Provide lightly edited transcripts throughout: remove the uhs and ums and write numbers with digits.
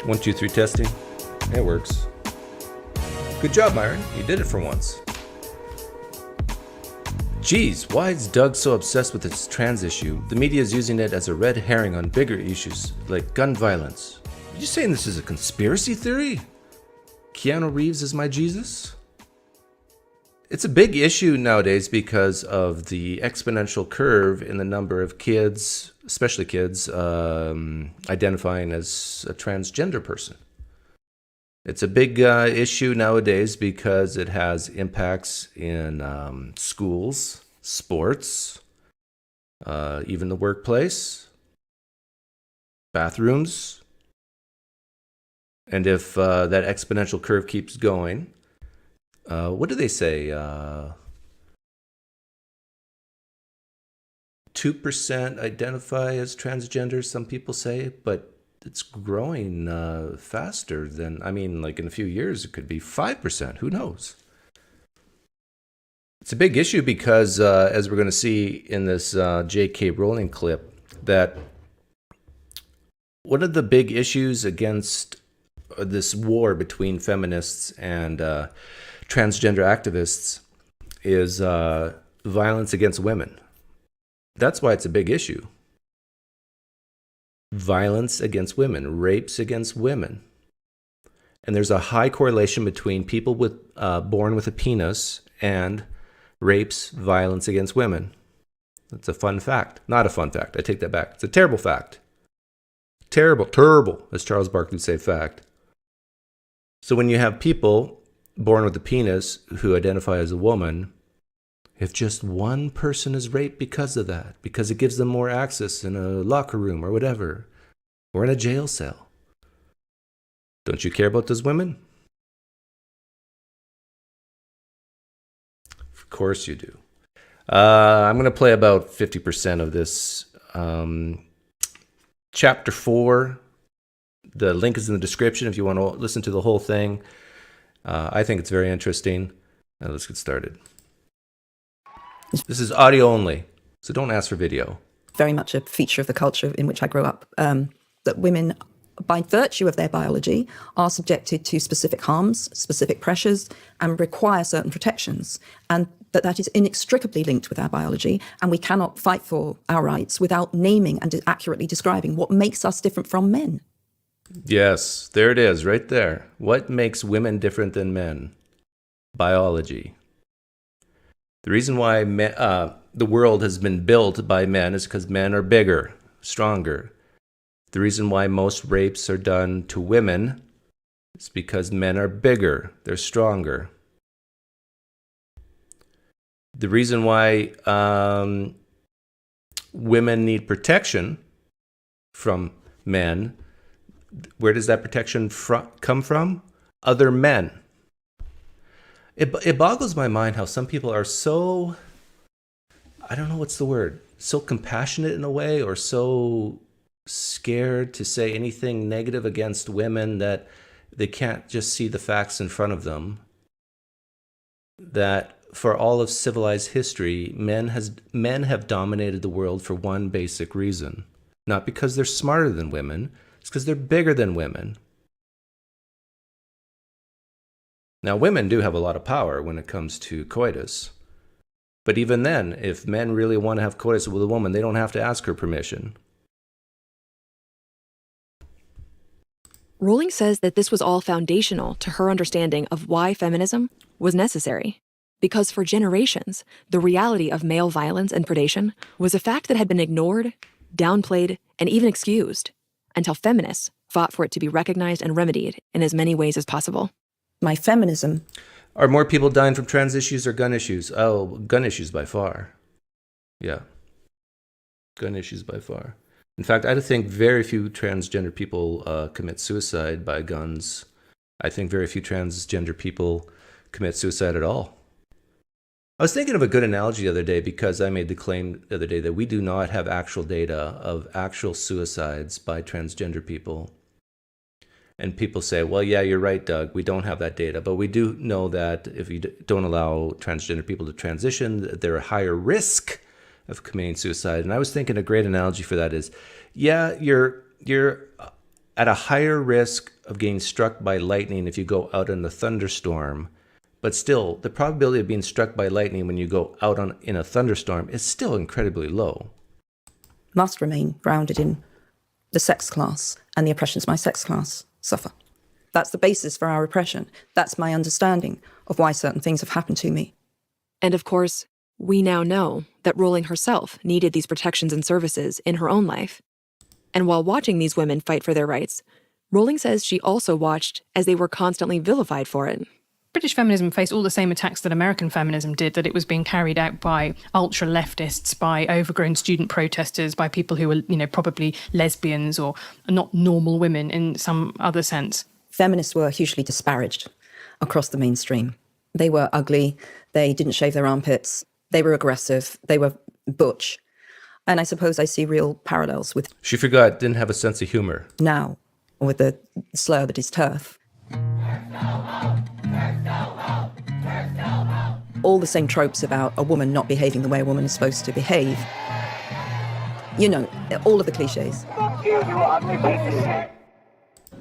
1, 2, 3 testing. It works. Good job, Myron. You did it for once. Geez, why is Doug so obsessed with this trans issue? The media is using it as a red herring on bigger issues like gun violence. Are you saying this is a conspiracy theory? Keanu Reeves is my Jesus? It's a big issue nowadays because of the exponential curve in the number of kids, especially kids, identifying as a transgender person. It's a big issue nowadays because it has impacts in schools, sports, even the workplace, bathrooms. And if that exponential curve keeps going, what do they say? 2% identify as transgender, some people say, but it's growing faster than, like in a few years, it could be 5%. Who knows? It's a big issue because, as we're going to see in this J.K. Rowling clip, that one of the big issues against this war between feminists and transgender activists is violence against women. That's why it's a big issue. Violence against women, rapes against women. And there's a high correlation between people born with a penis and rapes, violence against women. That's a fun fact. Not a fun fact. I take that back. It's a terrible fact. Terrible, as Charles Barkley would say, fact. So when you have people born with a penis who identify as a woman, if just one person is raped because of that, because it gives them more access in a locker room or whatever, or in a jail cell, don't you care about those women? Of course you do. I'm going to play about 50% of this. Chapter 4. The link is in the description if you want to listen to the whole thing. I think it's very interesting. Now let's get started. This is audio only, so don't ask for video. Very much a feature of the culture in which I grew up, that women, by virtue of their biology, are subjected to specific harms, specific pressures, and require certain protections. And that is inextricably linked with our biology, and we cannot fight for our rights without naming and accurately describing what makes us different from men. Yes, there it is, right there. What makes women different than men? Biology. The reason why the world has been built by men is because men are bigger, stronger. The reason why most rapes are done to women is because men are bigger, they're stronger. The reason why women need protection from men, where does that protection come from? Other men. It boggles my mind how some people are so, I don't know what's the word, so compassionate in a way, or so scared to say anything negative against women that they can't just see the facts in front of them. That for all of civilized history, men have dominated the world for one basic reason. Not because they're smarter than women, it's because they're bigger than women. Now, women do have a lot of power when it comes to coitus. But even then, if men really want to have coitus with a woman, they don't have to ask her permission. Rowling says that this was all foundational to her understanding of why feminism was necessary. Because for generations, the reality of male violence and predation was a fact that had been ignored, downplayed, and even excused, until feminists fought for it to be recognized and remedied in as many ways as possible. My feminism. Are more people dying from trans issues or gun issues? Oh, gun issues by far. Yeah. Gun issues by far. In fact, I think very few transgender people commit suicide by guns. I think very few transgender people commit suicide at all. I was thinking of a good analogy the other day because I made the claim the other day that we do not have actual data of actual suicides by transgender people. And people say, well, yeah, you're right, Doug. We don't have that data. But we do know that if you don't allow transgender people to transition, they're a higher risk of committing suicide. And I was thinking a great analogy for that is, yeah, you're at a higher risk of getting struck by lightning if you go out in a thunderstorm. But still, the probability of being struck by lightning when you go out in a thunderstorm is still incredibly low. Must remain grounded in the sex class and the oppressions my sex class suffer. That's the basis for our oppression. That's my understanding of why certain things have happened to me. And of course, we now know that Rowling herself needed these protections and services in her own life. And while watching these women fight for their rights, Rowling says she also watched as they were constantly vilified for it. British feminism faced all the same attacks that American feminism did, that it was being carried out by ultra-leftists, by overgrown student protesters, by people who were, probably lesbians or not normal women in some other sense. Feminists were hugely disparaged across the mainstream. They were ugly, they didn't shave their armpits, they were aggressive, they were butch. And I suppose I see real parallels with... She forgot, didn't have a sense of humor. Now, with the slur that is TERF. All the same tropes about a woman not behaving the way a woman is supposed to behave. All of the cliches.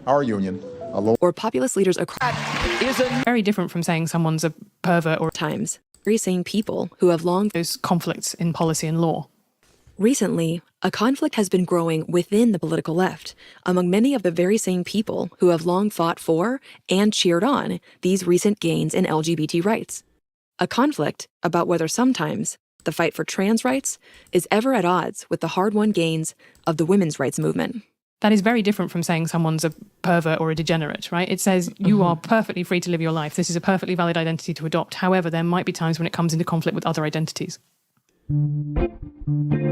Our union, or populist leaders across is very different from saying someone's a pervert or times. Very same people who have long those conflicts in policy and law. Recently, a conflict has been growing within the political left among many of the very same people who have long fought for and cheered on these recent gains in LGBT rights. A conflict about whether sometimes the fight for trans rights is ever at odds with the hard-won gains of the women's rights movement. That is very different from saying someone's a pervert or a degenerate, right? It says you are perfectly free to live your life. This is a perfectly valid identity to adopt. However, there might be times when it comes into conflict with other identities.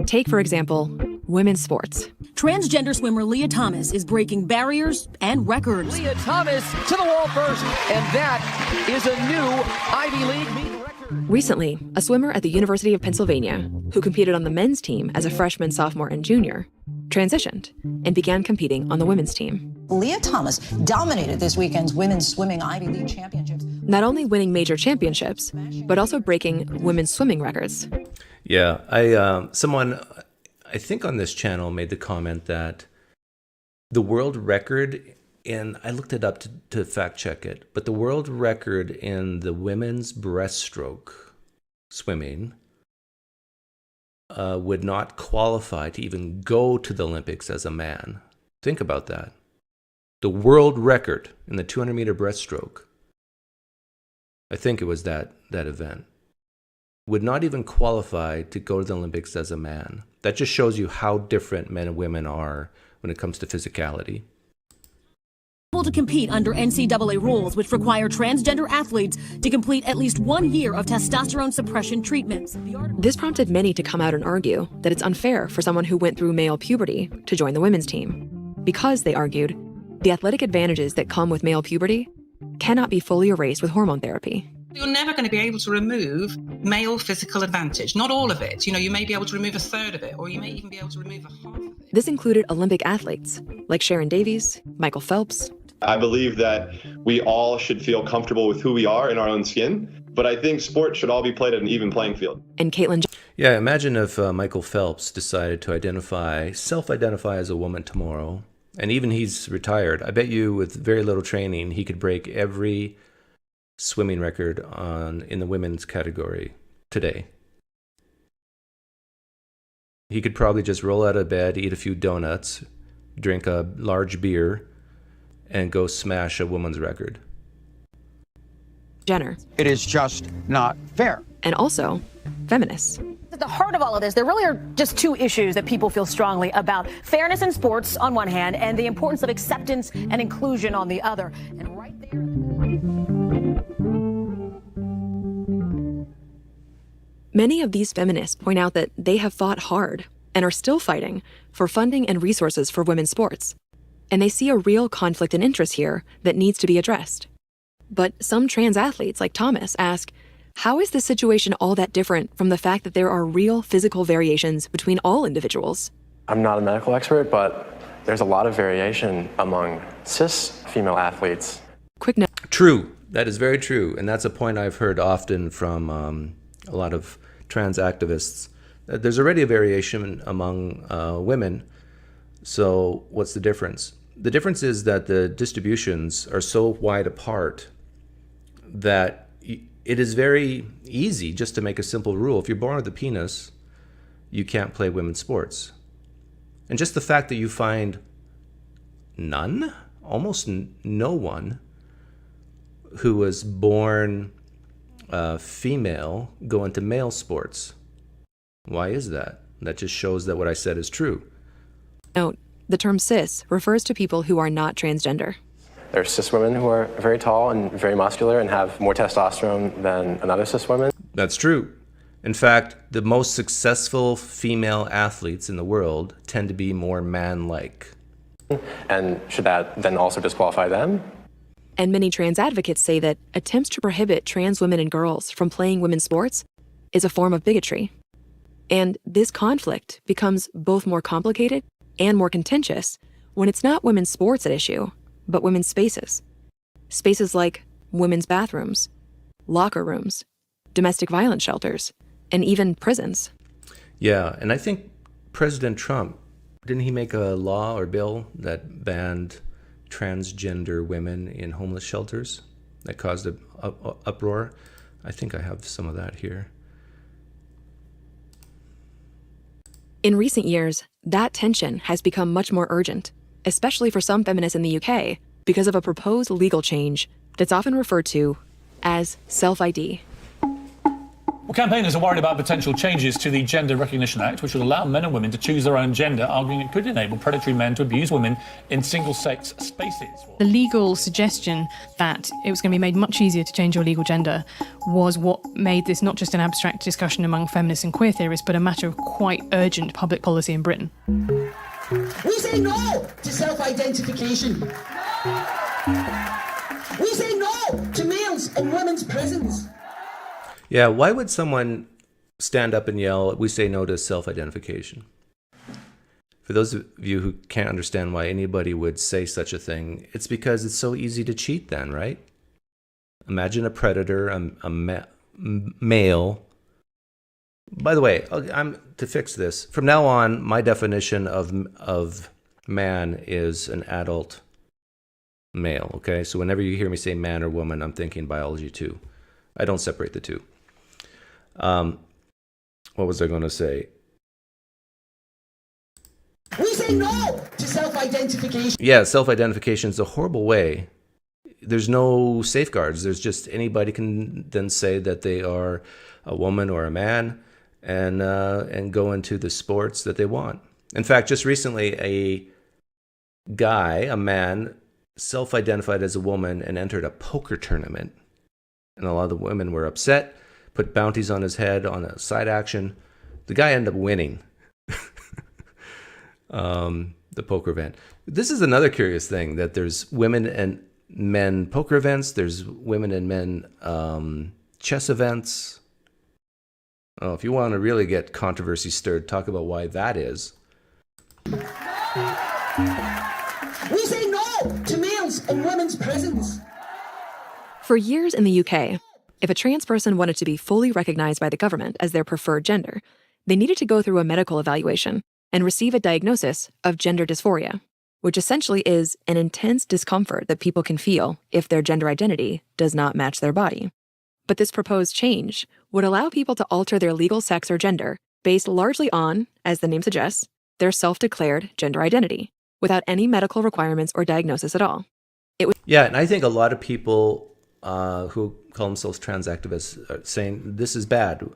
Take, for example, women's sports. Transgender swimmer Leah Thomas is breaking barriers and records. Leah Thomas to the wall first, and that is a new Ivy League meet record. Recently, a swimmer at the University of Pennsylvania, who competed on the men's team as a freshman, sophomore, and junior, transitioned and began competing on the women's team. Leah Thomas dominated this weekend's women's swimming Ivy League championships. Not only winning major championships, but also breaking women's swimming records. Yeah, someone, I think on this channel, made the comment that the world record in, I looked it up to fact check it, but the world record in the women's breaststroke swimming would not qualify to even go to the Olympics as a man. Think about that. The world record in the 200-meter breaststroke, I think it was that event, would not even qualify to go to the Olympics as a man. That just shows you how different men and women are when it comes to physicality. To compete under NCAA rules, which require transgender athletes to complete at least 1 year of testosterone suppression treatments. This prompted many to come out and argue that it's unfair for someone who went through male puberty to join the women's team. Because, they argued, the athletic advantages that come with male puberty cannot be fully erased with hormone therapy. You're never going to be able to remove male physical advantage. Not all of it. You may be able to remove a third of it, or you may even be able to remove a half of it. This included Olympic athletes like Sharon Davies, Michael Phelps. I believe that we all should feel comfortable with who we are in our own skin, but I think sports should all be played at an even playing field. And Caitlin. Yeah, imagine if Michael Phelps decided to self-identify as a woman tomorrow, and even he's retired. I bet you with very little training, he could break every swimming record in the women's category today. He could probably just roll out of bed, eat a few donuts, drink a large beer, and go smash a woman's record. Jenner. It is just not fair. And also, feminists. At the heart of all of this, there really are just two issues that people feel strongly about: fairness in sports on one hand, and the importance of acceptance and inclusion on the other. And right there... Many of these feminists point out that they have fought hard and are still fighting for funding and resources for women's sports. And they see a real conflict in interest here that needs to be addressed. But some trans athletes like Thomas ask, how is this situation all that different from the fact that there are real physical variations between all individuals? I'm not a medical expert, but there's a lot of variation among cis female athletes. Quick note. True. That is very true. And that's a point I've heard often from a lot of trans activists. There's already a variation among women. So what's the difference? The difference is that the distributions are so wide apart that it is very easy just to make a simple rule. If you're born with a penis, you can't play women's sports. And just the fact that you find none, almost no one, who was born female go into male sports. Why is that? That just shows that what I said is true. Note, the term cis refers to people who are not transgender. There are cis women who are very tall and very muscular and have more testosterone than another cis woman. That's true. In fact, the most successful female athletes in the world tend to be more man-like. And should that then also disqualify them? And many trans advocates say that attempts to prohibit trans women and girls from playing women's sports is a form of bigotry. And this conflict becomes both more complicated and more contentious when it's not women's sports at issue, but women's spaces. Spaces like women's bathrooms, locker rooms, domestic violence shelters, and even prisons. Yeah, and I think President Trump, didn't he make a law or bill that banned transgender women in homeless shelters that caused an uproar? I think I have some of that here. In recent years, that tension has become much more urgent, especially for some feminists in the UK, because of a proposed legal change that's often referred to as self-ID. Well, campaigners are worried about potential changes to the Gender Recognition Act, which would allow men and women to choose their own gender, arguing it could enable predatory men to abuse women in single-sex spaces. The legal suggestion that it was going to be made much easier to change your legal gender was what made this not just an abstract discussion among feminists and queer theorists, but a matter of quite urgent public policy in Britain. We say no to self-identification. We say no to males in women's prisons. Yeah, why would someone stand up and yell, "We say no to self-identification"? For those of you who can't understand why anybody would say such a thing, it's because it's so easy to cheat then, right? Imagine a predator, a male. By the way, to fix this, from now on, my definition of man is an adult male, okay? So whenever you hear me say man or woman, I'm thinking biology too. I don't separate the two. What was I going to say? We say no to self-identification. Yeah, self-identification is a horrible way. There's no safeguards. There's just anybody can then say that they are a woman or a man and go into the sports that they want. In fact, just recently, a man, self-identified as a woman and entered a poker tournament. And a lot of the women were upset, put bounties on his head on a side action. The guy ended up winning the poker event. This is another curious thing, that there's women and men poker events. There's women and men chess events. Oh, if you want to really get controversy stirred, talk about why that is. We say no to males in women's prisons. For years in the UK, if a trans person wanted to be fully recognized by the government as their preferred gender, they needed to go through a medical evaluation and receive a diagnosis of gender dysphoria, which essentially is an intense discomfort that people can feel if their gender identity does not match their body. But this proposed change would allow people to alter their legal sex or gender based largely on, as the name suggests, their self-declared gender identity, without any medical requirements or diagnosis at all. Yeah, and I think a lot of people who call themselves trans activists are saying this is bad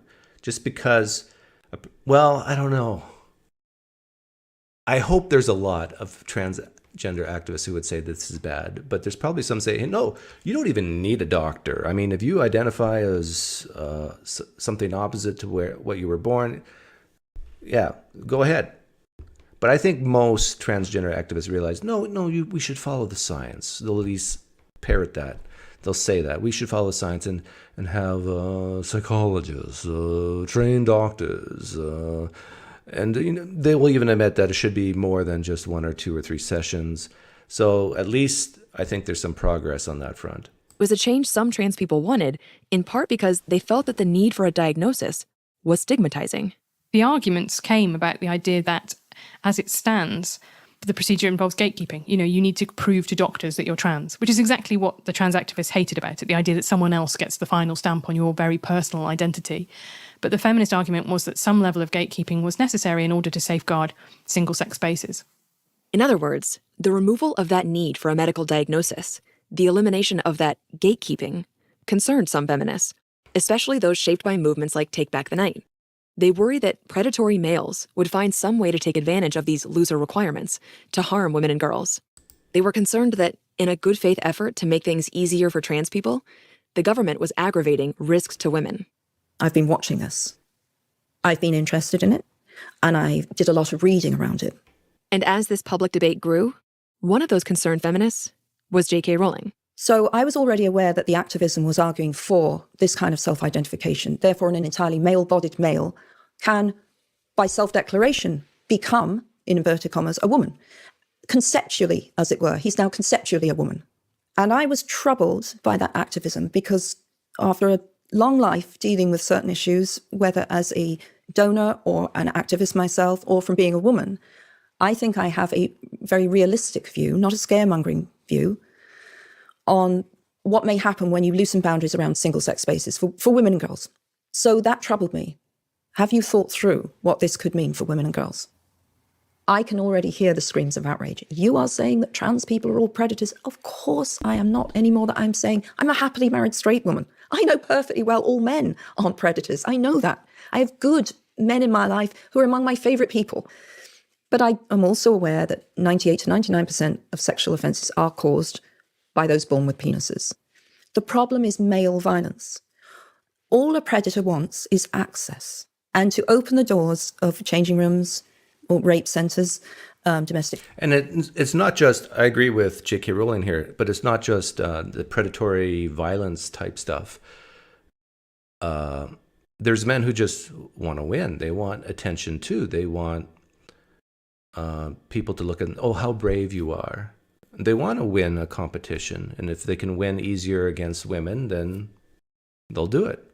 just because, well, I don't know. I hope there's a lot of transgender activists who would say this is bad, but there's probably some say, hey, no, you don't even need a doctor. I mean, if you identify as something opposite to what you were born, yeah, go ahead. But I think most transgender activists realize, we should follow the science. They'll at least parrot that. They'll say that. We should follow the science and have psychologists, trained doctors, and they will even admit that it should be more than just 1 or 2 or 3 sessions. So at least I think there's some progress on that front. It was a change some trans people wanted, in part because they felt that the need for a diagnosis was stigmatizing. The arguments came about the idea that, as it stands, the procedure involves gatekeeping. You need to prove to doctors that you're trans, which is exactly what the trans activists hated about it, the idea that someone else gets the final stamp on your very personal identity. But the feminist argument was that some level of gatekeeping was necessary in order to safeguard single-sex spaces. In other words, the removal of that need for a medical diagnosis, the elimination of that gatekeeping, concerned some feminists, especially those shaped by movements like Take Back the Night. They worry that predatory males would find some way to take advantage of these looser requirements to harm women and girls. They were concerned that, in a good faith effort to make things easier for trans people, the government was aggravating risks to women. I've been watching this. I've been interested in it, and I did a lot of reading around it. And as this public debate grew, one of those concerned feminists was J.K. Rowling. So I was already aware that the activism was arguing for this kind of self-identification. Therefore, an entirely male-bodied male can, by self-declaration, become, in inverted commas, a woman. Conceptually, as it were. He's now conceptually a woman. And I was troubled by that activism because after a long life dealing with certain issues, whether as a donor or an activist myself or from being a woman, I think I have a very realistic view, not a scaremongering view, on what may happen when you loosen boundaries around single-sex spaces for women and girls. So that troubled me. Have you thought through what this could mean for women and girls? I can already hear the screams of outrage. You are saying that trans people are all predators. Of course I am not, any more than I'm saying I'm a happily married straight woman. I know perfectly well all men aren't predators. I know that. I have good men in my life who are among my favourite people. But I am also aware that 98 to 99% of sexual offences are caused by those born with penises. The problem is male violence. All a predator wants is access and to open the doors of changing rooms or rape centres, domestic. And it's not just, I agree with J.K. Rowling here, but it's not just the predatory violence type stuff. There's men who just want to win. They want attention too. They want people to look at, oh, how brave you are. They want to win a competition. And if they can win easier against women, then they'll do it.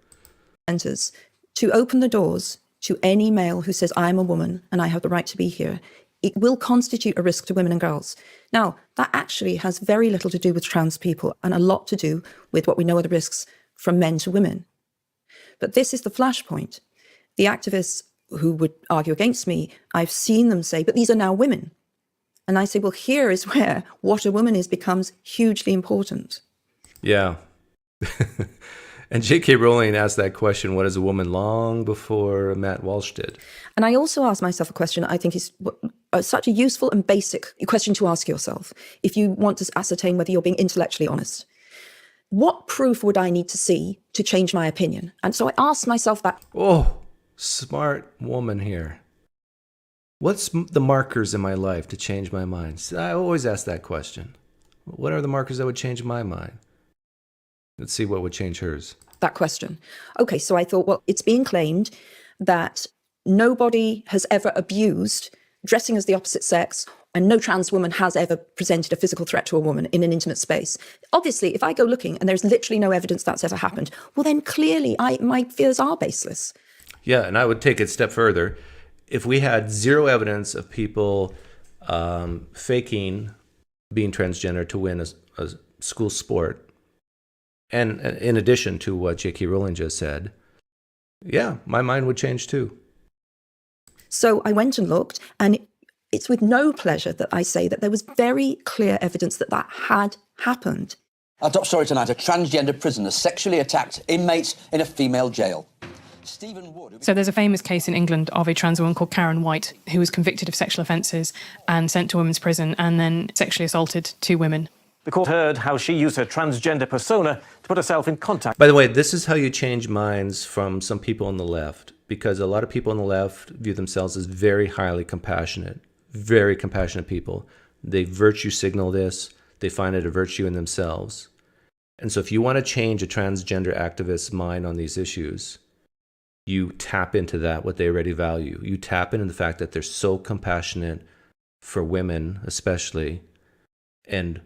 Centres to open the doors to any male who says, I'm a woman and I have the right to be here. It will constitute a risk to women and girls. Now, that actually has very little to do with trans people and a lot to do with what we know are the risks from men to women. But this is the flashpoint. The activists who would argue against me, I've seen them say, but these are now women. And I say, well, here is where what a woman is becomes hugely important. Yeah. And J.K. Rowling asked that question, what is a woman, long before Matt Walsh did. And I also asked myself a question I think is such a useful and basic question to ask yourself if you want to ascertain whether you're being intellectually honest. What proof would I need to see to change my opinion? And so I asked myself that. Oh, smart woman here. What's the markers in my life to change my mind? I always ask that question. What are the markers that would change my mind? Let's see what would change hers. That question. Okay, so I thought, well, it's being claimed that nobody has ever abused dressing as the opposite sex, and no trans woman has ever presented a physical threat to a woman in an intimate space. Obviously, if I go looking and there's literally no evidence that's ever happened, well, then clearly my fears are baseless. Yeah, and I would take it a step further. If we had zero evidence of people faking being transgender to win a school sport, and in addition to what J.K. Rowling just said, yeah, my mind would change too. So I went and looked, and it's with no pleasure that I say that there was very clear evidence that that had happened. Our top story tonight, a transgender prisoner sexually attacked inmates in a female jail. Stephen Wood. So there's a famous case in England of a trans woman called Karen White who was convicted of sexual offences and sent to women's prison and then sexually assaulted two women. The court heard how she used her transgender persona to put herself in contact. By the way, this is how you change minds from some people on the left, because a lot of people on the left view themselves as very highly compassionate, very compassionate people. They virtue signal this. They find it a virtue in themselves. And so if you want to change a transgender activist's mind on these issues, you tap into that, what they already value. You tap into the fact that they're so compassionate for women, especially, and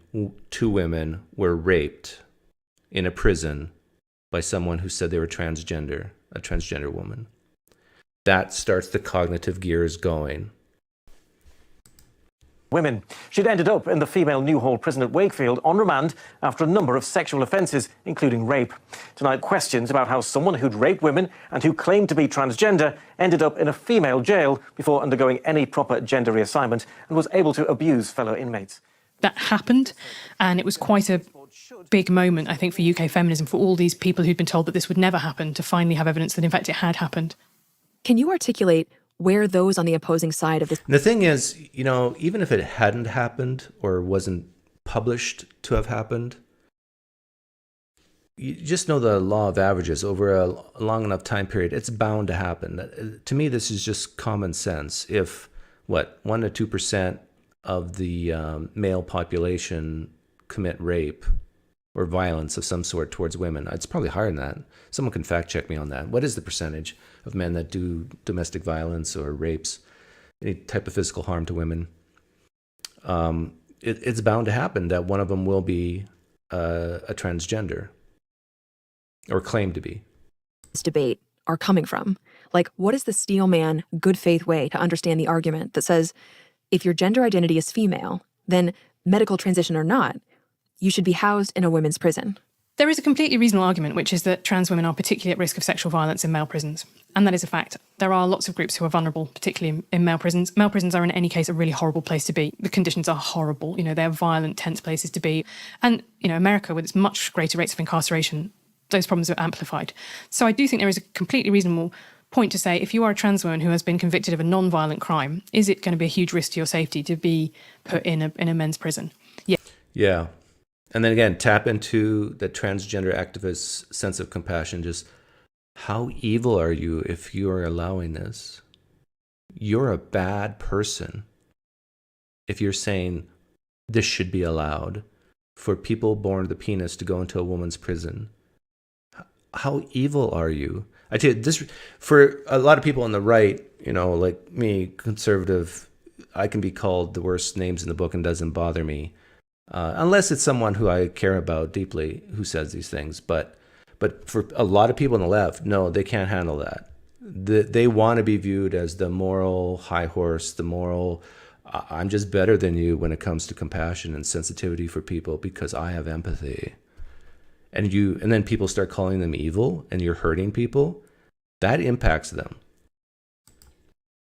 two women were raped in a prison by someone who said they were transgender, a transgender woman. That starts the cognitive gears going. women. She'd ended up in the female Newhall prison at Wakefield on remand after a number of sexual offences, including rape. Tonight, questions about how someone who'd raped women and who claimed to be transgender ended up in a female jail before undergoing any proper gender reassignment and was able to abuse fellow inmates. That happened, and it was quite a big moment, I think, for UK feminism, for all these people who'd been told that this would never happen, to finally have evidence that, in fact, it had happened. Can you articulate where those on the opposing side of this... The thing is, you know, even if it hadn't happened or wasn't published to have happened, you just know the law of averages over a long enough time period, it's bound to happen. To me, this is just common sense. If, 1% to 2% of the male population commit rape or violence of some sort towards women, it's probably higher than that. Someone can fact check me on that. What is the percentage of men that do domestic violence or rapes, any type of physical harm to women? It's bound to happen that one of them will be a transgender or claim to be. This debate are coming from. Like, what is the steelman, good faith way to understand the argument that says, if your gender identity is female, then medical transition or not, you should be housed in a women's prison? There is a completely reasonable argument, which is that trans women are particularly at risk of sexual violence in male prisons. And that is a fact. There are lots of groups who are vulnerable, particularly in male prisons. Male prisons are in any case a really horrible place to be. The conditions are horrible. You know, they're violent, tense places to be. And, you know, America, with its much greater rates of incarceration, those problems are amplified. So I do think there is a completely reasonable point to say, if you are a trans woman who has been convicted of a non-violent crime, is it going to be a huge risk to your safety to be put in a men's prison? Yeah. Yeah. And then again, tap into the transgender activist's sense of compassion. Just how evil are you if you are allowing this? You're a bad person if you're saying this should be allowed for people born with a penis to go into a woman's prison. How evil are you? I tell you, this, for a lot of people on the right, you know, like me, conservative, I can be called the worst names in the book and doesn't bother me. Unless it's someone who I care about deeply who says these things. But for a lot of people on the left, no, they can't handle that. They want to be viewed as the moral high horse, the moral, I'm just better than you when it comes to compassion and sensitivity for people because I have empathy. And then people start calling them evil and you're hurting people. That impacts them.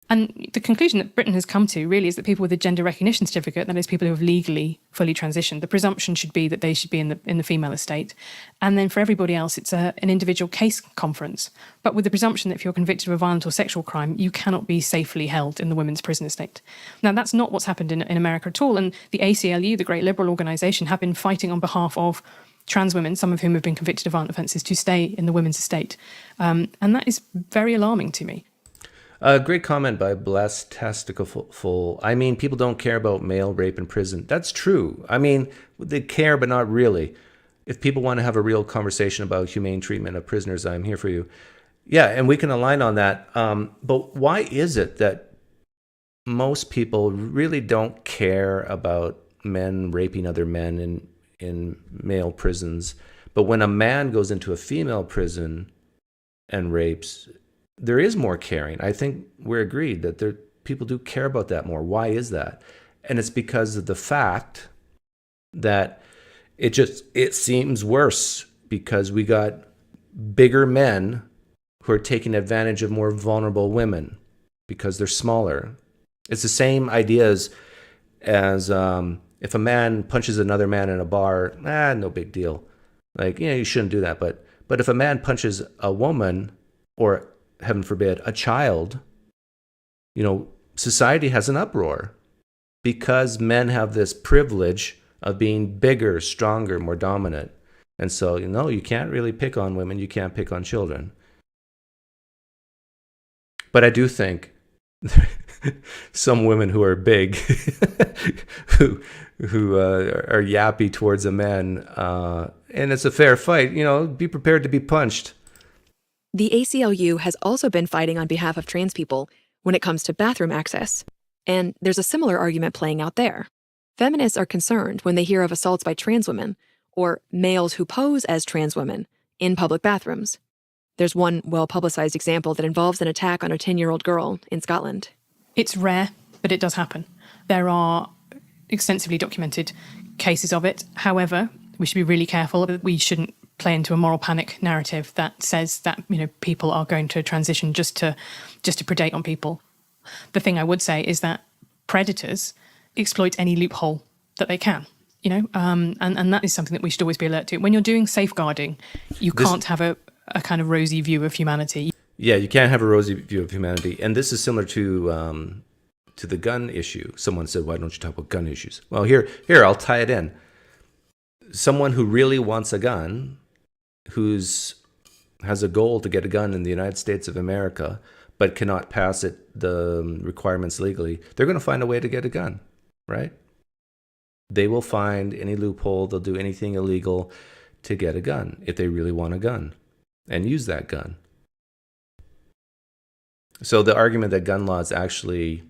And the conclusion that Britain has come to really is that people with a gender recognition certificate, that is people who have legally fully transitioned, the presumption should be that they should be in the female estate. And then for everybody else, it's an individual case conference. But with the presumption that if you're convicted of a violent or sexual crime, you cannot be safely held in the women's prison estate. Now, that's not what's happened in America at all. And the ACLU, the great liberal organisation, have been fighting on behalf of trans women, some of whom have been convicted of violent offences, to stay in the women's estate. And that is very alarming to me. Great comment by Blessed Testicle. I mean, people don't care about male rape in prison. That's true. I mean, they care, but not really. If people want to have a real conversation about humane treatment of prisoners, I'm here for you. Yeah, and we can align on that. But why is it that most people really don't care about men raping other men in male prisons? But when a man goes into a female prison and rapes, there is more caring. I think we're agreed that people do care about that more. Why is that? And it's because of the fact that it seems worse because we got bigger men who are taking advantage of more vulnerable women because they're smaller. It's the same idea as if a man punches another man in a bar, no big deal. Like, you shouldn't do that. But if a man punches a woman, or heaven forbid, a child, society has an uproar because men have this privilege of being bigger, stronger, more dominant. And so, you can't really pick on women. You can't pick on children. But I do think some women who are big, who are yappy towards a man, and it's a fair fight, be prepared to be punched. The ACLU has also been fighting on behalf of trans people when it comes to bathroom access. And there's a similar argument playing out there. Feminists are concerned when they hear of assaults by trans women, or males who pose as trans women, in public bathrooms. There's one well-publicized example that involves an attack on a 10-year-old girl in Scotland. It's rare, but it does happen. There are extensively documented cases of it. However, we should be really careful. We shouldn't play into a moral panic narrative that says that, you know, people are going to transition just to predate on people. The thing I would say is that predators exploit any loophole that they can, you know, and that is something that we should always be alert to. When you're doing safeguarding, you can't have a kind of rosy view of humanity. Yeah, you can't have a rosy view of humanity. And this is similar to the gun issue. Someone said, why don't you talk about gun issues? Well, here, I'll tie it in. Someone who really wants a gun, has a goal to get a gun in the United States of America, but cannot pass the requirements legally, they're going to find a way to get a gun, right? They will find any loophole. They'll do anything illegal to get a gun if they really want a gun and use that gun. So the argument that gun laws actually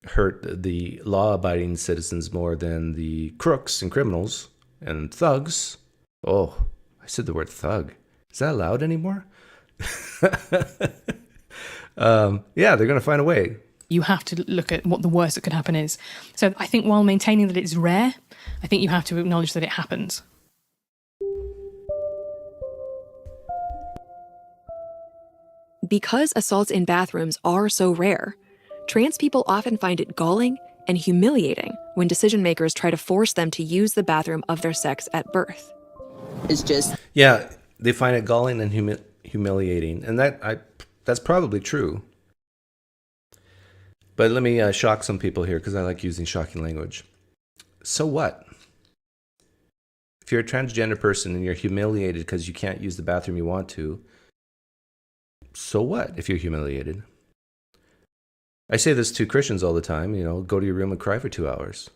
hurt the law-abiding citizens more than the crooks and criminals and thugs. Oh, I said the word thug. Is that allowed anymore? Yeah, they're going to find a way. You have to look at what the worst that could happen is. So I think while maintaining that it's rare, I think you have to acknowledge that it happens. Because assaults in bathrooms are so rare, trans people often find it galling and humiliating when decision makers try to force them to use the bathroom of their sex at birth. It's just... Yeah, they find it galling and humiliating. And that's probably true. But let me shock some people here because I like using shocking language. So what? If you're a transgender person and you're humiliated because you can't use the bathroom you want to, so what if you're humiliated? I say this to Christians all the time, you know, go to your room and cry for 2 hours.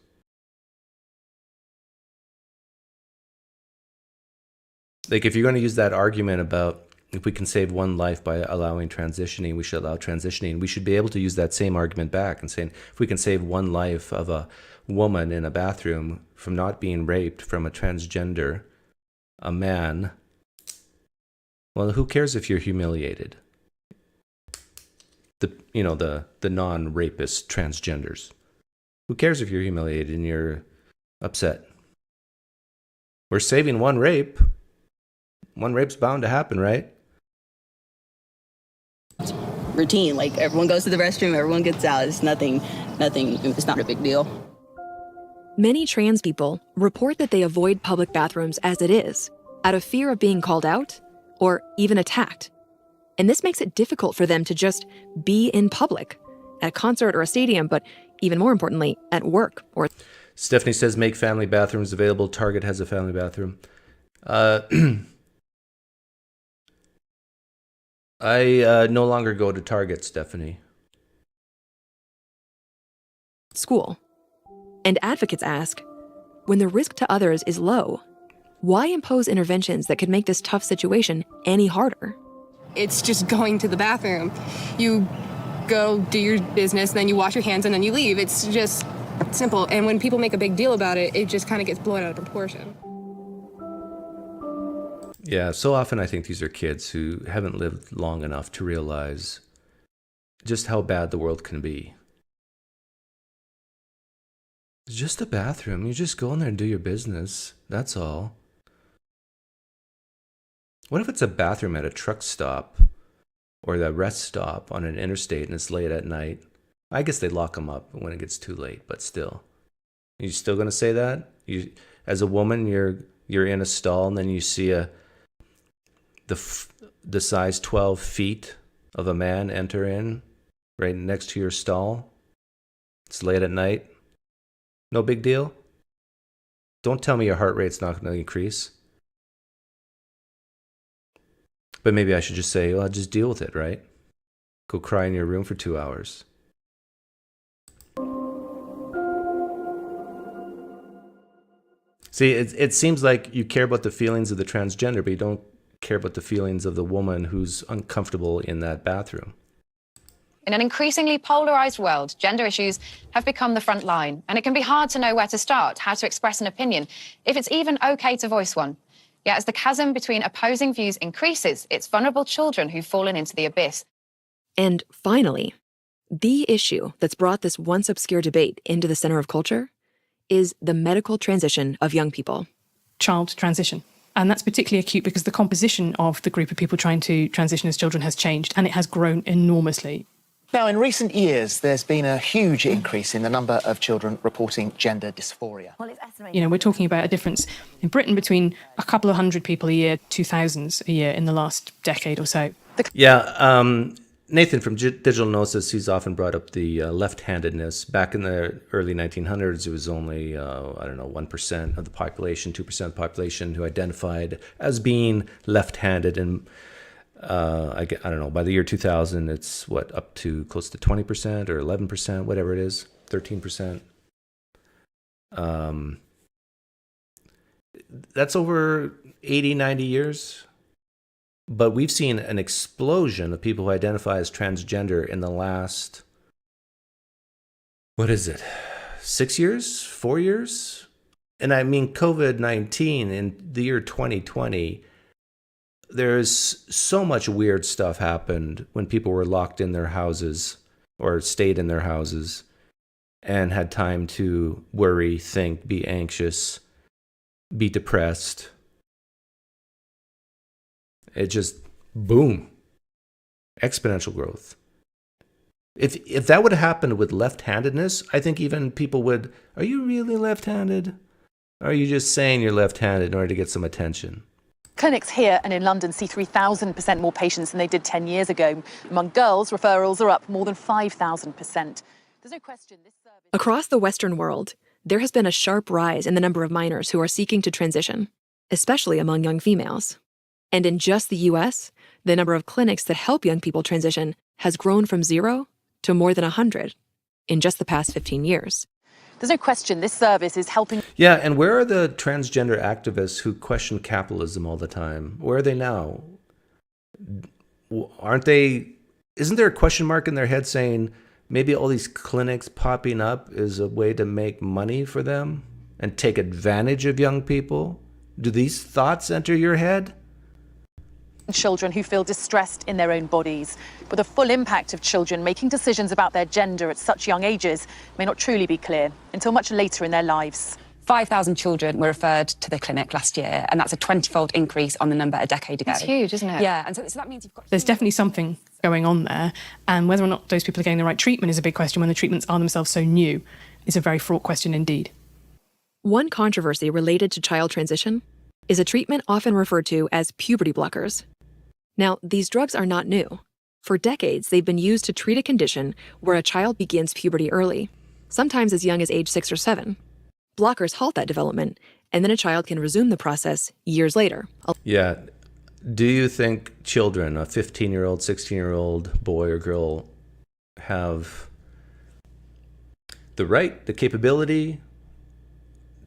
Like, if you're going to use that argument about if we can save one life by allowing transitioning, we should allow transitioning. We should be able to use that same argument back and saying, if we can save one life of a woman in a bathroom from not being raped from a transgender, a man, well, who cares if you're humiliated? The non-rapist transgenders. Who cares if you're humiliated and you're upset? We're saving one rape. One rape's bound to happen, right? routine. Like, everyone goes to the restroom, everyone gets out. It's nothing, it's not a big deal. Many trans people report that they avoid public bathrooms as it is, out of fear of being called out or even attacked. And this makes it difficult for them to just be in public, at a concert or a stadium, but even more importantly, at work or... Stephanie says, make family bathrooms available. Target has a family bathroom. I no longer go to Target, Stephanie. School. And advocates ask, when the risk to others is low, why impose interventions that could make this tough situation any harder? It's just going to the bathroom. You go do your business, then you wash your hands, and then you leave. It's just simple. And when people make a big deal about it, it just kind of gets blown out of proportion. Yeah, so often I think these are kids who haven't lived long enough to realize just how bad the world can be. It's just a bathroom. You just go in there and do your business. That's all. What if it's a bathroom at a truck stop or the rest stop on an interstate and it's late at night? I guess they lock them up when it gets too late, but still. You still going to say that? You, as a woman, you're in a stall and then you see the size 12 feet of a man enter in right next to your stall. It's late at night. No big deal? Don't tell me your heart rate's not going to increase. But maybe I should just say, well, just deal with it, right? Go cry in your room for 2 hours. See, it seems like you care about the feelings of the transgender, but you don't care about the feelings of the woman who's uncomfortable in that bathroom. In an increasingly polarized world, gender issues have become the front line, and it can be hard to know where to start, how to express an opinion, if it's even okay to voice one. Yet as the chasm between opposing views increases, it's vulnerable children who've fallen into the abyss. And finally, the issue that's brought this once obscure debate into the center of culture is the medical transition of young people. Child transition. And that's particularly acute because the composition of the group of people trying to transition as children has changed, and it has grown enormously. Now, in recent years, there's been a huge increase in the number of children reporting gender dysphoria. You know, we're talking about a difference in Britain between a couple of hundred people a year to thousands a year in the last decade or so. Yeah, Nathan from Digital Gnosis, he's often brought up the left-handedness. Back in the early 1900s, it was only, 1% of the population, 2% of the population who identified as being left-handed. And I don't know, by the year 2000, it's up to close to 20% or 11%, whatever it is, 13%. That's over 80, 90 years. But we've seen an explosion of people who identify as transgender in the last, 6 years, 4 years? And I mean, COVID-19 in the year 2020, there's so much weird stuff happened when people were locked in their houses or stayed in their houses and had time to worry, think, be anxious, be depressed. It just, boom, exponential growth. If that would have happened with left-handedness, I think even people would, are you really left-handed? Or are you just saying you're left-handed in order to get some attention? Clinics here and in London see 3,000% more patients than they did 10 years ago. Among girls, referrals are up more than 5,000%. There's no question this service... Across the Western world, there has been a sharp rise in the number of minors who are seeking to transition, especially among young females. And in just the US, the number of clinics that help young people transition has grown from 0 to more than 100 in just the past 15 years. There's no question this service is helping... Yeah, and where are the transgender activists who question capitalism all the time? Where are they now? Aren't they... Isn't there a question mark in their head saying maybe all these clinics popping up is a way to make money for them and take advantage of young people? Do these thoughts enter your head? Children who feel distressed in their own bodies. But the full impact of children making decisions about their gender at such young ages may not truly be clear until much later in their lives. 5,000 children were referred to the clinic last year, and that's a 20-fold increase on the number a decade ago. That's huge, isn't it? Yeah, and so that means you've got... There's definitely something going on there, and whether or not those people are getting the right treatment is a big question when the treatments are themselves so new. Is a very fraught question indeed. One controversy related to child transition is a treatment often referred to as puberty blockers. Now, these drugs are not new. For decades, they've been used to treat a condition where a child begins puberty early, sometimes as young as age 6 or 7. Blockers halt that development, and then a child can resume the process years later. Yeah. Do you think children, a 15-year-old, 16-year-old boy or girl, have the right, the capability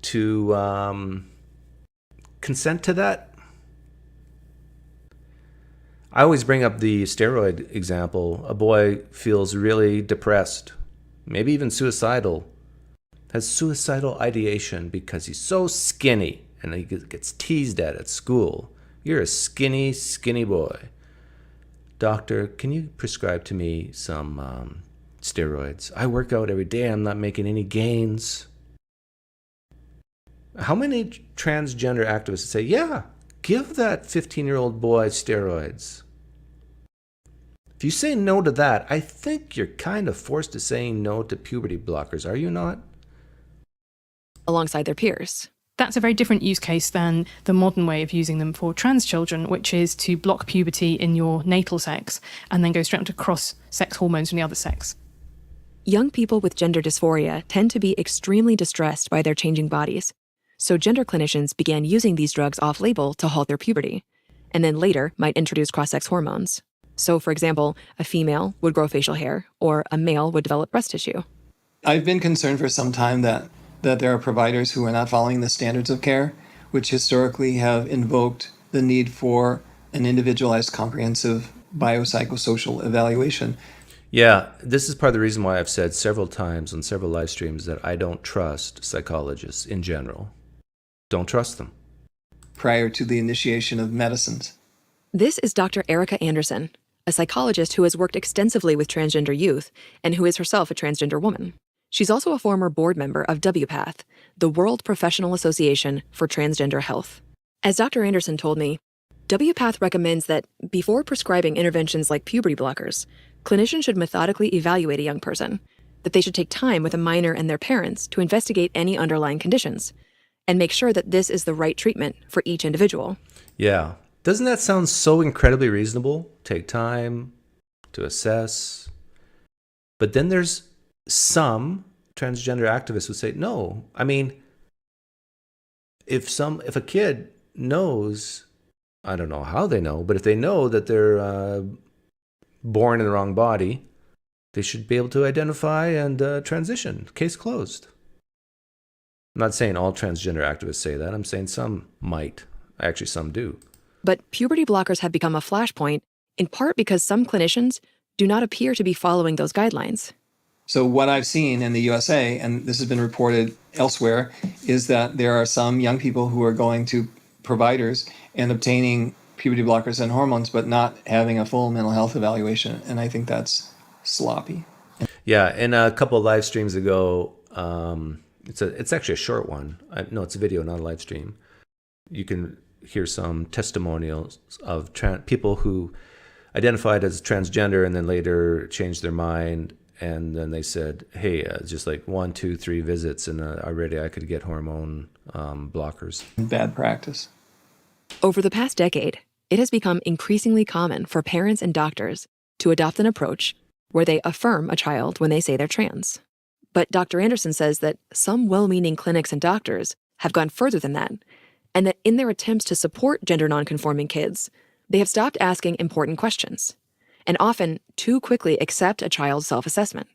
to consent to that? I always bring up the steroid example. A boy feels really depressed, maybe even suicidal, has suicidal ideation because he's so skinny and he gets teased at school. You're a skinny, skinny boy. Doctor, can you prescribe to me some steroids? I work out every day. I'm not making any gains. How many transgender activists say, yeah, give that 15-year-old boy steroids? If you say no to that, I think you're kind of forced to saying no to puberty blockers, are you not? Alongside their peers. That's a very different use case than the modern way of using them for trans children, which is to block puberty in your natal sex and then go straight onto cross-sex hormones from the other sex. Young people with gender dysphoria tend to be extremely distressed by their changing bodies. So gender clinicians began using these drugs off-label to halt their puberty, and then later might introduce cross-sex hormones. So, for example, a female would grow facial hair, or a male would develop breast tissue. I've been concerned for some time that there are providers who are not following the standards of care, which historically have invoked the need for an individualized, comprehensive biopsychosocial evaluation. Yeah, this is part of the reason why I've said several times on several live streams that I don't trust psychologists in general. Don't trust them. Prior to the initiation of medicines. This is Dr. Erica Anderson, a psychologist who has worked extensively with transgender youth and who is herself a transgender woman. She's also a former board member of WPATH, the World Professional Association for Transgender Health. As Dr. Anderson told me, WPATH recommends that before prescribing interventions like puberty blockers, clinicians should methodically evaluate a young person, that they should take time with a minor and their parents to investigate any underlying conditions, and make sure that this is the right treatment for each individual. Yeah. Doesn't that sound so incredibly reasonable? Take time to assess. But then there's some transgender activists who say, no, I mean, if a kid knows, I don't know how they know, but if they know that they're born in the wrong body, they should be able to identify and transition. Case closed. I'm not saying all transgender activists say that. I'm saying some might. Actually, some do. But puberty blockers have become a flashpoint, in part because some clinicians do not appear to be following those guidelines. So what I've seen in the USA, and this has been reported elsewhere, is that there are some young people who are going to providers and obtaining puberty blockers and hormones, but not having a full mental health evaluation. And I think that's sloppy. Yeah, and a couple of live streams ago, it's actually a short one. No, it's a video, not a live stream. You can hear some testimonials of people who identified as transgender and then later changed their mind. And then they said, hey, just like 1, 2, 3 visits and already I could get hormone blockers. Bad practice. Over the past decade, it has become increasingly common for parents and doctors to adopt an approach where they affirm a child when they say they're trans. But Dr. Anderson says that some well-meaning clinics and doctors have gone further than that, and that in their attempts to support gender nonconforming kids, they have stopped asking important questions, and often too quickly accept a child's self-assessment.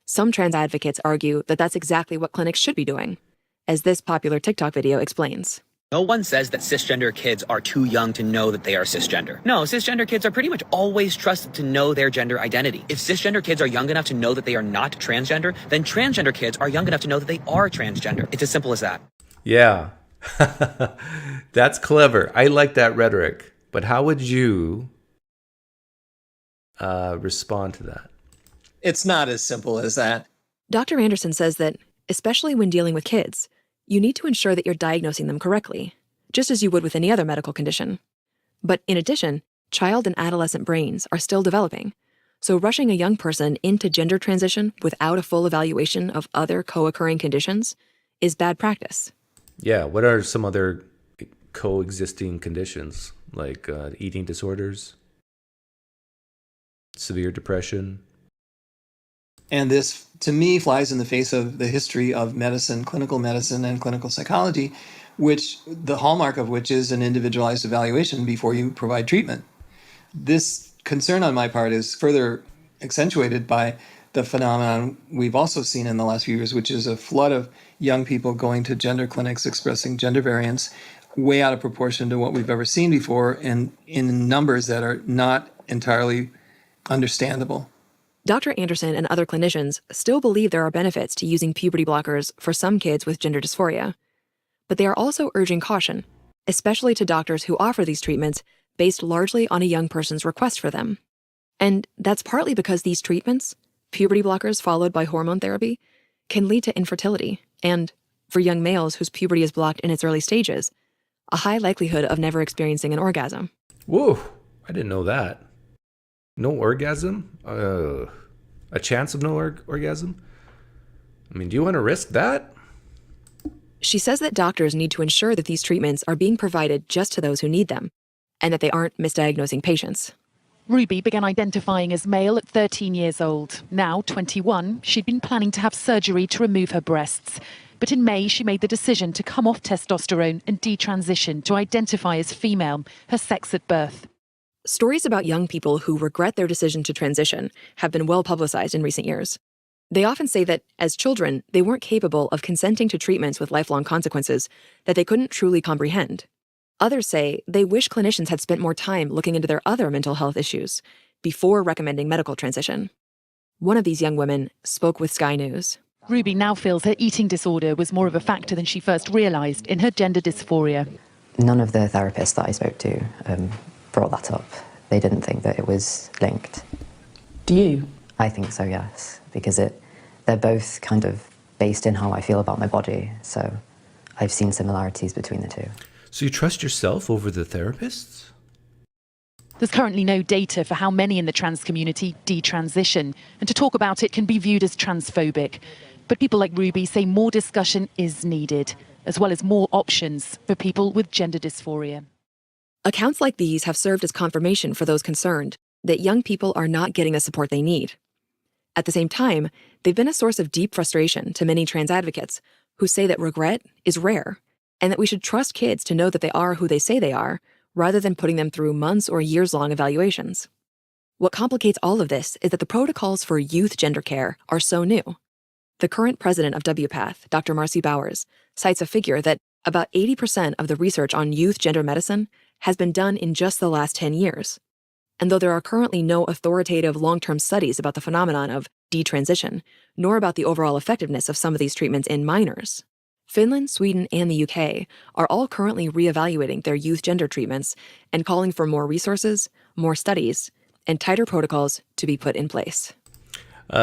Some trans advocates argue that that's exactly what clinics should be doing, as this popular TikTok video explains. No one says that cisgender kids are too young to know that they are cisgender. No, cisgender kids are pretty much always trusted to know their gender identity. If cisgender kids are young enough to know that they are not transgender, then transgender kids are young enough to know that they are transgender. It's as simple as that. Yeah. That's clever. I like that rhetoric. But how would you respond to that? It's not as simple as that. Dr. Anderson says that, especially when dealing with kids, you need to ensure that you're diagnosing them correctly, just as you would with any other medical condition. But in addition, child and adolescent brains are still developing, so rushing a young person into gender transition without a full evaluation of other co-occurring conditions is bad practice. Yeah, what are some other coexisting conditions, like eating disorders, severe depression? And this, to me, flies in the face of the history of medicine, and clinical psychology, which the hallmark of which is an individualized evaluation before you provide treatment. This concern on my part is further accentuated by the phenomenon we've also seen in the last few years, which is a flood of young people going to gender clinics expressing gender variance way out of proportion to what we've ever seen before, and in numbers that are not entirely understandable. Dr. Anderson and other clinicians still believe there are benefits to using puberty blockers for some kids with gender dysphoria, but they are also urging caution, especially to doctors who offer these treatments based largely on a young person's request for them. And that's partly because these treatments, puberty blockers followed by hormone therapy, can lead to infertility and, for young males whose puberty is blocked in its early stages, a high likelihood of never experiencing an orgasm. Whoa, I didn't know that. No orgasm? A chance of no orgasm? I mean, do you want to risk that? She says that doctors need to ensure that these treatments are being provided just to those who need them, and that they aren't misdiagnosing patients. Ruby began identifying as male at 13 years old. Now, 21, she'd been planning to have surgery to remove her breasts. But in May, she made the decision to come off testosterone and detransition to identify as female, her sex at birth. Stories about young people who regret their decision to transition have been well publicized in recent years. They often say that, as children, they weren't capable of consenting to treatments with lifelong consequences that they couldn't truly comprehend. Others say they wish clinicians had spent more time looking into their other mental health issues before recommending medical transition. One of these young women spoke with Sky News. Ruby now feels her eating disorder was more of a factor than she first realised in her gender dysphoria. None of the therapists that I spoke to brought that up. They didn't think that it was linked. Do you? I think so, yes, because it they're both kind of based in how I feel about my body. So I've seen similarities between the two. So you trust yourself over the therapists? There's currently no data for how many in the trans community detransition, and to talk about it can be viewed as transphobic. But people like Ruby say more discussion is needed, as well as more options for people with gender dysphoria. Accounts like these have served as confirmation for those concerned that young people are not getting the support they need. At the same time, they've been a source of deep frustration to many trans advocates who say that regret is rare and that we should trust kids to know that they are who they say they are, rather than putting them through months or years-long evaluations. What complicates all of this is that the protocols for youth gender care are so new. The current president of WPATH, Dr. Marcy Bowers, cites a figure that about 80% of the research on youth gender medicine has been done in just the last 10 years. And though there are currently no authoritative long-term studies about the phenomenon of detransition, nor about the overall effectiveness of some of these treatments in minors, Finland, Sweden, and the UK are all currently reevaluating their youth gender treatments and calling for more resources, more studies, and tighter protocols to be put in place.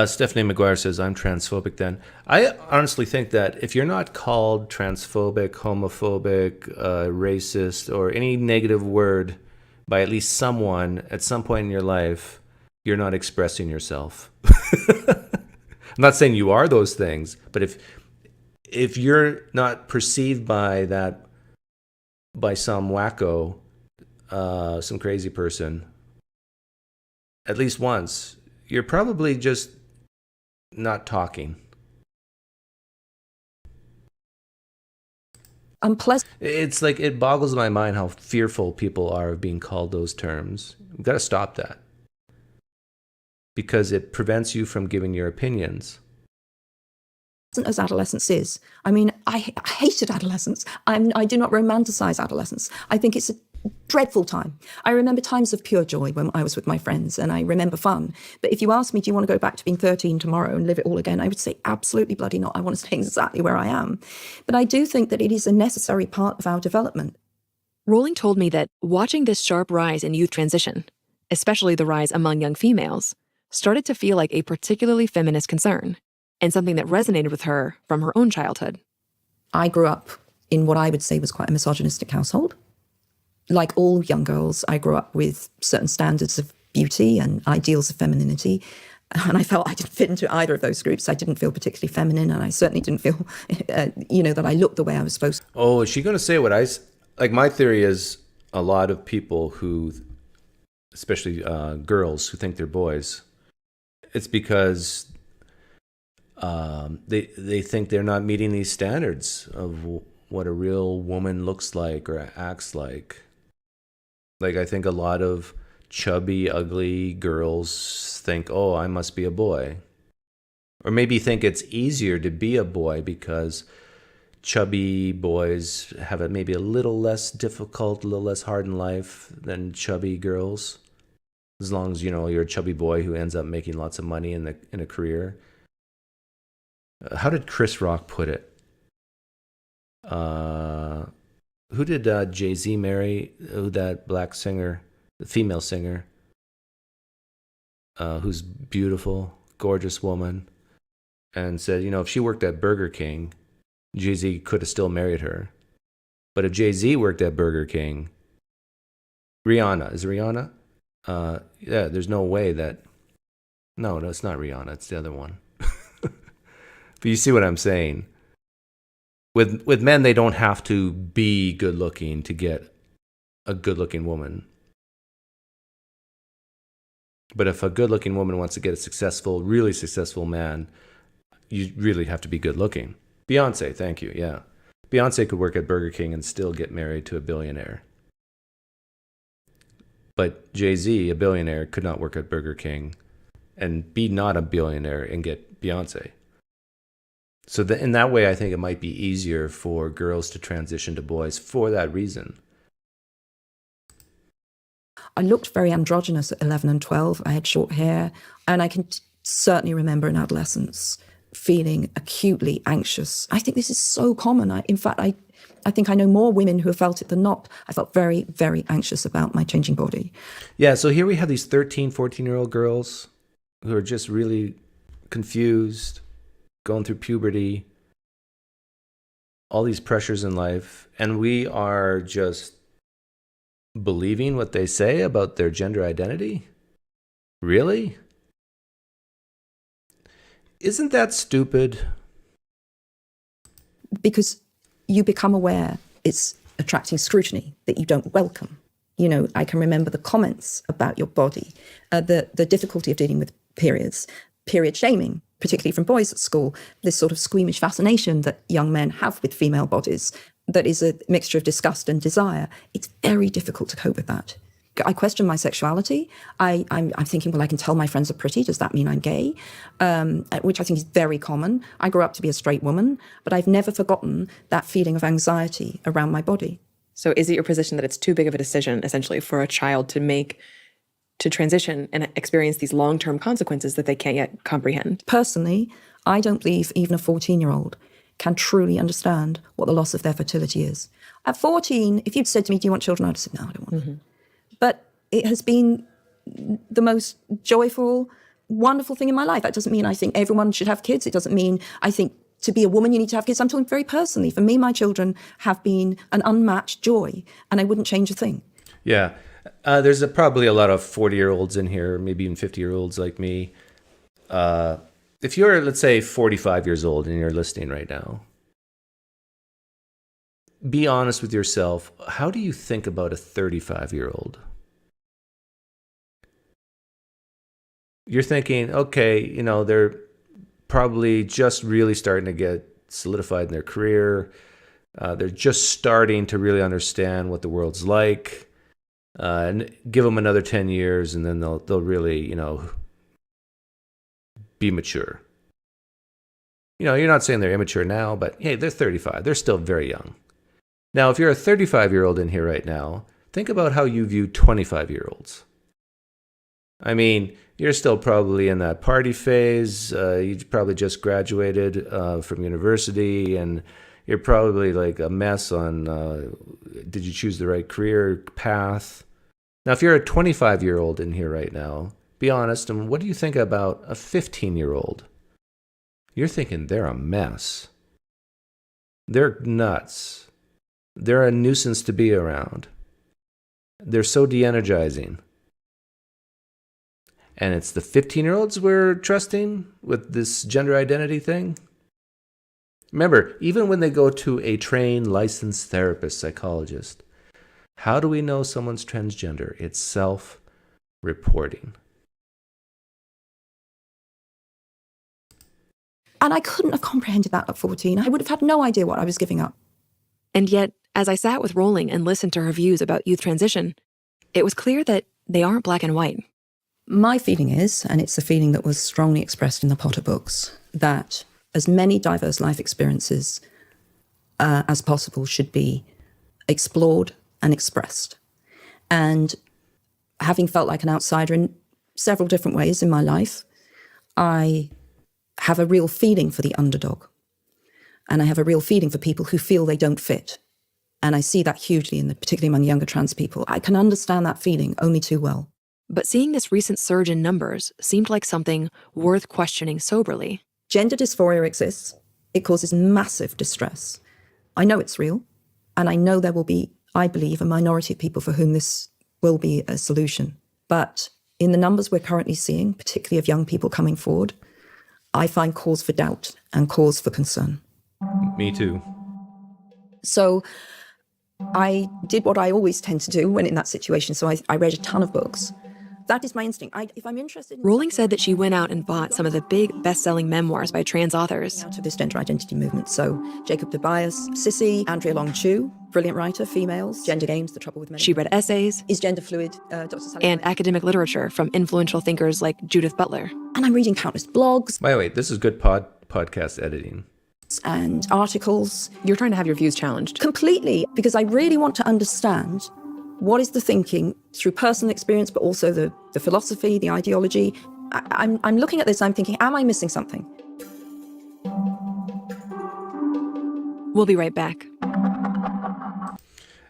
Stephanie McGuire says, I'm transphobic then. I honestly think that if you're not called transphobic, homophobic, racist, or any negative word by at least someone at some point in your life, you're not expressing yourself. I'm not saying you are those things, but if you're not perceived by that, by some wacko, some crazy person, at least once, you're probably just not talking. Unpleasant. It's like, it boggles my mind how fearful people are of being called those terms. We've got to stop that, because it prevents you from giving your opinions. As adolescence is. I mean, I hated adolescence. I do not romanticize adolescence. I think it's a dreadful time. I remember times of pure joy when I was with my friends, and I remember fun. But if you ask me, do you want to go back to being 13 tomorrow and live it all again? I would say absolutely bloody not. I want to stay exactly where I am. But I do think that it is a necessary part of our development. Rowling told me that watching this sharp rise in youth transition, especially the rise among young females, started to feel like a particularly feminist concern, and something that resonated with her from her own childhood. I grew up in what I would say was quite a misogynistic household. Like all young girls, I grew up with certain standards of beauty and ideals of femininity. And I felt I didn't fit into either of those groups. I didn't feel particularly feminine, and I certainly didn't feel, that I looked the way I was supposed to. Oh, is she going to say what like my theory is a lot of people who, especially girls who think they're boys, it's because they think they're not meeting these standards of what a real woman looks like or acts like. Like, I think a lot of chubby, ugly girls think, oh, I must be a boy. Or maybe think it's easier to be a boy because chubby boys have it maybe a little less difficult, a little less hard in life than chubby girls. As long as, you're a chubby boy who ends up making lots of money in a career. How did Chris Rock put it? Who did Jay-Z marry? That black singer, the female singer, who's beautiful, gorgeous woman, and said, if she worked at Burger King, Jay-Z could have still married her. But if Jay-Z worked at Burger King, Rihanna, is it Rihanna? Yeah, there's no way that... No, it's not Rihanna, it's the other one. But you see what I'm saying. With men, they don't have to be good looking to get a good looking woman. But if a good looking woman wants to get a successful, really successful man, you really have to be good looking. Beyonce, thank you, yeah. Beyonce could work at Burger King and still get married to a billionaire. But Jay-Z, a billionaire, could not work at Burger King and be not a billionaire and get Beyonce. So in that way, I think it might be easier for girls to transition to boys for that reason. I looked very androgynous at 11 and 12. I had short hair, and I can certainly remember in adolescence feeling acutely anxious. I think this is so common. In fact, I think I know more women who have felt it than not. I felt very, very anxious about my changing body. Yeah, so here we have these 13, 14-year-old girls who are just really confused, going through puberty, all these pressures in life, and we are just believing what they say about their gender identity? Really? Isn't that stupid? Because you become aware it's attracting scrutiny that you don't welcome. You know, I can remember the comments about your body, the difficulty of dealing with periods, period shaming, particularly from boys at school, this sort of squeamish fascination that young men have with female bodies that is a mixture of disgust and desire. It's very difficult to cope with that. I question my sexuality. I'm thinking, well, I can tell my friends are pretty. Does that mean I'm gay? Which I think is very common. I grew up to be a straight woman, but I've never forgotten that feeling of anxiety around my body. So is it your position that it's too big of a decision, essentially, for a child to make, to transition and experience these long-term consequences that they can't yet comprehend? Personally, I don't believe even a 14-year-old can truly understand what the loss of their fertility is. At 14, if you'd said to me, do you want children? I'd have said, no, I don't want them. But it has been the most joyful, wonderful thing in my life. That doesn't mean I think everyone should have kids. It doesn't mean I think to be a woman you need to have kids. I'm talking very personally. For me, my children have been an unmatched joy, and I wouldn't change a thing. Yeah. There's probably a lot of 40-year-olds in here, maybe even 50-year-olds like me. If you're, let's say, 45 years old and you're listening right now, be honest with yourself. How do you think about a 35-year-old? You're thinking, okay, you know, they're probably just really starting to get solidified in their career. They're just starting to really understand what the world's like. And give them another 10 years and then they'll really, you know, be mature. You know, you're not saying they're immature now, but hey, they're 35. They're still very young. Now, if you're a 35-year-old in here right now, think about how you view 25-year-olds. I mean, you're still probably in that party phase. You probably just graduated from university, and you're probably like a mess on did you choose the right career path. Now, if you're a 25-year-old in here right now, be honest, and what do you think about a 15-year-old? You're thinking they're a mess. They're nuts. They're a nuisance to be around. They're so de-energizing. And it's the 15-year-olds we're trusting with this gender identity thing. Remember, even when they go to a trained, licensed therapist, psychologist, how do we know someone's transgender? It's self-reporting. And I couldn't have comprehended that at 14. I would have had no idea what I was giving up. And yet, as I sat with Rowling and listened to her views about youth transition, it was clear that they aren't black and white. My feeling is, and it's a feeling that was strongly expressed in the Potter books, that as many diverse life experiences as possible should be explored and expressed. And having felt like an outsider in several different ways in my life, I have a real feeling for the underdog. And I have a real feeling for people who feel they don't fit. And I see that hugely, particularly among younger trans people. I can understand that feeling only too well. But seeing this recent surge in numbers seemed like something worth questioning soberly. Gender dysphoria exists. It causes massive distress. I know it's real. And I know there will be, I believe, a minority of people for whom this will be a solution. But in the numbers we're currently seeing, particularly of young people coming forward, I find cause for doubt and cause for concern. Me too. So I did what I always tend to do when in that situation. So I read a ton of books. That is my instinct. If I'm interested in... Rowling said that she went out and bought some of the big best-selling memoirs by trans authors. ...to this gender identity movement. So Jacob Tobias, Sissy, Andrea Long Chu, brilliant writer, females, Gender Games, The Trouble with Men. She read essays. Is gender fluid, Dr. Sally and academic literature from influential thinkers like Judith Butler. And I'm reading countless blogs. By the way, this is good podcast editing. And articles. You're trying to have your views challenged. Completely, because I really want to understand what is the thinking through personal experience, but also the philosophy, the ideology. I'm looking at this, I'm thinking, am I missing something? We'll be right back.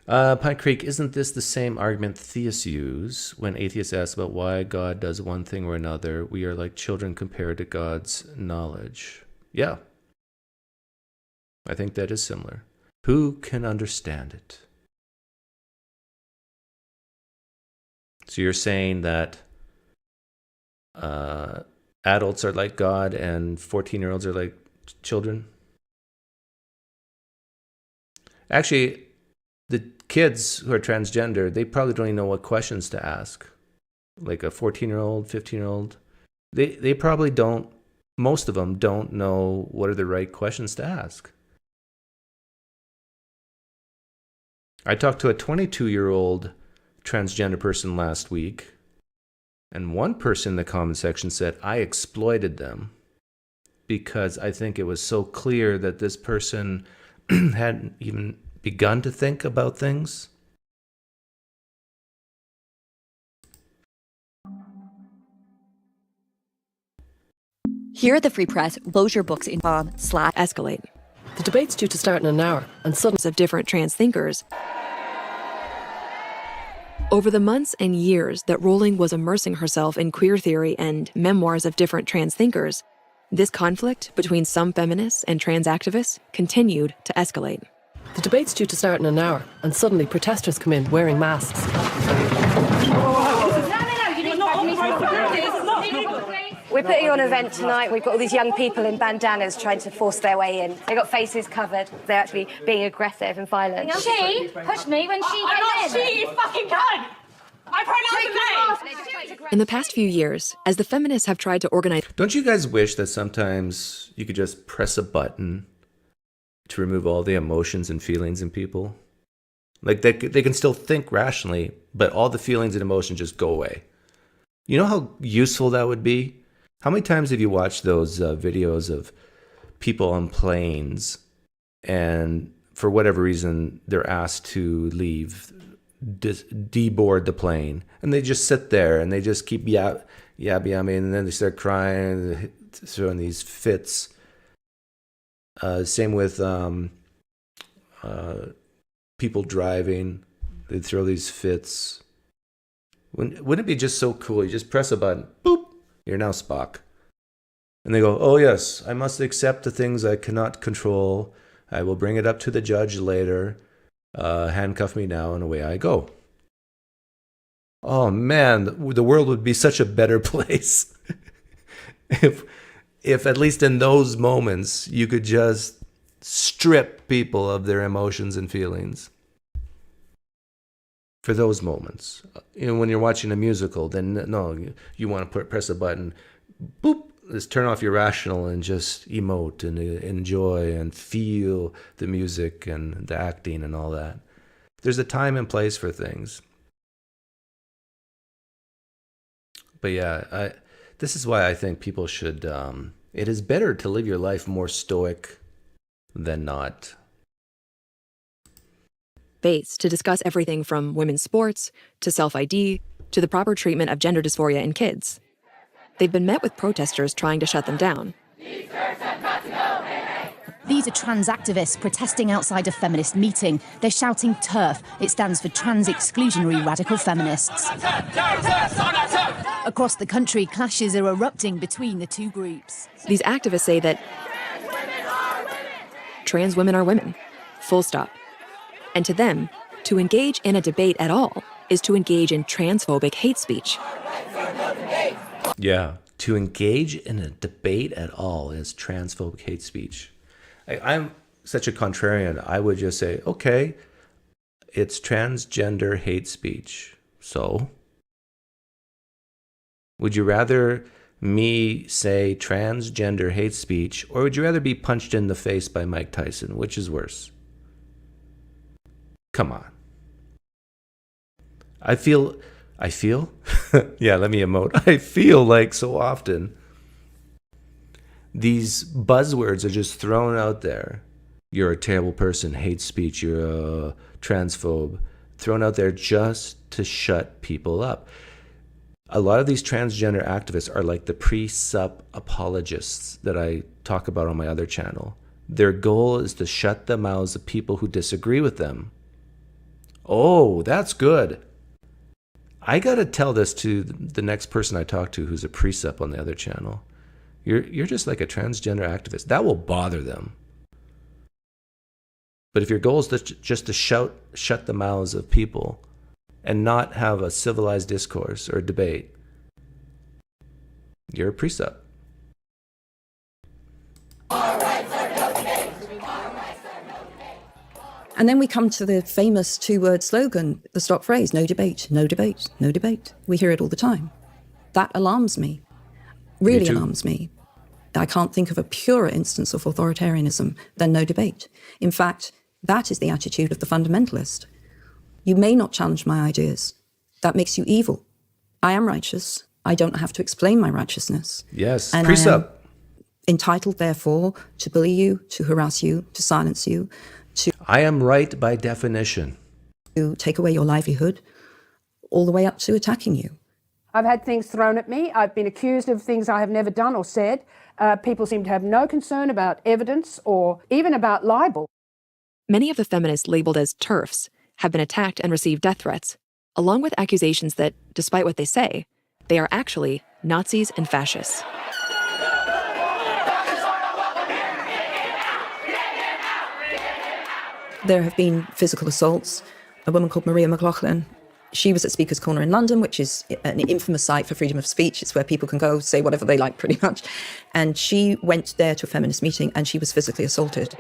Pine Creek, isn't this the same argument theists use when atheists ask about why God does one thing or another? We are like children compared to God's knowledge. Yeah. I think that is similar. Who can understand it? So you're saying that adults are like God and 14-year-olds are like children? Actually, the kids who are transgender, they probably don't even know what questions to ask. Like a 14-year-old, 15-year-old, they probably don't, most of them don't know what are the right questions to ask. I talked to a 22-year-old transgender person last week, and one person in the comment section said, I exploited them because I think it was so clear that this person hadn't even begun to think about things. Here at the Free Press, close your books in /escalate. The debate's due to start in an hour, and suddenly of different trans thinkers. Over the months and years that Rowling was immersing herself in queer theory and memoirs of different trans thinkers, this conflict between some feminists and trans activists continued to escalate. The debate's due to start in an hour, and suddenly protesters come in wearing masks. We're putting on an event tonight. We've got all these young people in bandanas trying to force their way in. They've got faces covered. They're actually being aggressive and violent. She pushed me when she came in. She, you fucking cunt! I pronounced the name! In the past few years, as the feminists have tried to organize... Don't you guys wish that sometimes you could just press a button to remove all the emotions and feelings in people? Like they can still think rationally, but all the feelings and emotions just go away. You know how useful that would be? How many times have you watched those videos of people on planes and for whatever reason they're asked to leave, deboard the plane, and they just sit there and they just keep yabbing, and then they start crying, throwing these fits. Same with people driving, they throw these fits. Wouldn't it be just so cool? You just press a button, boop, you're now Spock. And they go, oh yes, I must accept the things I cannot control. I will bring it up to the judge later. Handcuff me now, and away I go. Oh man, the world would be such a better place if at least in those moments you could just strip people of their emotions and feelings. For those moments, when you're watching a musical, then no, you want to press a button, boop, just turn off your rational and just emote and enjoy and feel the music and the acting and all that. There's a time and place for things. But yeah, this is why I think people should. It is better to live your life more stoic than not. Base to discuss everything from women's sports to self-ID to the proper treatment of gender dysphoria in kids. They've been met with protesters trying to shut them down. These are trans activists protesting outside a feminist meeting. They're shouting TERF. It stands for Trans Exclusionary Radical Feminists. Across the country, clashes are erupting between the two groups. These activists say that trans women are women, full stop. And to them, to engage in a debate at all is to engage in transphobic hate speech. Yeah, to engage in a debate at all is transphobic hate speech. I'm such a contrarian. I would just say, okay, it's transgender hate speech. So, would you rather me say transgender hate speech, or would you rather be punched in the face by Mike Tyson? Which is worse? Come on. I feel, yeah, let me emote. I feel like so often these buzzwords are just thrown out there. You're a terrible person, hate speech, you're a transphobe, thrown out there just to shut people up. A lot of these transgender activists are like the pre-sup apologists that I talk about on my other channel. Their goal is to shut the mouths of people who disagree with them. Oh, that's good. I got to tell this to the next person I talk to who's a pre-sup on the other channel. You're just like a transgender activist. That will bother them. But if your goal is just to shut the mouths of people and not have a civilized discourse or debate, you're a precept. And then we come to the famous two-word slogan, the stock phrase, no debate, no debate, no debate. We hear it all the time. That alarms me, really alarms me. I can't think of a purer instance of authoritarianism than no debate. In fact, that is the attitude of the fundamentalist. You may not challenge my ideas. That makes you evil. I am righteous. I don't have to explain my righteousness. Yes, and precept. I am entitled, therefore, to bully you, to harass you, to silence you, I am right by definition. To take away your livelihood, all the way up to attacking you. I've had things thrown at me. I've been accused of things I have never done or said. People seem to have no concern about evidence or even about libel. Many of the feminists labeled as TERFs have been attacked and received death threats, along with accusations that, despite what they say, they are actually Nazis and fascists. There have been physical assaults. A woman called Maria McLaughlin, she was at Speaker's Corner in London, which is an infamous site for freedom of speech. It's where people can go say whatever they like, pretty much. And she went there to a feminist meeting and she was physically assaulted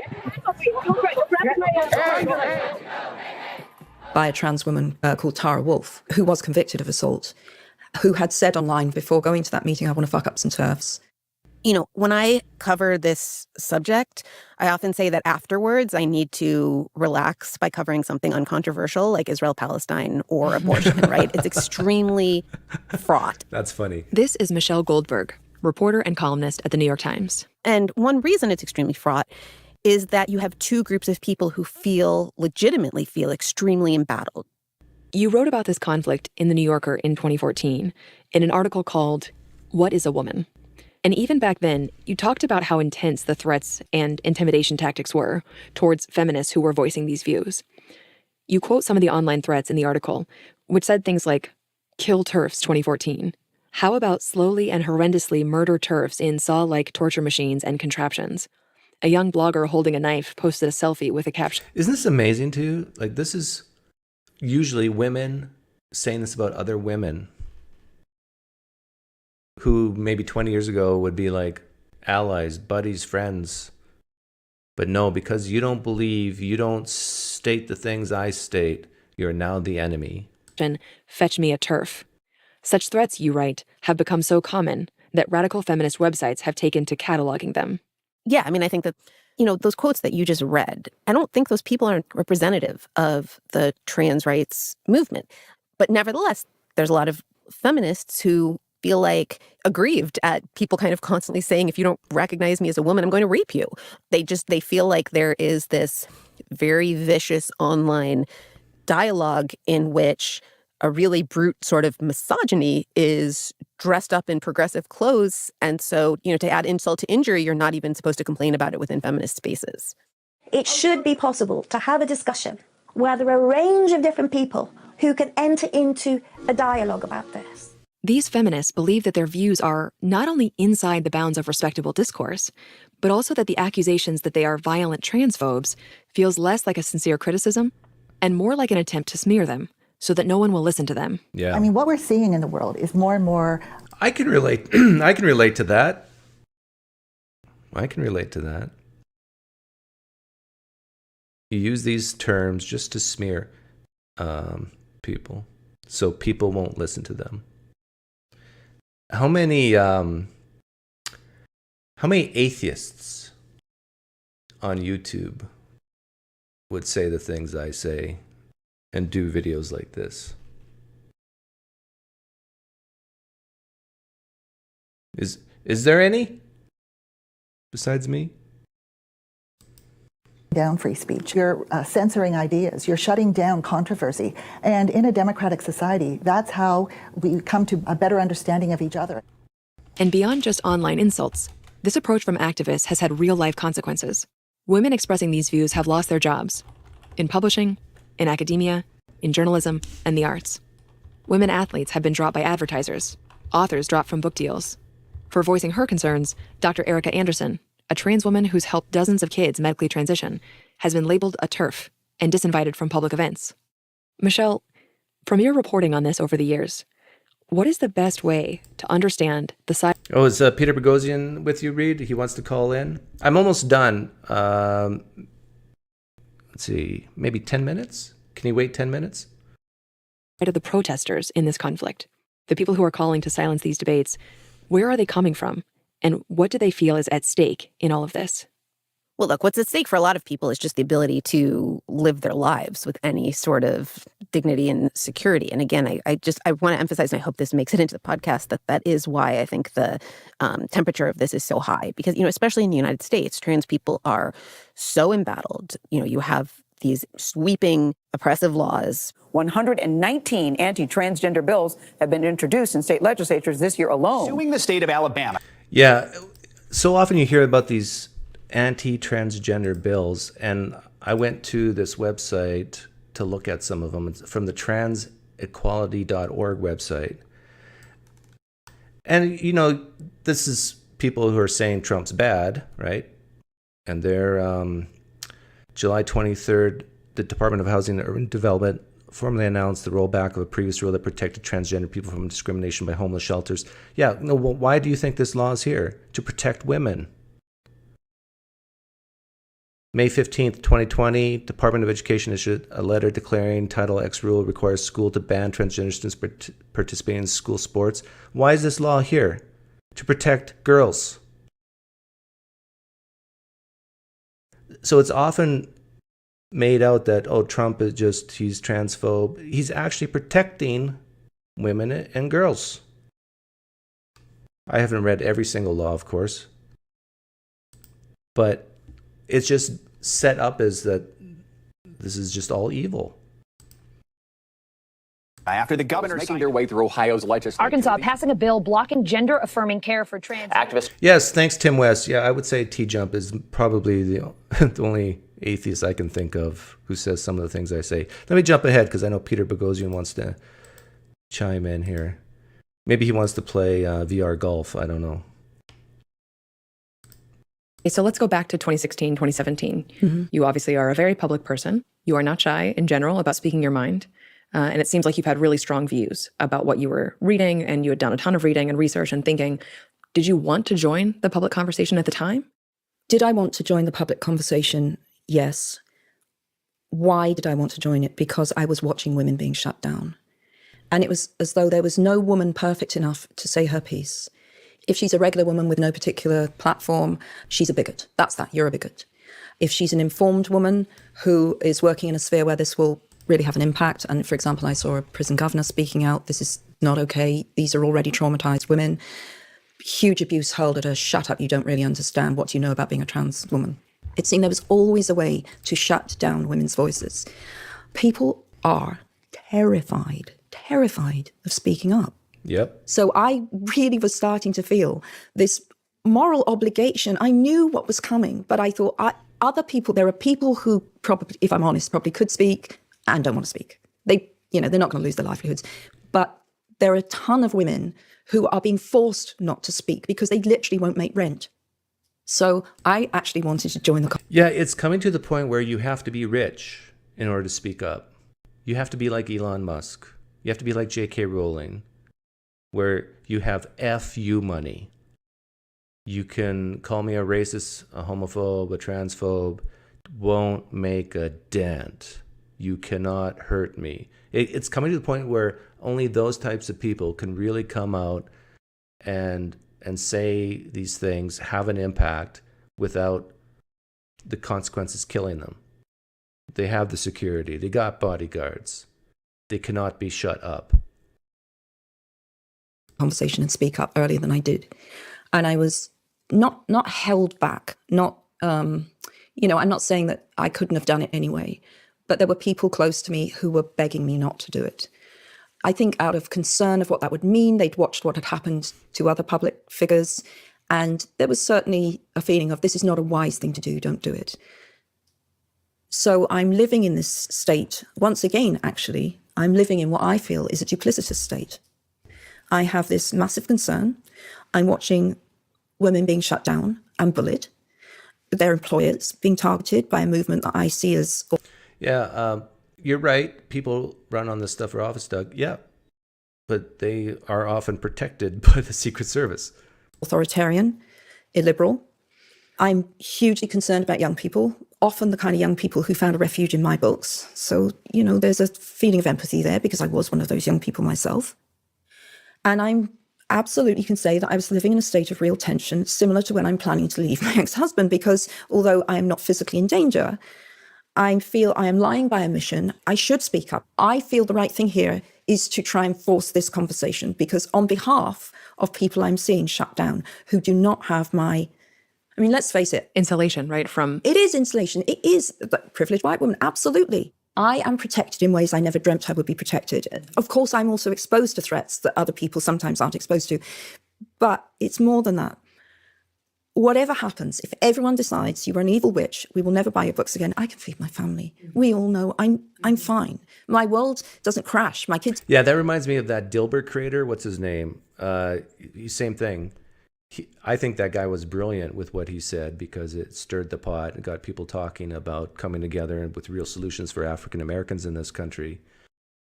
by a trans woman called Tara Wolfe, who was convicted of assault, who had said online before going to that meeting, I want to fuck up some TERFs. You know, when I cover this subject, I often say that afterwards I need to relax by covering something uncontroversial like Israel-Palestine or abortion, right? It's extremely fraught. That's funny. This is Michelle Goldberg, reporter and columnist at the New York Times. And one reason it's extremely fraught is that you have two groups of people who legitimately feel extremely embattled. You wrote about this conflict in The New Yorker in 2014 in an article called What is a Woman? And even back then, you talked about how intense the threats and intimidation tactics were towards feminists who were voicing these views. You quote some of the online threats in the article, which said things like, "Kill TERFs 2014. How about slowly and horrendously murder TERFs in saw-like torture machines and contraptions? A young blogger holding a knife posted a selfie with a caption." Isn't this amazing to you? Like, this is usually women saying this about other women who maybe 20 years ago would be like allies, buddies, friends. But no, because you don't believe, you don't state the things I state, you're now the enemy. "Fetch me a TERF." Such threats, you write, have become so common that radical feminist websites have taken to cataloging them. Yeah, I mean, I think that, you know, those quotes that you just read, I don't think those people are representative of the trans rights movement. But nevertheless, there's a lot of feminists who feel like aggrieved at people kind of constantly saying, if you don't recognize me as a woman, I'm going to rape you. They feel like there is this very vicious online dialogue in which a really brute sort of misogyny is dressed up in progressive clothes. And so, you know, to add insult to injury, you're not even supposed to complain about it within feminist spaces. It should be possible to have a discussion where there are a range of different people who can enter into a dialogue about this. These feminists believe that their views are not only inside the bounds of respectable discourse, but also that the accusations that they are violent transphobes feels less like a sincere criticism and more like an attempt to smear them so that no one will listen to them. Yeah. I mean, what we're seeing in the world is more and more... I can relate. I can relate to that. I can relate to that. You use these terms just to smear people, so people won't listen to them. How many atheists on YouTube would say the things I say and do videos like this? Is there any besides me? Down free speech. You're censoring ideas. You're shutting down controversy. And in a democratic society, that's how we come to a better understanding of each other. And beyond just online insults, this approach from activists has had real-life consequences. Women expressing these views have lost their jobs in publishing, in academia, in journalism, and the arts. Women athletes have been dropped by advertisers, authors dropped from book deals. For voicing her concerns, Dr. Erica Anderson, a trans woman who's helped dozens of kids medically transition, has been labeled a TERF and disinvited from public events. Michelle, from your reporting on this over the years, what is the best way to understand the side? Oh, is Peter Boghossian with you, Reed? He wants to call in. I'm almost done. Let's see, maybe 10 minutes? Can you wait 10 minutes? Of the protesters in this conflict, the people who are calling to silence these debates, where are they coming from? And what do they feel is at stake in all of this? Well, look, what's at stake for a lot of people is just the ability to live their lives with any sort of dignity and security. And again, I want to emphasize, and I hope this makes it into the podcast, that is why I think the temperature of this is so high. Because, especially in the United States, trans people are so embattled. You have these sweeping oppressive laws. 119 anti-transgender bills have been introduced in state legislatures this year alone. Suing the state of Alabama. Yeah, so often you hear about these anti-transgender bills, and I went to this website to look at some of them. It's from the transequality.org website. And, this is people who are saying Trump's bad, right? And they're July 23rd, the Department of Housing and Urban Development formally announced the rollback of a previous rule that protected transgender people from discrimination by homeless shelters. Yeah, why do you think this law is here? To protect women. May 15th, 2020, Department of Education issued a letter declaring Title X rule requires school to ban transgender students participating in school sports. Why is this law here? To protect girls. So it's often made out that, Trump is he's transphobe. He's actually protecting women and girls. I haven't read every single law, of course. But it's just set up as that this is just all evil. After the governors making their way through Ohio's legislature. Arkansas passing a bill blocking gender-affirming care for trans activists. Yes, thanks, Tim West. Yeah, I would say T-Jump is probably the only atheist I can think of who says some of the things I say. Let me jump ahead because I know Peter Boghossian wants to chime in here. Maybe he wants to play VR golf. I don't know. So let's go back to 2016, 2017. Mm-hmm. You obviously are a very public person. You are not shy in general about speaking your mind. And it seems like you've had really strong views about what you were reading, and you had done a ton of reading and research and thinking. Did you want to join the public conversation at the time? Did I want to join the public conversation? Yes. Why did I want to join it? Because I was watching women being shut down. And it was as though there was no woman perfect enough to say her piece. If she's a regular woman with no particular platform, she's a bigot. That's that. You're a bigot. If she's an informed woman who is working in a sphere where this will really have an impact, and for example, I saw a prison governor speaking out, this is not okay. These are already traumatized women. Huge abuse hurled at her. Shut up. You don't really understand. What do you know about being a trans woman? It seemed there was always a way to shut down women's voices. People are terrified of speaking up. Yep. So I really was starting to feel this moral obligation. I knew what was coming, but I thought other people, there are people who probably, if I'm honest, probably could speak and don't want to speak. They're not going to lose their livelihoods. But there are a ton of women who are being forced not to speak because they literally won't make rent. So I actually wanted to join the... Yeah, it's coming to the point where you have to be rich in order to speak up. You have to be like Elon Musk. You have to be like J.K. Rowling, where you have FU money. You can call me a racist, a homophobe, a transphobe. Won't make a dent. You cannot hurt me. It's coming to the point where only those types of people can really come out and say these things, have an impact without the consequences killing them. They have the security. They got bodyguards. They cannot be shut up. Conversation and speak up earlier than I did. And I was not held back. I'm not saying that I couldn't have done it anyway, but there were people close to me who were begging me not to do it. I think out of concern of what that would mean, they'd watched what had happened to other public figures. And there was certainly a feeling of, this is not a wise thing to do, don't do it. So I'm living in this state. Once again, actually, I'm living in what I feel is a duplicitous state. I have this massive concern. I'm watching women being shut down and bullied, their employers being targeted by a movement that I see as... Yeah, you're right. People run on this stuff for office, Doug. Yeah, but they are often protected by the Secret Service. Authoritarian, illiberal. I'm hugely concerned about young people, often the kind of young people who found a refuge in my books. So, you know, there's a feeling of empathy there because I was one of those young people myself. And I'm absolutely can say that I was living in a state of real tension, similar to when I'm planning to leave my ex-husband, because although I am not physically in danger, I feel I am lying by omission. I should speak up. I feel the right thing here is to try and force this conversation, because on behalf of people I'm seeing shut down who do not have my... I mean, let's face it. Insulation, right? From... It is insulation. It is privileged white woman. Absolutely. I am protected in ways I never dreamt I would be protected. Of course, I'm also exposed to threats that other people sometimes aren't exposed to. But it's more than that. Whatever happens, if everyone decides you are an evil witch, we will never buy your books again, I can feed my family. We all know I'm fine. My world doesn't crash. My kids... Yeah, that reminds me of that Dilbert creator. What's his name? Same thing. I think that guy was brilliant with what he said because it stirred the pot and got people talking about coming together and with real solutions for African Americans in this country.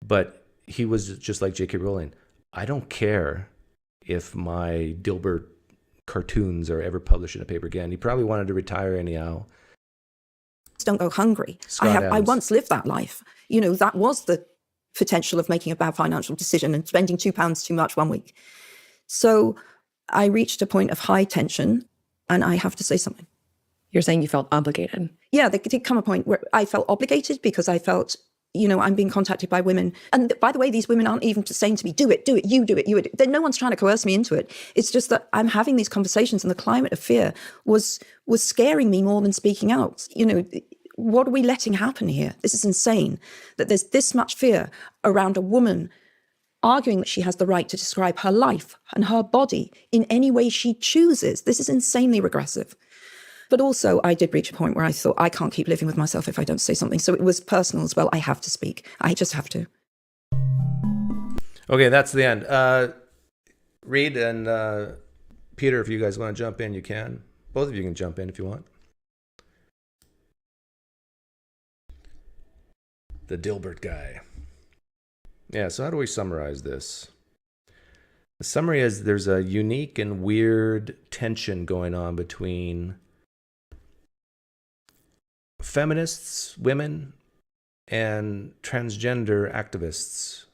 But he was just like J.K. Rowling. I don't care if my Dilbert cartoons are ever published in a paper again. He probably wanted to retire anyhow. Don't go hungry. I once lived that life. You know, that was the potential of making a bad financial decision and spending £2 too much one week. So I reached a point of high tension, and I have to say something. You're saying you felt obligated? Yeah, there did come a point where I felt obligated because I felt, you know, I'm being contacted by women. And by the way, these women aren't even saying to me, do it, you do it. No one's trying to coerce me into it. It's just that I'm having these conversations, and the climate of fear was scaring me more than speaking out. You know, what are we letting happen here? This is insane that there's this much fear around a woman arguing that she has the right to describe her life and her body in any way she chooses. This is insanely regressive. But also, I did reach a point where I thought, I can't keep living with myself if I don't say something. So it was personal as well. I have to speak. I just have to. Okay, that's the end. Reed and Peter, if you guys want to jump in, you can. Both of you can jump in if you want. The Dilbert guy. Yeah, so how do we summarize this? The summary is there's a unique and weird tension going on between feminists, women, and transgender activists.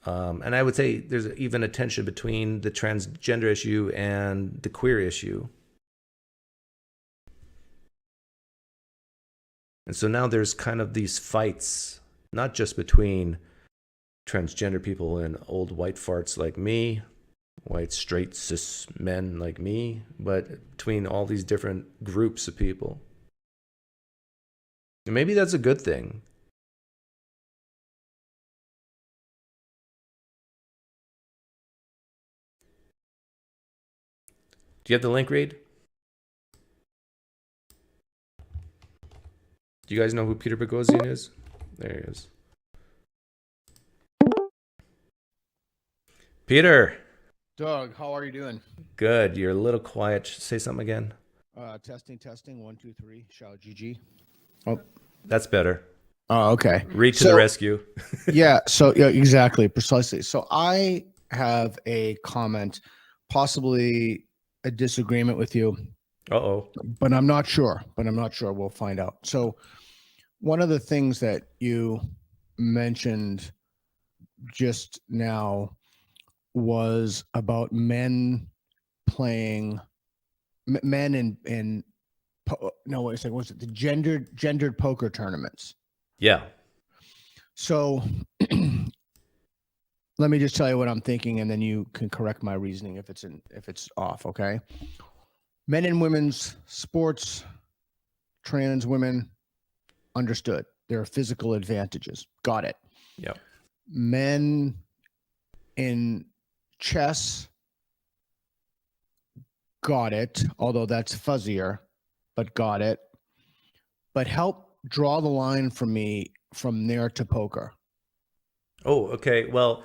And I would say there's even a tension between the transgender issue and the queer issue. And so now there's kind of these fights, not just between transgender people and old white farts like me, white straight cis men like me, but between all these different groups of people. And maybe that's a good thing. Do you have the link, Reed? Do you guys know who Peter Boghossian is? There he is. Peter. Doug, how are you doing? Good. You're a little quiet. Say something again. Testing. 1, 2, 3. Shout GG. Oh, that's better. Oh, okay. Read to the rescue. Yeah. So yeah, exactly, precisely. So I have a comment, possibly a disagreement with you. Uh-oh. But I'm not sure. We'll find out. So one of the things that you mentioned just now was about men in no, wait a second, was it the gendered poker tournaments? Yeah. So let me just tell you what I'm thinking, and then you can correct my reasoning if it's off, okay? Men and women's sports, trans women, understood. There are physical advantages. Got it. Yep. Men in chess, got it, although that's fuzzier, but got it. But help draw the line for me from there to poker. Oh, okay. Well,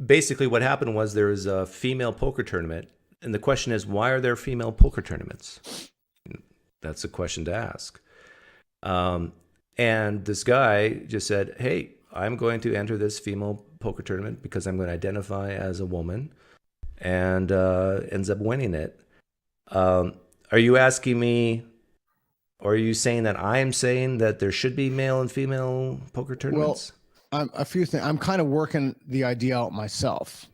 basically what happened was there was a female poker tournament, and the question is, why are there female poker tournaments? That's a question to ask. And this guy just said, hey, I'm going to enter this female poker tournament because I'm going to identify as a woman, and ends up winning it. Are you asking me, or are you saying that I'm saying that there should be male and female poker tournaments? Well, a few things. I'm kind of working the idea out myself.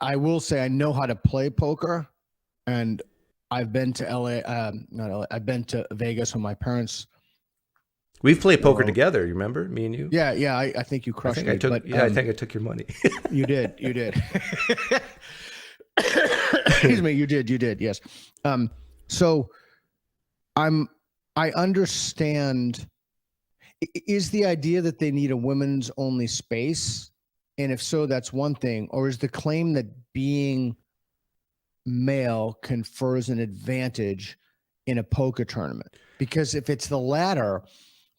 I will say I know how to play poker, and I've been to LA, not LA, I've been to Vegas when my parents. We've played poker together. You remember, me and you? Yeah. I think you crushed me. I think I took your money. You did. Excuse me. You did. Yes. So I understand. Is the idea that they need a women's only space? And if so, that's one thing. Or is the claim that being male confers an advantage in a poker tournament? Because if it's the latter,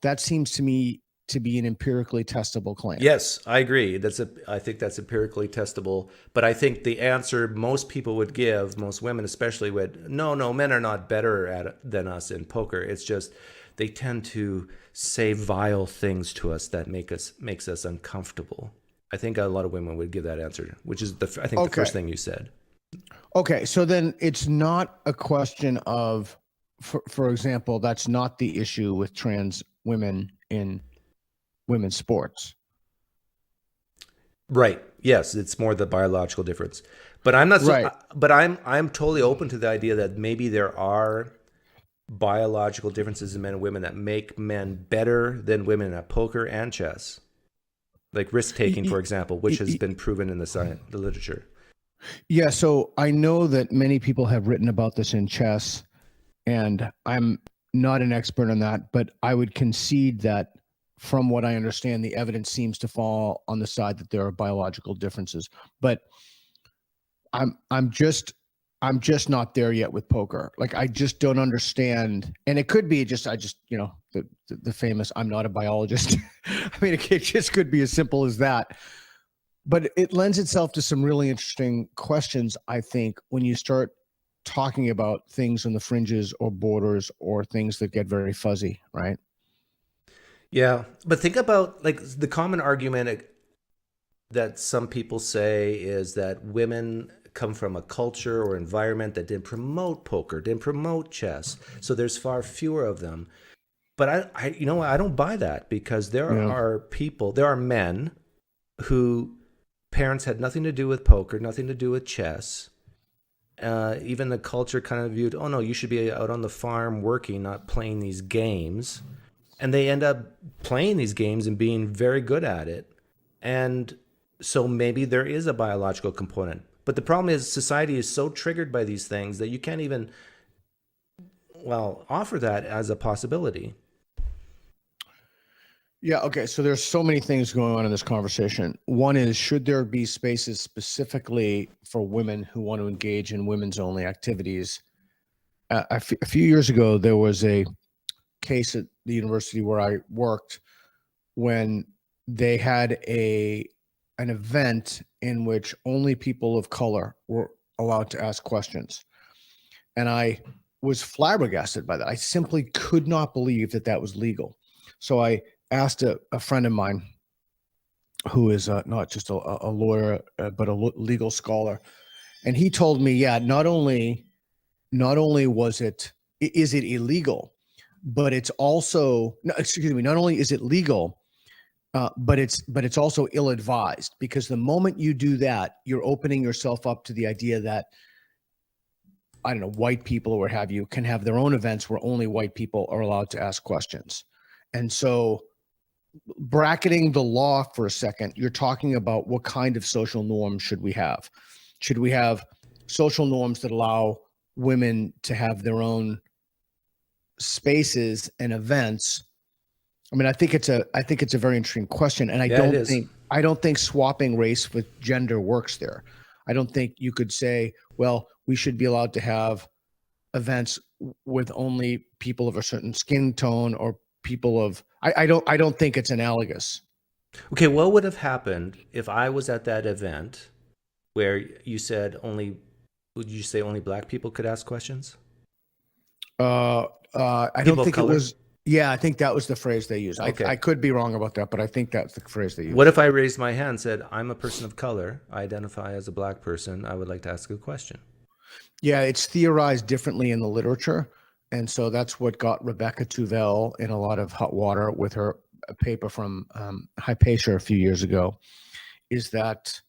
that seems to me to be an empirically testable claim. Yes, I agree. I think that's empirically testable. But I think the answer most people would give, most women especially, would, no, men are not better than us in poker. It's just they tend to say vile things to us that makes us uncomfortable. I think a lot of women would give that answer, which is the first thing you said. Okay, so then it's not a question of, for example, that's not the issue with trans women in women's sports. Right. Yes, it's more the biological difference. But I'm not. Right. But I'm totally open to the idea that maybe there are biological differences in men and women that make men better than women at poker and chess, like risk taking, for example, which has been proven in the literature. Yeah. So I know that many people have written about this in chess, and I'm not an expert on that, but I would concede that from what I understand, the evidence seems to fall on the side that there are biological differences. But I'm just not there yet with poker. Like, I just don't understand. And it could be just the famous I'm not a biologist. I mean, it just could be as simple as that. But it lends itself to some really interesting questions, I think, when you start talking about things on the fringes or borders or things that get very fuzzy, right? Yeah, but think about, like, the common argument that some people say is that women come from a culture or environment that didn't promote poker, didn't promote chess, so there's far fewer of them. But I don't buy that, because there are men who parents had nothing to do with poker, nothing to do with chess. Even the culture kind of viewed, oh no, you should be out on the farm working, not playing these games. And they end up playing these games and being very good at it. And so maybe there is a biological component. But the problem is society is so triggered by these things that you can't even, offer that as a possibility. Yeah. Okay. So there's so many things going on in this conversation. One is, should there be spaces specifically for women who want to engage in women's only activities? A few years ago, there was a case at the university where I worked when they had an event in which only people of color were allowed to ask questions. And I was flabbergasted by that. I simply could not believe that was legal. So I asked a friend of mine who is not just a lawyer, but a legal scholar. And he told me, not only is it illegal, but it's also, not only is it legal, but it's also ill-advised, because the moment you do that, you're opening yourself up to the idea that, I don't know, white people or what have you can have their own events where only white people are allowed to ask questions. And so, bracketing the law for a second, you're talking about what kind of social norms should we have? Should we have social norms that allow women to have their own spaces and events? I mean, I think it's a very interesting question, and I don't think swapping race with gender works there. I don't think you could say, well, we should be allowed to have events with only people of a certain skin tone or people of, I don't think it's analogous. Okay, what would have happened if I was at that event where you said only, would you say only black people could ask questions? I People don't of think it color? was. Yeah, I think that was the phrase they used. Okay. I could be wrong about that, but I think that's the phrase they used. What if I raised my hand and said, I'm a person of color, I identify as a black person, I would like to ask a question? Yeah, it's theorized differently in the literature. And so that's what got Rebecca Tuvell in a lot of hot water with her paper from Hypatia a few years ago, is that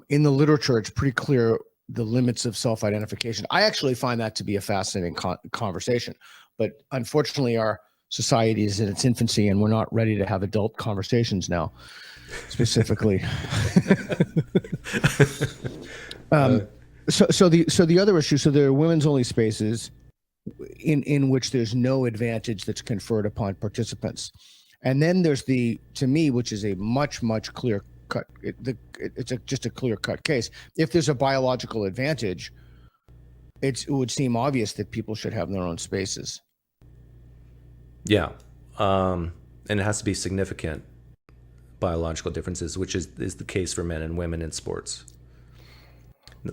in the literature, it's pretty clear the limits of self-identification. I actually find that to be a fascinating conversation. But unfortunately, our society is in its infancy and we're not ready to have adult conversations now, specifically. So the other issue, so there are women's only spaces in which there's no advantage that's conferred upon participants. And then there's to me, which is a much clear cut, it's just a clear cut case. If there's a biological advantage, it would seem obvious that people should have their own spaces. Yeah. And it has to be significant biological differences, which is the case for men and women in sports.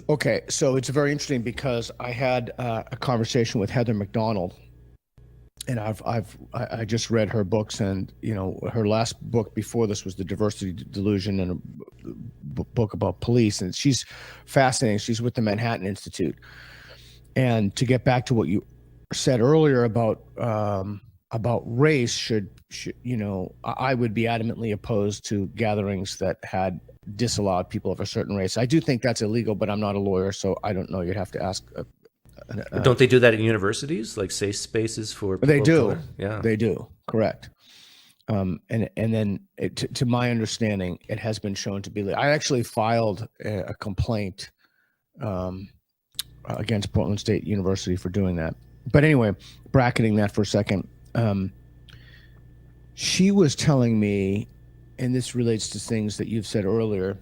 Okay, so it's very interesting because I had a conversation with Heather McDonald, and I just read her books, and her last book before this was The Diversity Delusion, and a book about police, and she's fascinating. She's with the Manhattan Institute. And to get back to what you said earlier about race, I would be adamantly opposed to gatherings that had disallowed people of a certain race. I do think that's illegal, but I'm not a lawyer, so I don't know. You'd have to ask. Don't they do that at universities, like safe spaces for people They do. of color? Yeah, they do. Correct. And then to my understanding, it has been shown to be. I actually filed a complaint against Portland State University for doing that. But anyway, bracketing that for a second, she was telling me, and this relates to things that you've said earlier,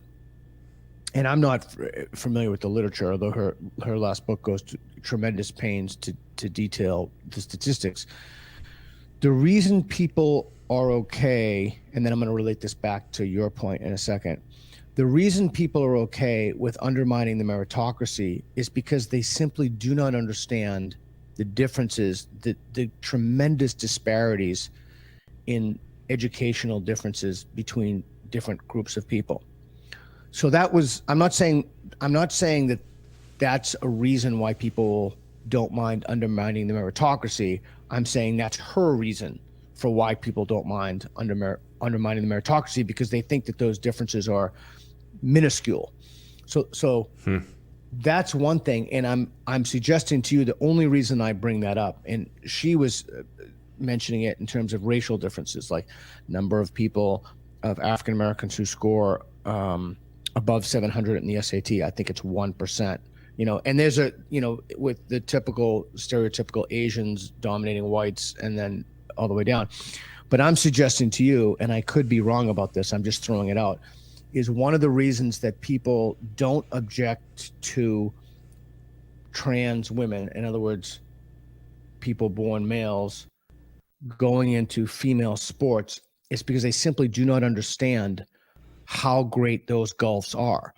and I'm not familiar with the literature, although her last book goes to tremendous pains to detail the statistics. The reason people are okay, and then I'm going to relate this back to your point in a second, the reason people are okay with undermining the meritocracy is because they simply do not understand the differences, the tremendous disparities in educational differences between different groups of people. So I'm not saying that that's a reason why people don't mind undermining the meritocracy. I'm saying that's her reason for why people don't mind undermining the meritocracy, because they think that those differences are minuscule. So that's one thing. And I'm suggesting to you the only reason I bring that up, and she was mentioning it in terms of racial differences, like number of people of African Americans who score above 700 in the SAT. I think it's 1%. And there's with the stereotypical Asians dominating whites, and then all the way down. But I'm suggesting to you, and I could be wrong about this, I'm just throwing it out, is one of the reasons that people don't object to trans women, in other words, people born males, going into female sports, is because they simply do not understand how great those gulfs are.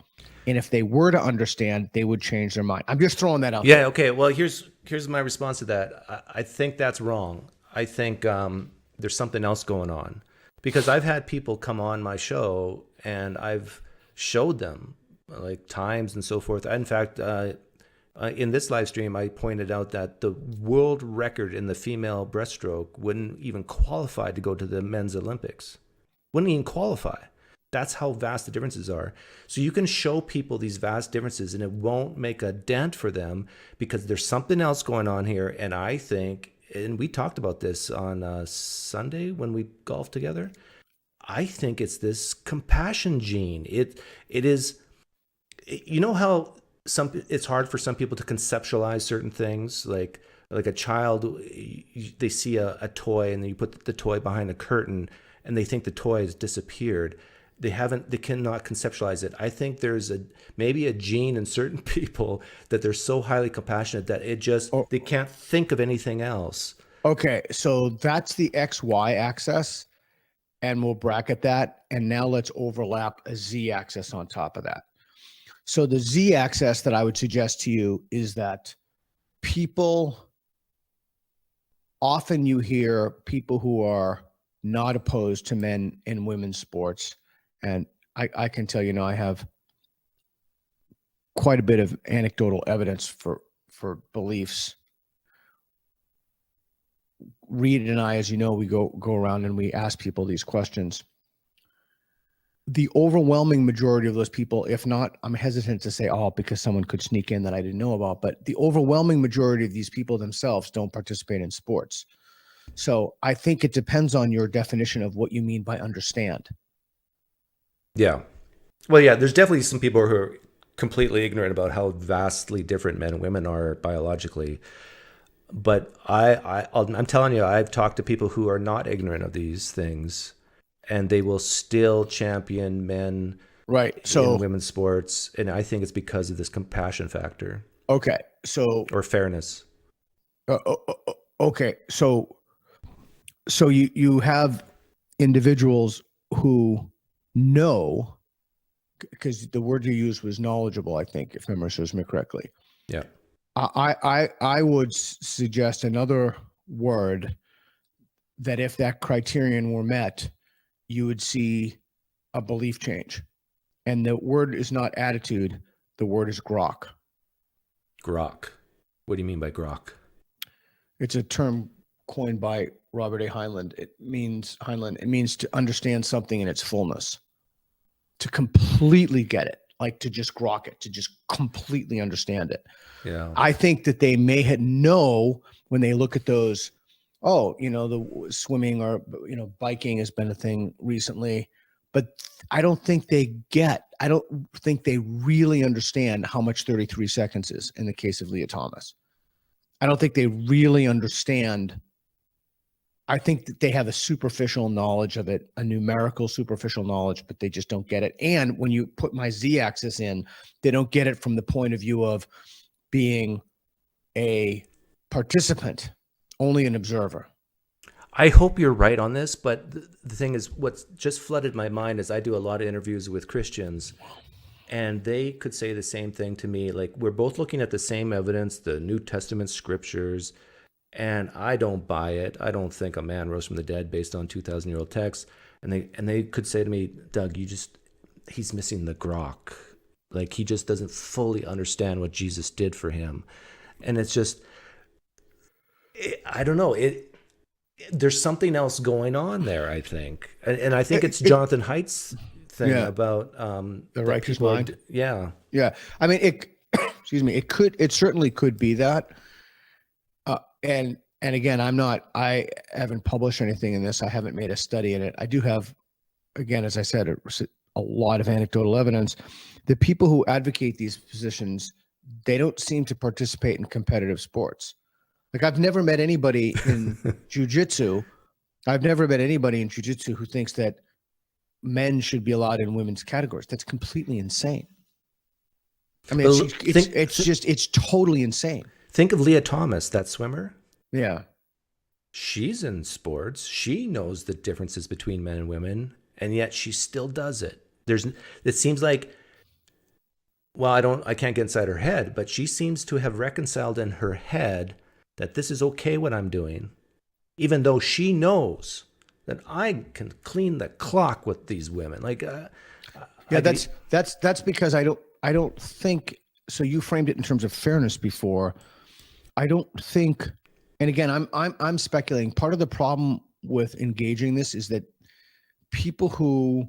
And if they were to understand, they would change their mind. I'm just throwing that out there. Okay. Well, here's my response to that. I think that's wrong. I think there's something else going on, because I've had people come on my show and I've showed them like times and so forth. In fact, in this live stream, I pointed out that the world record in the female breaststroke wouldn't even qualify to go to the men's Olympics. Wouldn't even qualify. That's how vast the differences are. So you can show people these vast differences and it won't make a dent for them, because there's something else going on here. And I think, and we talked about this on Sunday when we golfed together, I think it's this compassion gene. It is, how it's hard for some people to conceptualize certain things, like a child, they see a toy and then you put the toy behind a curtain and they think the toy has disappeared. They cannot conceptualize it. I think there's maybe a gene in certain people that they're so highly compassionate that they can't think of anything else. Okay, so that's the XY axis, and we'll bracket that. And now let's overlap a z-axis on top of that. So the z-axis that I would suggest to you is that often you hear people who are not opposed to men and women's sports. And I can tell you now, I have quite a bit of anecdotal evidence for beliefs. Reed and I, as you know, we go around and we ask people these questions. The overwhelming majority of those people, if not, I'm hesitant to say all because someone could sneak in that I didn't know about, but the overwhelming majority of these people themselves don't participate in sports. So I think it depends on your definition of what you mean by understand. Yeah. Well, yeah, there's definitely some people who are completely ignorant about how vastly different men and women are biologically. But I'm telling you, I've talked to people who are not ignorant of these things, and they will still champion men in women's sports. And I think it's because of this compassion factor. Okay. So, or fairness. Okay. So you have individuals who know, because the word you used was knowledgeable, I think, if memory serves me correctly. Yeah. I would suggest another word that if that criterion were met, you would see a belief change. And the word is not attitude. The word is grok. Grok. What do you mean by grok? It's a term coined by Robert A. Heinlein. It means to understand something in its fullness, to completely get it, like to just grok it, to just completely understand it. Yeah. I think that they may know when they look at those, the swimming or, biking has been a thing recently, but I don't think they really understand how much 33 seconds is in the case of Leah Thomas. I don't think they really understand. I think that they have a superficial knowledge of it, a numerical superficial knowledge, but they just don't get it. And when you put my z-axis in, they don't get it from the point of view of being a participant, only an observer. I hope you're right on this, but the thing is, what's just flooded my mind is I do a lot of interviews with Christians, and they could say the same thing to me. Like, we're both looking at the same evidence, the New Testament scriptures, and I don't buy it. I don't think a man rose from the dead based on 2,000-year-old texts. And they could say to me, Doug, he's missing the grok. Like, he just doesn't fully understand what Jesus did for him. And it's just, I don't know. There's something else going on there, I think. And I think it's Jonathan Haidt's thing about the righteous mind. Yeah. Yeah. I mean, it certainly could be that. And again, I haven't published anything in this. I haven't made a study in it. I do have, again, as I said, a lot of anecdotal evidence. The people who advocate these positions, they don't seem to participate in competitive sports. Like, I've never met anybody in jiu-jitsu. Who thinks that men should be allowed in women's categories. That's completely insane. I mean, it's totally insane. Think of Leah Thomas, that swimmer. Yeah. She's in sports. She knows the differences between men and women, and yet she still does it. It seems like, well, I can't get inside her head, but she seems to have reconciled in her head that this is okay what I'm doing, even though she knows that I can clean the clock with these women. Like, that's because I don't think so. You framed it in terms of fairness before. I don't think, and again, I'm speculating. Part of the problem with engaging this is that people who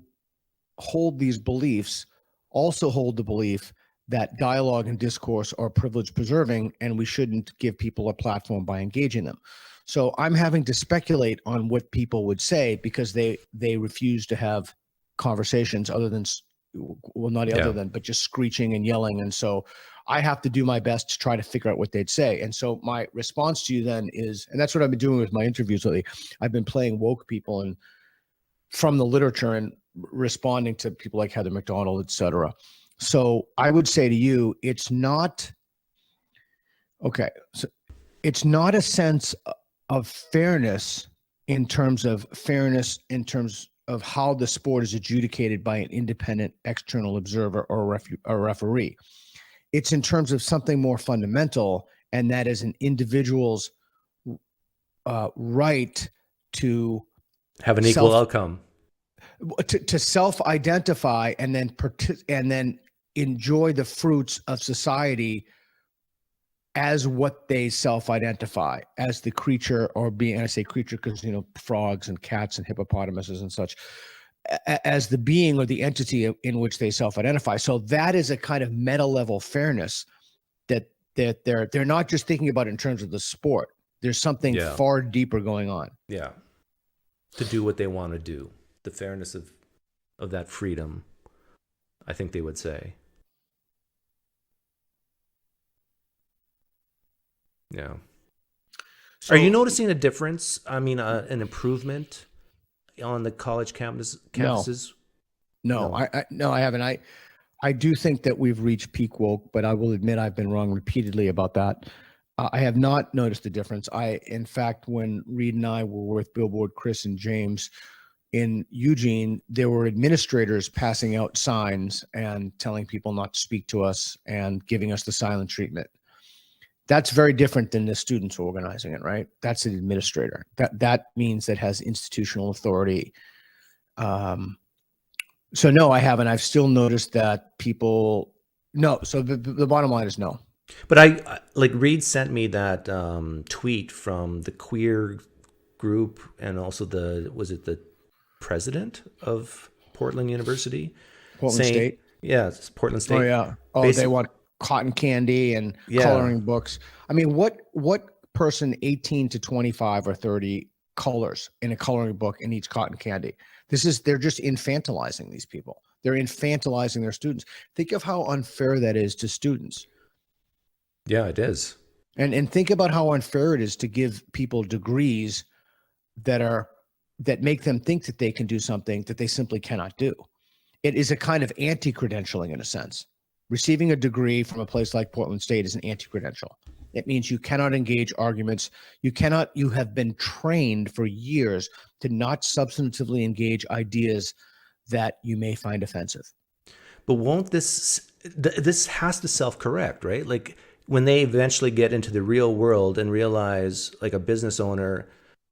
hold these beliefs also hold the belief that dialogue and discourse are privilege preserving, and we shouldn't give people a platform by engaging them. So I'm having to speculate on what people would say because they refuse to have conversations other than, but just screeching and yelling. And so I have to do my best to try to figure out what they'd say. And so my response to you then is, and that's what I've been doing with my interviews lately. I've been playing woke people and from the literature and responding to people like Heather McDonald, et cetera. So I would say to you, it's not a sense of fairness in terms of how the sport is adjudicated by an independent external observer or a referee. It's in terms of something more fundamental, and that is an individual's right to have an equal outcome, to self-identify and then enjoy the fruits of society as what they self-identify as, the creature or being. And I say creature because, you know, frogs and cats and hippopotamuses and such, as the being or the entity in which they self-identify. So that is a kind of meta level fairness that they're not just thinking about in terms of the sport. There's something far deeper going on. Yeah. To do what they want to do. The fairness of that freedom, I think they would say. Yeah. So, are you noticing a difference? I mean, an improvement on the college campuses? No, I haven't. I do think that we've reached peak woke, but I will admit I've been wrong repeatedly about that. I have not noticed a difference. In fact, when Reed and I were with Billboard, Chris and James in Eugene, there were administrators passing out signs and telling people not to speak to us and giving us the silent treatment. That's very different than the students organizing it, right? That's an administrator. That means that has institutional authority. So no, I haven't. I've still noticed that people, no. So the bottom line is no. But I like Reed sent me that tweet from the queer group and also was it the president of Portland University? Portland State? Yeah, it's Portland State. Oh yeah. Oh, they want cotton candy and coloring books. I mean, what person 18 to 25 or 30 colors in a coloring book and eats cotton candy? They're just infantilizing these people. They're infantilizing their students. Think of how unfair that is to students. Yeah, it is. And think about how unfair it is to give people degrees that make them think that they can do something that they simply cannot do. It is a kind of anti-credentialing in a sense. Receiving a degree from a place like Portland State is an anti-credential. It means you cannot engage arguments. You have been trained for years to not substantively engage ideas that you may find offensive. But won't this has to self-correct, right? Like when they eventually get into the real world and realize, like a business owner.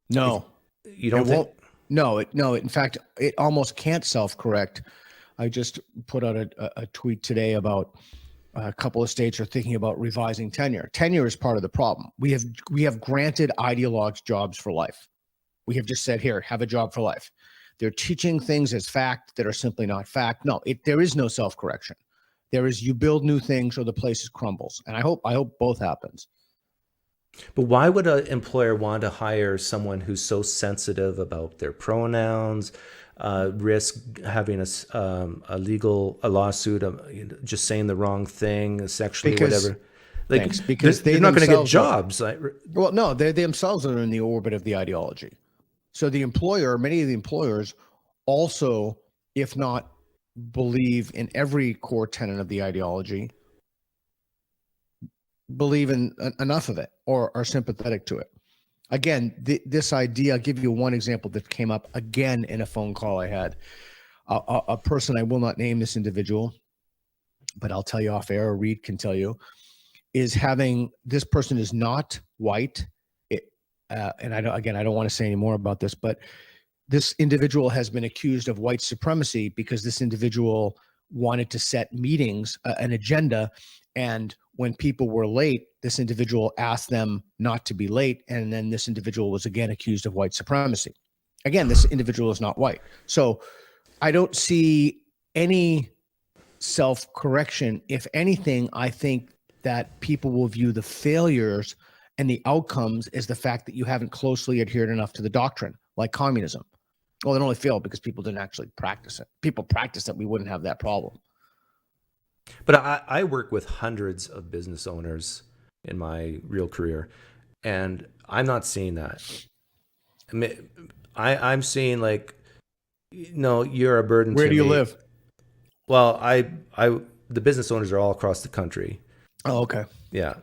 No, you don't think? No. In fact, it almost can't self-correct. I just put out a tweet today about a couple of states are thinking about revising tenure. Tenure is part of the problem. We have granted ideologues jobs for life. We have just said, here, have a job for life. They're teaching things as fact that are simply not fact. No, there is no self-correction. There is, you build new things or the place crumbles. And I hope both happens. But why would an employer want to hire someone who's so sensitive about their pronouns, risk having a lawsuit, just saying the wrong thing, sexually, whatever? Like, because they're not going to get jobs. Well, no, they themselves are in the orbit of the ideology. So the employer, many of the employers also, if not believe in every core tenet of the ideology, believe in enough of it or are sympathetic to it. Again, this idea, I'll give you one example that came up again in a phone call I had. A person, I will not name this individual, but I'll tell you off air, or Reed can tell you, this person is not white. And I don't want to say any more about this, but this individual has been accused of white supremacy because this individual wanted to set meetings, an agenda, and when people were late, this individual asked them not to be late, and then this individual was again accused of white supremacy. Again, this individual is not white. So I don't see any self-correction. If anything, I think that people will view the failures and the outcomes as the fact that you haven't closely adhered enough to the doctrine, like communism. Well, it only failed because people didn't actually practice it. People practiced it, we wouldn't have that problem. But I work with hundreds of business owners in my real career, and I'm not seeing that. I'm seeing like, no, you're a burden to me. Where do you live? Well, the business owners are all across the country. Oh, okay. Yeah.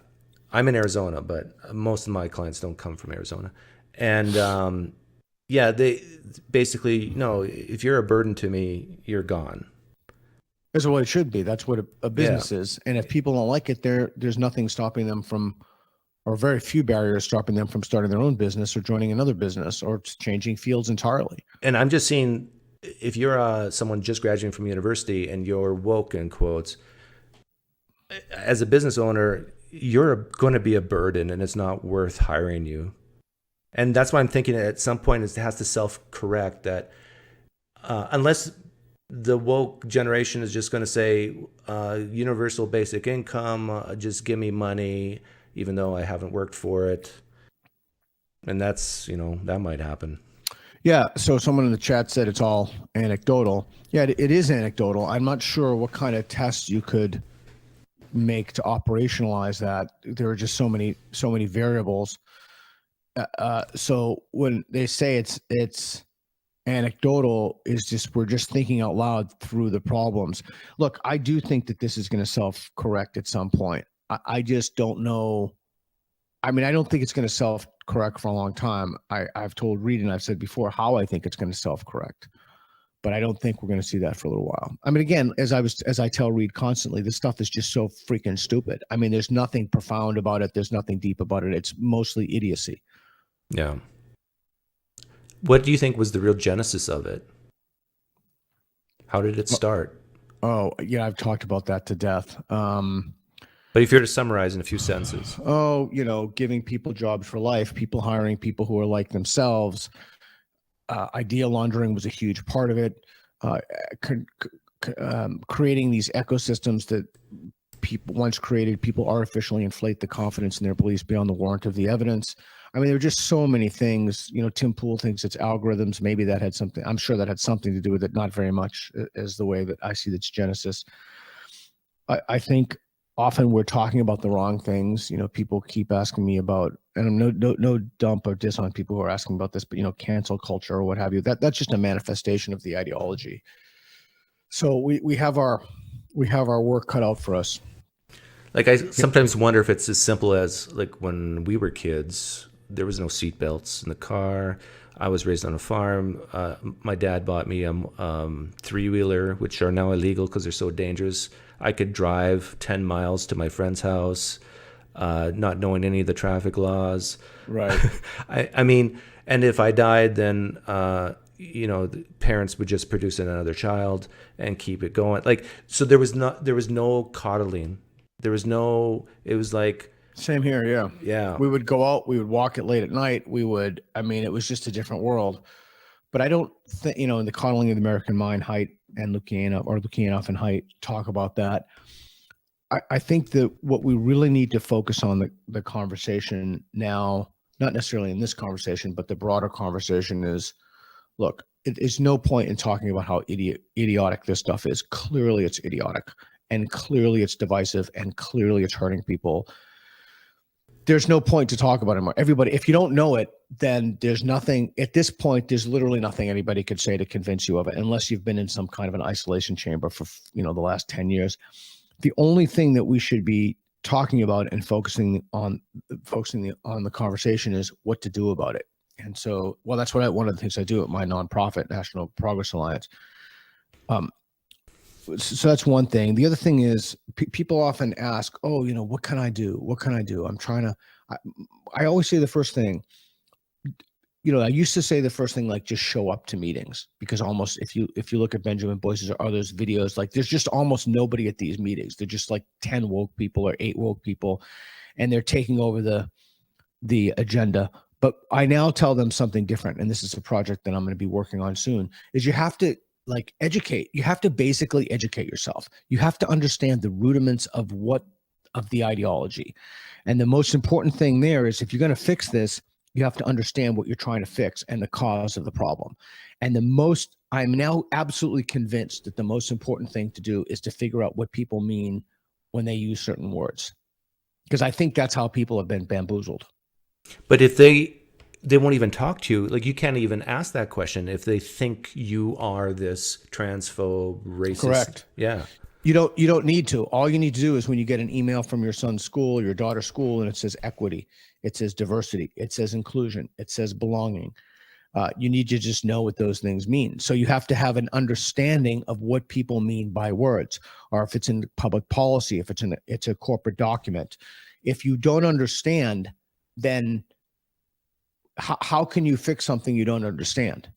I'm in Arizona, but most of my clients don't come from Arizona. And, Yeah, they basically, no, if you're a burden to me, you're gone. That's what it should be. That's what a business is. And if people don't like it, there's nothing stopping them from, or very few barriers stopping them from starting their own business or joining another business or changing fields entirely. And I'm just seeing, if you're someone just graduating from university and you're woke, in quotes, as a business owner, you're going to be a burden and it's not worth hiring you. And that's why I'm thinking at some point it has to self-correct that unless the woke generation is just going to say universal basic income, just give me money, even though I haven't worked for it. And that's, that might happen. Yeah. So someone in the chat said it's all anecdotal. Yeah, it is anecdotal. I'm not sure what kind of tests you could make to operationalize that. There are just so many variables. So when they say it's anecdotal, is just we're just thinking out loud through the problems. Look, I do think that this is going to self-correct at some point. I just don't know. I mean, I don't think it's going to self-correct for a long time. I've told Reed and I've said before how I think it's going to self-correct, but I don't think we're going to see that for a little while. I mean, again, as I tell Reed constantly, this stuff is just so freaking stupid. I mean, there's nothing profound about it. There's nothing deep about it. It's mostly idiocy. Yeah. What do you think was the real genesis of it? How did it start? Oh, yeah, I've talked about that to death. But if you're to summarize in a few sentences. Oh, giving people jobs for life, people hiring people who are like themselves. Idea laundering was a huge part of it. Creating these ecosystems that people once created, people artificially inflate the confidence in their beliefs beyond the warrant of the evidence. I mean, there are just so many things. Tim Pool thinks it's algorithms. Maybe that had something. I'm sure that had something to do with it. Not very much, as the way that I see its genesis. I think often we're talking about the wrong things. People keep asking me about, and I'm no dump or diss on people who are asking about this, but cancel culture or what have you. That's just a manifestation of the ideology. So we have our work cut out for us. Like, I sometimes wonder if it's as simple as, like, when we were kids, there was no seatbelts in the car. I was raised on a farm. My dad bought me a three-wheeler, which are now illegal because they're so dangerous. I could drive 10 miles to my friend's house, not knowing any of the traffic laws. Right. I mean, and if I died, then the parents would just produce another child and keep it going. Like, so there was no coddling. There was no. It was like. Same here, yeah. Yeah. We would go out, we would walk it late at night. It was just a different world. But I don't think, in the coddling of the American mind, Haidt and Lukianoff and Haidt talk about that. I think that what we really need to focus on the conversation now, not necessarily in this conversation, but the broader conversation is, look, it's no point in talking about how idiotic this stuff is. Clearly it's idiotic, and clearly it's divisive, and clearly it's hurting people. There's no point to talk about it anymore. Everybody, if you don't know it, then there's nothing at this point. There's literally nothing anybody could say to convince you of it, unless you've been in some kind of an isolation chamber for the last 10 years. The only thing that we should be talking about and focusing on the conversation is what to do about it. And so, that's one of the things I do at my nonprofit, National Progress Alliance. So that's one thing. The other thing is people often ask, oh, what can I do? What can I do? I always say the first thing, I used to say the first thing, like, just show up to meetings, because almost if you look at Benjamin Boyce's or others' videos, like, there's just almost nobody at these meetings. They're just like 10 woke people or 8 woke people, and they're taking over the agenda. But I now tell them something different. And this is a project that I'm going to be working on soon, is you have to educate. You have to basically educate yourself. You have to understand the rudiments of the ideology. And the most important thing there is, if you're going to fix this, you have to understand what you're trying to fix and the cause of the problem. And I'm now absolutely convinced that the most important thing to do is to figure out what people mean when they use certain words. Because I think that's how people have been bamboozled. But if they won't even talk to you. Like, you can't even ask that question if they think you are this transphobe, racist. Correct. Yeah. You don't need to. All you need to do is, when you get an email from your son's school, your daughter's school, and it says equity, it says diversity, it says inclusion, it says belonging. You need to just know what those things mean. So you have to have an understanding of what people mean by words, or if it's in public policy, if it's a corporate document. If you don't understand, then how can you fix something you don't understand?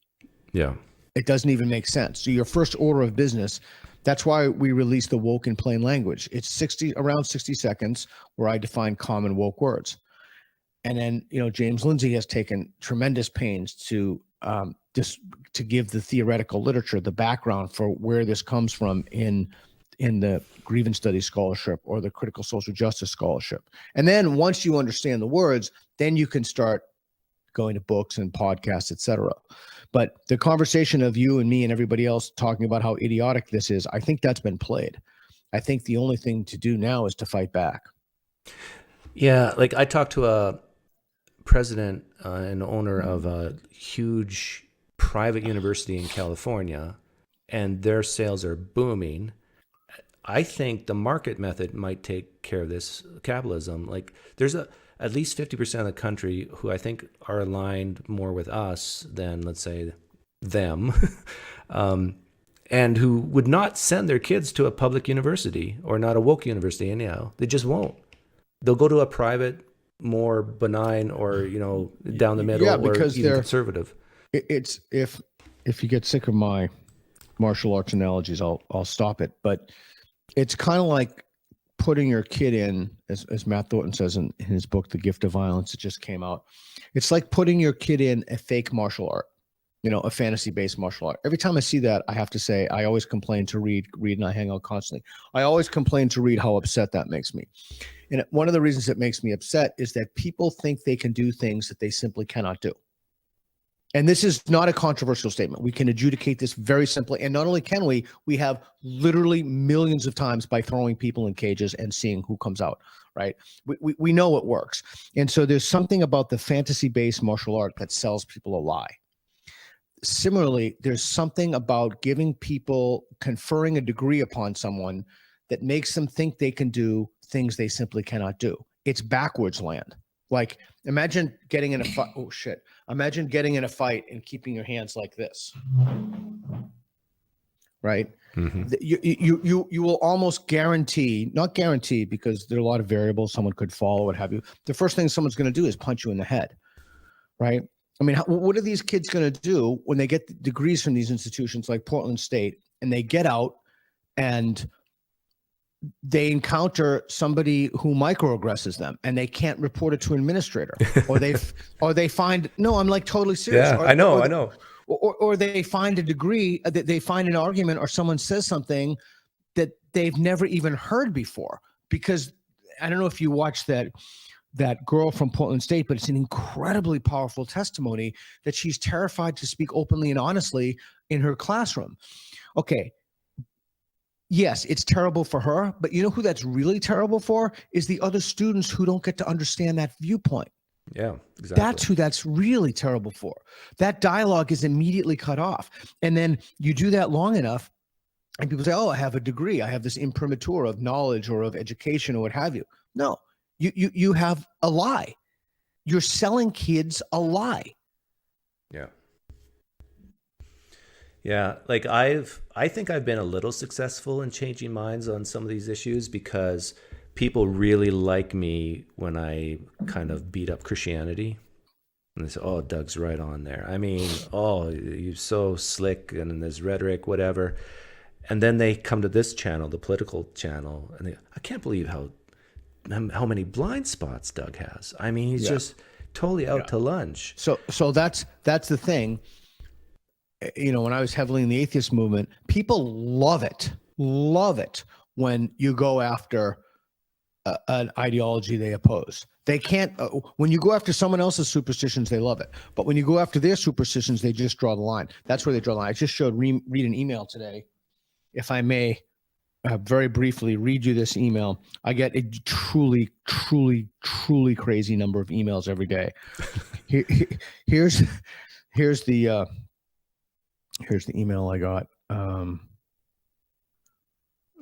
Yeah. It doesn't even make sense. So your first order of business, that's why we release the woke in plain language. It's around 60 seconds where I define common woke words. And then, James Lindsay has taken tremendous pains to to give the theoretical literature, the background for where this comes from in the grievance studies scholarship or the critical social justice scholarship. And then once you understand the words, then you can start going to books and podcasts, etc. But the conversation of you and me and everybody else talking about how idiotic this is, I think that's been played. I think the only thing to do now is to fight back. Yeah, like I talked to a president and owner of a huge private university in California, and their sales are booming. I think the market method might take care of this capitalism. Like there's at least 50% of the country who I think are aligned more with us than, let's say, them, and who would not send their kids to a public university or not a woke university anyhow. They just won't. They'll go to a private, more benign, or down the middle, or even conservative. It's if you get sick of my martial arts analogies, I'll stop it. But it's kind of like putting your kid in, as Matt Thornton says in his book, The Gift of Violence, it just came out. It's like putting your kid in a fake martial art, a fantasy-based martial art. Every time I see that, I have to say, I always complain to Reed, and I hang out constantly. I always complain to Reed how upset that makes me. And one of the reasons it makes me upset is that people think they can do things that they simply cannot do. And this is not a controversial statement. We can adjudicate this very simply. And not only can we have literally millions of times by throwing people in cages and seeing who comes out, right? We know it works. And so there's something about the fantasy-based martial art that sells people a lie. Similarly, there's something about conferring a degree upon someone that makes them think they can do things they simply cannot do. It's backwards land. Like imagine getting in a fight. Oh shit. Imagine getting in a fight and keeping your hands like this. Right? Mm-hmm. You will almost guarantee, not guarantee because there are a lot of variables, someone could fall or what have you. The first thing someone's going to do is punch you in the head. Right? I mean, what are these kids going to do when they get degrees from these institutions like Portland State and they get out and they encounter somebody who microaggresses them and they can't report it to an administrator, or they find, no, I'm like totally serious. Yeah, I know. Or they find a degree, they find an argument, or someone says something that they've never even heard before. Because I don't know if you watched that girl from Portland State, but it's an incredibly powerful testimony that she's terrified to speak openly and honestly in her classroom. Okay. Yes, it's terrible for her, but you know who that's really terrible for is the other students who don't get to understand that viewpoint. Yeah, exactly. That's who that's really terrible for. That dialogue is immediately cut off. And then you do that long enough and people say, oh, I have a degree. I have this imprimatur of knowledge or of education or what have you. No, you have a lie. You're selling kids a lie. Yeah. Yeah, like I think I've been a little successful in changing minds on some of these issues because people really like me when I kind of beat up Christianity. And they say, oh, Doug's right on there. I mean, oh, you're so slick and there's rhetoric, whatever. And then they come to this channel, the political channel, and I can't believe how many blind spots Doug has. I mean, he's just totally out to lunch. So that's the thing. When I was heavily in the atheist movement, people love it when you go after an ideology they oppose. They can't, when you go after someone else's superstitions, they love it. But when you go after their superstitions, they just draw the line. That's where they draw the line. I just showed read an email today. If I may very briefly read you this email. I get a truly, truly, truly crazy number of emails every day. Here's the email I got. Oh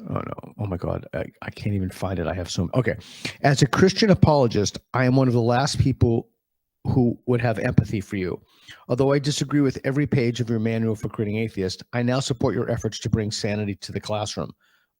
no. Oh my God. I can't even find it. I have so okay. As a Christian apologist, I am one of the last people who would have empathy for you. Although I disagree with every page of your manual for creating atheist, I now support your efforts to bring sanity to the classroom.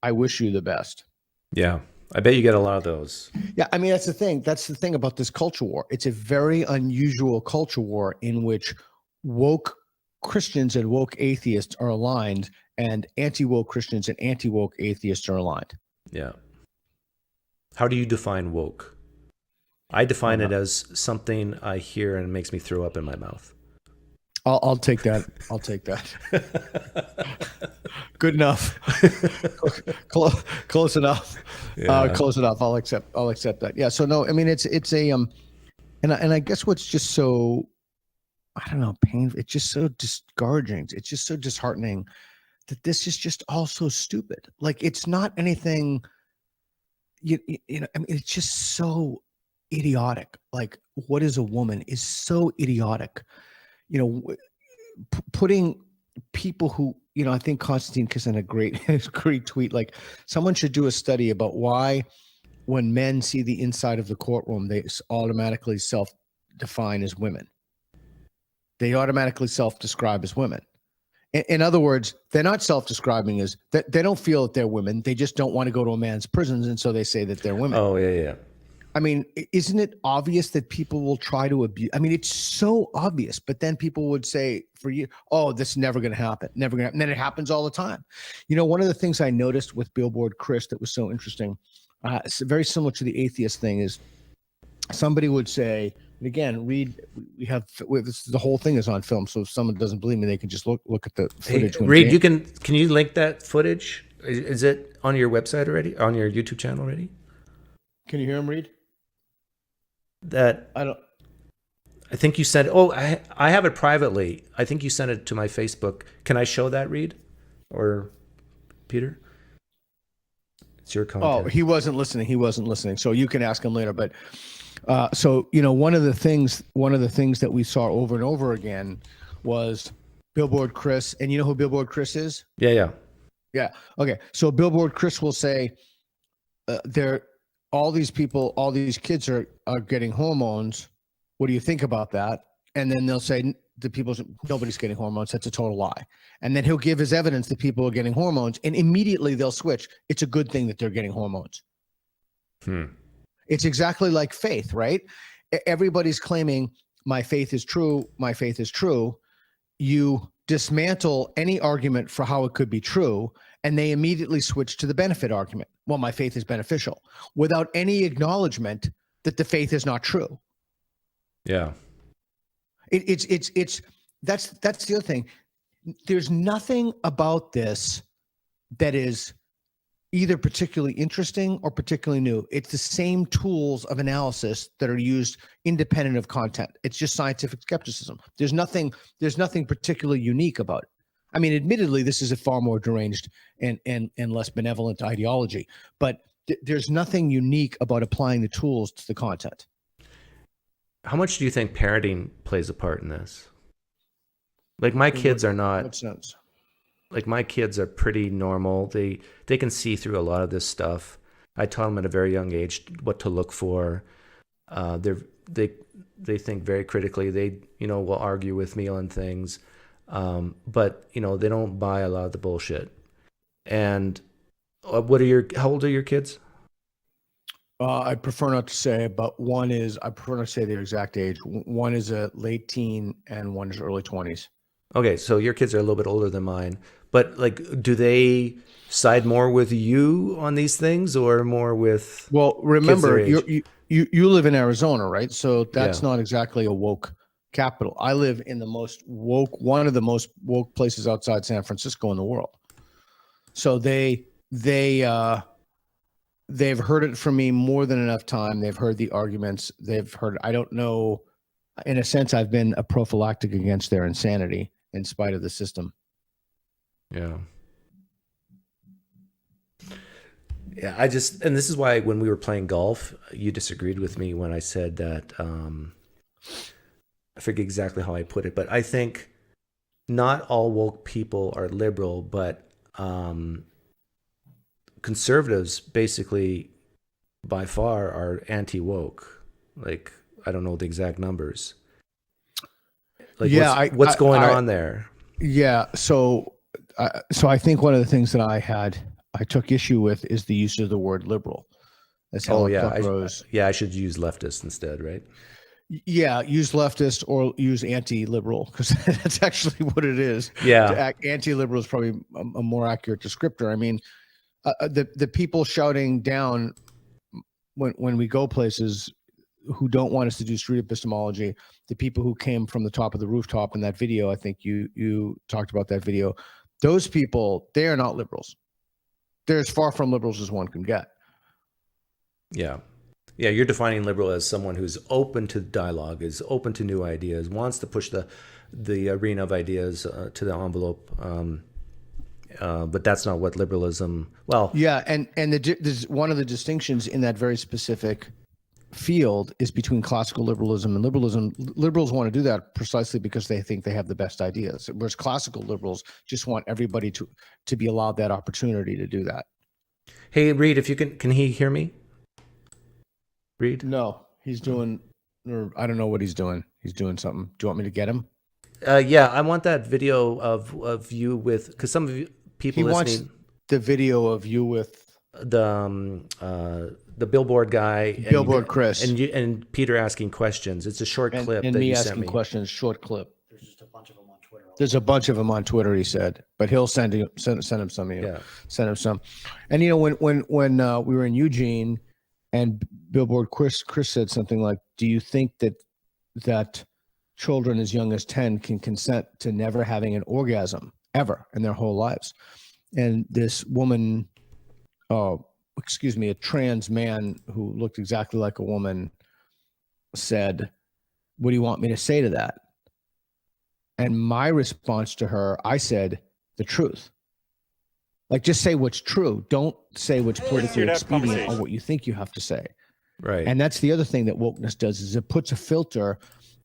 I wish you the best. Yeah. I bet you get a lot of those. Yeah, I mean, that's the thing. That's the thing about this culture war. It's a very unusual culture war in which woke Christians and woke atheists are aligned, and anti-woke Christians and anti-woke atheists are aligned. Yeah. How do you define woke? I define it as something I hear and it makes me throw up in my mouth. I'll take that. I'll take that. Good enough. Close enough. Yeah. Close enough. I'll accept that. Yeah. So no, I mean, it's a and I guess what's just so, I don't know, painful. It's just so discouraging. It's just so disheartening that this is just all so stupid. Like, it's not anything. You know. I mean, it's just so idiotic. Like, what is a woman is so idiotic. You know, putting people who, you know, I think Constantine Kissin had a great tweet. Like, someone should do a study about why, when men see the inside of the courtroom, they automatically self-define as women. They automatically self-describe as women. In other words, they're not self-describing as that. They don't feel that they're women. They just don't want to go to a man's prisons, and so they say that they're women. Oh, yeah. I mean, isn't it obvious that people will try to abuse? I mean, it's so obvious, but then people would say for you, oh, this is never going to happen. Never going to happen. And then it happens all the time. You know, one of the things I noticed with Billboard Chris that was so interesting, very similar to the atheist thing, is somebody would say, and again, the whole thing is on film. So if someone doesn't believe me, they can just look at the footage. Hey, Reed, can you link that footage? Is it on your website already? On your YouTube channel already? Can you hear him, Reed? I think you sent. Oh, I have it privately. I think you sent it to my Facebook. Can I show that, Reed, or Peter? It's your content. Oh, he wasn't listening. So you can ask him later. But so, you know, one of the things that we saw over and over again was Billboard Chris. And you know who Billboard Chris is? Yeah. Okay. So Billboard Chris will say, all these kids are getting hormones. What do you think about that? And then they'll say nobody's getting hormones. That's a total lie. And then he'll give his evidence that people are getting hormones, and immediately they'll switch. It's a good thing that they're getting hormones. It's exactly like faith, right? Everybody's claiming my faith is true. My faith is true. You dismantle any argument for how it could be true, and they immediately switch to the benefit argument. Well, my faith is beneficial, without any acknowledgement that the faith is not true. Yeah. That's the other thing. There's nothing about this that is either particularly interesting or particularly new. It's the same tools of analysis that are used independent of content. It's just scientific skepticism. There's nothing particularly unique about it. I mean, admittedly, this is a far more deranged and less benevolent ideology, but there's nothing unique about applying the tools to the content. How much do you think parenting plays a part in this? Like, my kids are not. What sense? Like, my kids are pretty normal. They can see through a lot of this stuff. I taught them at a very young age what to look for. They think very critically. They will argue with me on things, but they don't buy a lot of the bullshit. And how old are your kids? I prefer not to say, but I prefer not to say their exact age. One is a late teen and one is early 20s. Okay, so your kids are a little bit older than mine, but like, do they side more with you on these things or more with? Well, remember, you live in Arizona, right? So that's not exactly a woke capital. I live in one of the most woke places outside San Francisco in the world. So they've heard it from me more than enough time. They've heard the arguments. I don't know, in a sense, I've been a prophylactic against their insanity in spite of the system. Yeah. Yeah, and this is why when we were playing golf, you disagreed with me when I said that, I forget exactly how I put it, but I think not all woke people are liberal, but conservatives basically by far are anti-woke. Like, I don't know the exact numbers. Like, Yeah, what's going on there? Yeah, so I think one of the things that I took issue with is the use of the word liberal. That's how I should use leftist instead, right? Yeah, use leftist or use anti-liberal, because that's actually what it is. Yeah, anti-liberal is probably a more accurate descriptor. I mean, the people shouting down when we go places who don't want us to do street epistemology, the people who came from the top of the rooftop in that video, I think you talked about that video, those people, they are not liberals. They're as far from liberals as one can get. Yeah. Yeah, you're defining liberal as someone who's open to dialogue, is open to new ideas, wants to push the arena of ideas to the envelope. But that's not what liberalism. Well, yeah, and there's one of the distinctions in that very specific field is between classical liberalism and liberalism. Liberals want to do that precisely because they think they have the best ideas, whereas classical liberals just want everybody to be allowed that opportunity to do that. Hey, Reed, if you can he hear me? Reed? No, he's doing, or I don't know what he's doing. He's doing something. Do you want me to get him? Yeah, I want that video of you with, because some of you people listening. Wants the video of you with the billboard guy, Billboard Chris, and Peter asking questions. It's a short clip and that me you asking sent me. questions. Short clip. There's just a bunch of them on Twitter. There's a bunch of them on Twitter. He said, but he'll send him some of you. Yeah, send him some. And you know, when we were in Eugene, and Billboard Chris said something like, "Do you think that children as young as 10 can consent to never having an orgasm ever in their whole lives?" And this woman, a trans man who looked exactly like a woman, said, "What do you want me to say to that?" And my response to her, I said, "The truth. Like, just say what's true. Don't say what's politically expedient or what you think you have to say." Right. And that's the other thing that wokeness does, is it puts a filter,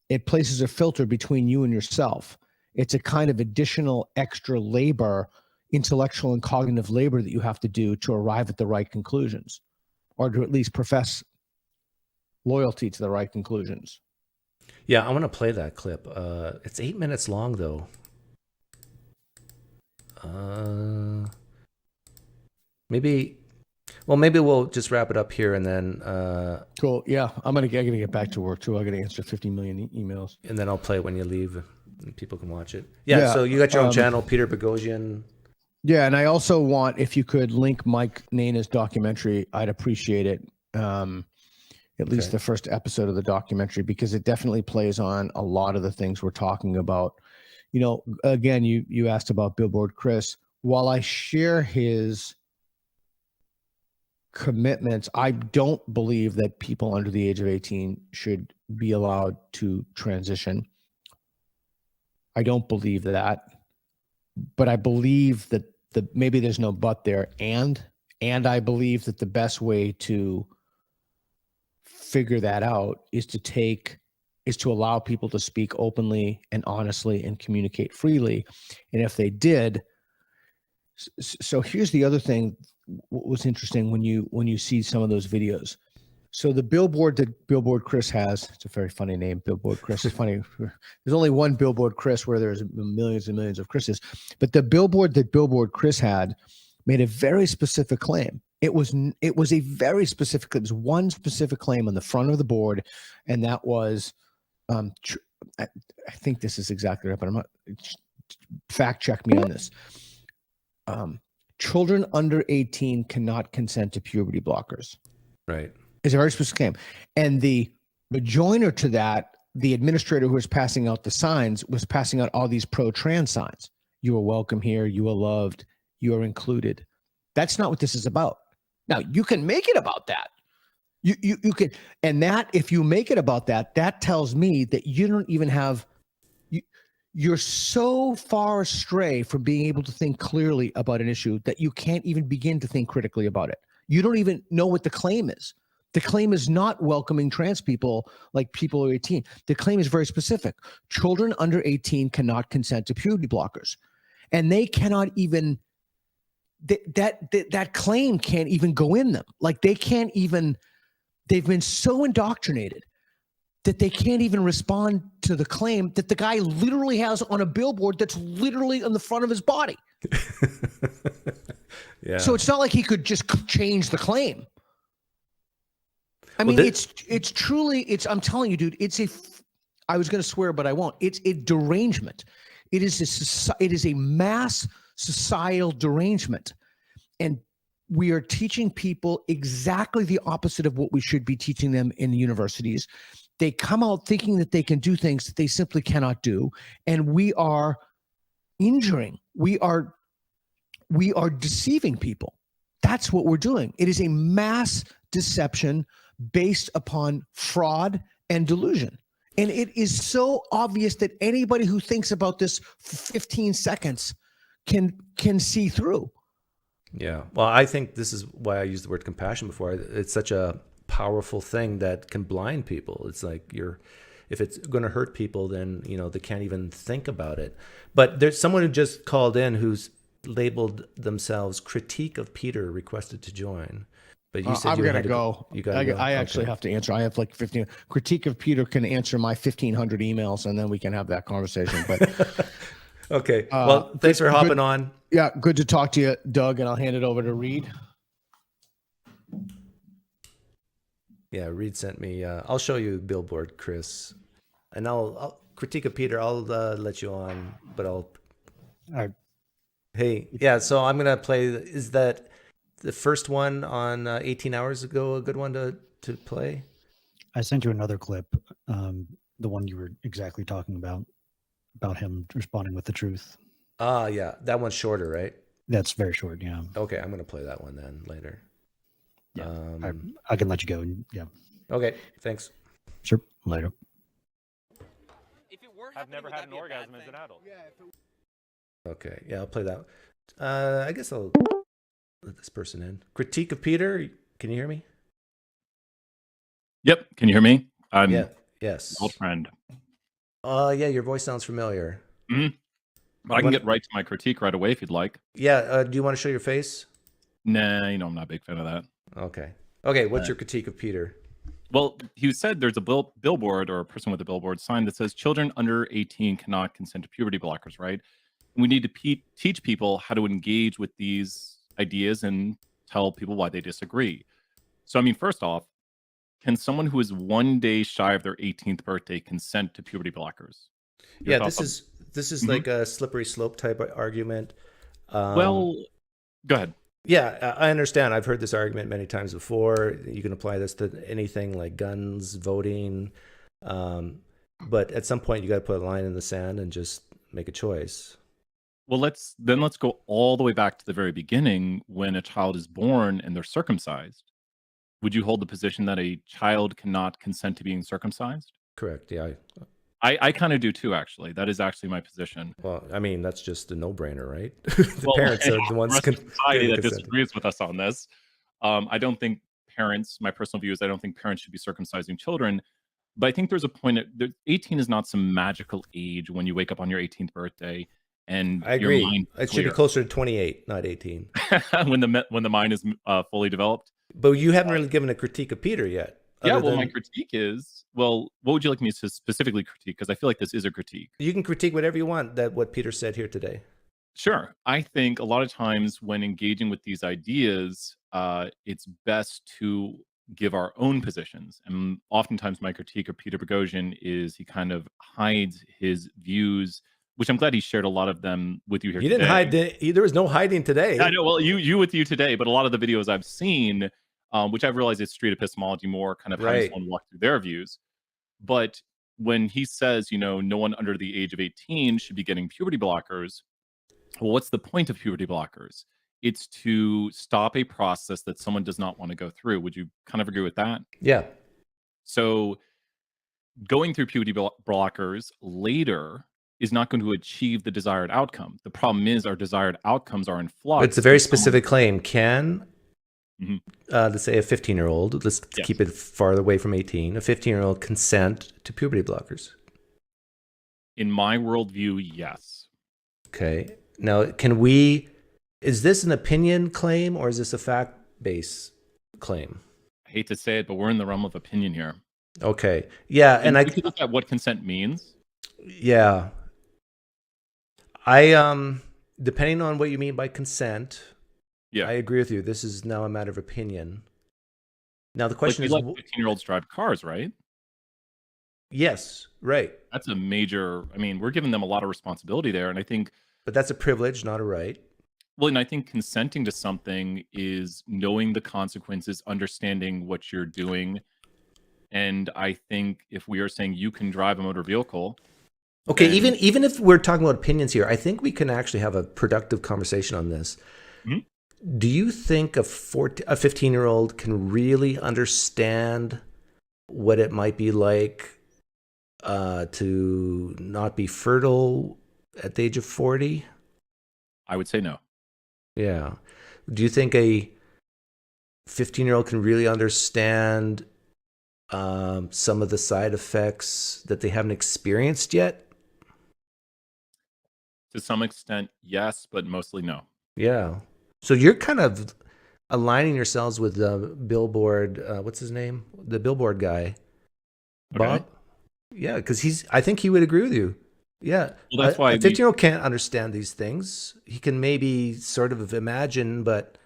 it places a filter between you and yourself. It's a kind of additional extra labor, intellectual and cognitive labor that you have to do to arrive at the right conclusions, or to at least profess loyalty to the right conclusions. Yeah, I want to play that clip. It's 8 minutes long, though. Maybe we'll just wrap it up here and then. Cool. Yeah, I'm gonna get back to work too. I gotta answer 50 million emails, and then I'll play it when you leave, and people can watch it. Yeah. So you got your own channel, Peter Boghossian. Yeah, and I also want, if you could link Mike Nana's documentary, I'd appreciate it. At least the first episode of the documentary, because it definitely plays on a lot of the things we're talking about. You know, again, you asked about Billboard Chris. While I share his commitments, I don't believe that people under the age of 18 should be allowed to transition. I don't believe that, but I believe that maybe there's no but there, and I believe that the best way to figure that out is to allow people to speak openly and honestly and communicate freely. And if they did, so here's the other thing. What was interesting when you see some of those videos. So the billboard that Billboard Chris has, it's a very funny name, Billboard Chris. It's funny. There's only one Billboard Chris where there's millions and millions of Chris's. But the billboard that Billboard Chris had made a very specific claim. It was a very specific, it was one specific claim on the front of the board, and that was, I think this is exactly right, but I'm not, fact check me on this. Children under 18 cannot consent to puberty blockers. Right. It's a very specific claim. And the joiner to that, the administrator who was passing out the signs, was passing out all these pro-trans signs. You are welcome here. You are loved. You are included. That's not what this is about. Now, you can make it about that. You can, and that, if you make it about that, that tells me that you don't even have, you're so far astray from being able to think clearly about an issue that you can't even begin to think critically about it. You don't even know what the claim is. The claim is not welcoming trans people like people who are 18. The claim is very specific. Children under 18 cannot consent to puberty blockers. And they cannot even, that claim can't even go in them. Like, they can't even, they've been so indoctrinated that they can't even respond to the claim that the guy literally has on a billboard that's literally on the front of his body. Yeah. So it's not like he could just change the claim. I mean, it's truly, I'm telling you, dude, I was going to swear, but I won't. It's a derangement. It is a mass societal derangement. And we are teaching people exactly the opposite of what we should be teaching them in the universities. They come out thinking that they can do things that they simply cannot do. And we are injuring. We are deceiving people. That's what we're doing. It is a mass deception based upon fraud and delusion. And it is so obvious that anybody who thinks about this for 15 seconds can see through. Yeah. Well, I think this is why I used the word compassion before. It's such a powerful thing that can blind people. It's like if it's going to hurt people, then, they can't even think about it. But there's someone who just called in who's labeled themselves Critique of Peter requested to join. But you said I'm going to go. You got to go. I actually have to answer. I have like 15. Critique of Peter can answer my 1,500 emails, and then we can have that conversation. But okay. Well, thanks for hopping on. Yeah, good to talk to you, Doug, and I'll hand it over to Reed. Yeah, Reed sent me. I'll show you Billboard, Chris, and I'll Critique of Peter. I'll let you on, but All right. Hey, yeah. So I'm gonna play. Is that the first one on 18 hours ago a good one to play? I sent you another clip, the one you were exactly talking about him responding with the truth. Yeah, that one's shorter, right? That's very short, yeah. Okay, I'm gonna play that one then later. Yeah, I can let you go. Yeah. Okay, thanks. Sure, later. I've never had an orgasm as an adult. Okay, yeah, I'll play that. I guess I'll let this person in. Critique of Peter. Can you hear me? Yep. Can you hear me? Yes. Old friend. Yeah, your voice sounds familiar. Mm-hmm. I can get right to my critique right away if you'd like. Yeah. Do you want to show your face? Nah, I'm not a big fan of that. Okay. What's your critique of Peter? Well, he said there's a billboard or a person with a billboard sign that says children under 18 cannot consent to puberty blockers, right? We need to teach people how to engage with these ideas and tell people why they disagree. So, I mean, first off, can someone who is 1 day shy of their 18th birthday consent to puberty blockers? Yeah, this is like a slippery slope type of argument. Well, go ahead. Yeah, I understand. I've heard this argument many times before. You can apply this to anything like guns, voting. But at some point, you got to put a line in the sand and just make a choice. Well, let's go all the way back to the very beginning when a child is born and they're circumcised. Would you hold the position that a child cannot consent to being circumcised? Correct. Yeah. I kind of do too, actually. That is actually my position. Well, I mean, that's just a no-brainer, right? Parents are the ones society that disagrees with us on this. I don't think parents, my personal view is I don't think parents should be circumcising children. But I think there's a point that 18 is not some magical age when you wake up on your 18th birthday and I agree. Your mind it should be closer to 28, not 18. when the mind is fully developed. But you haven't really given a critique of Peter yet. Yeah, well, my critique is, what would you like me to specifically critique? Because I feel like this is a critique. You can critique whatever you want, what Peter said here today. Sure. I think a lot of times when engaging with these ideas, it's best to give our own positions. And oftentimes my critique of Peter Boghossian is he kind of hides his views, which I'm glad he shared a lot of them with you here today. You didn't hide. There was no hiding today. I know. Well, you with you today, but a lot of the videos I've seen, which I've realized is street epistemology more, kind of how someone walk through their views. But when he says, no one under the age of 18 should be getting puberty blockers, well, what's the point of puberty blockers? It's to stop a process that someone does not want to go through. Would you kind of agree with that? Yeah. So going through puberty blockers later is not going to achieve the desired outcome. The problem is our desired outcomes are in flux. It's a very specific claim. Can, let's say a 15-year-old, let's keep it farther away from 18, a 15-year-old consent to puberty blockers? In my worldview, yes. Okay. Now, is this an opinion claim or is this a fact-based claim? I hate to say it, but we're in the realm of opinion here. Okay. Yeah, and we could look at what consent means. Yeah. I depending on what you mean by consent, Yeah. I agree with you. This is now a matter of opinion. Now the question we is, let 15-year-olds drive cars, right? Yes, right. That's a major. I mean, we're giving them a lot of responsibility there, and I think. But that's a privilege, not a right. Well, and I think consenting to something is knowing the consequences, understanding what you're doing, and I think if we are saying you can drive a motor vehicle. Okay, even if we're talking about opinions here, I think we can actually have a productive conversation on this. Mm-hmm. Do you think a 15-year-old can really understand what it might be like to not be fertile at the age of 40? I would say no. Yeah. Do you think a 15-year-old can really understand some of the side effects that they haven't experienced yet? To some extent, yes, but mostly no. Yeah. So you're kind of aligning yourselves with the Billboard. What's his name? The Billboard guy, Bob. Yeah, because I think he would agree with you. Yeah. Well, that's why a 15-year-old can't understand these things. He can maybe sort of imagine, but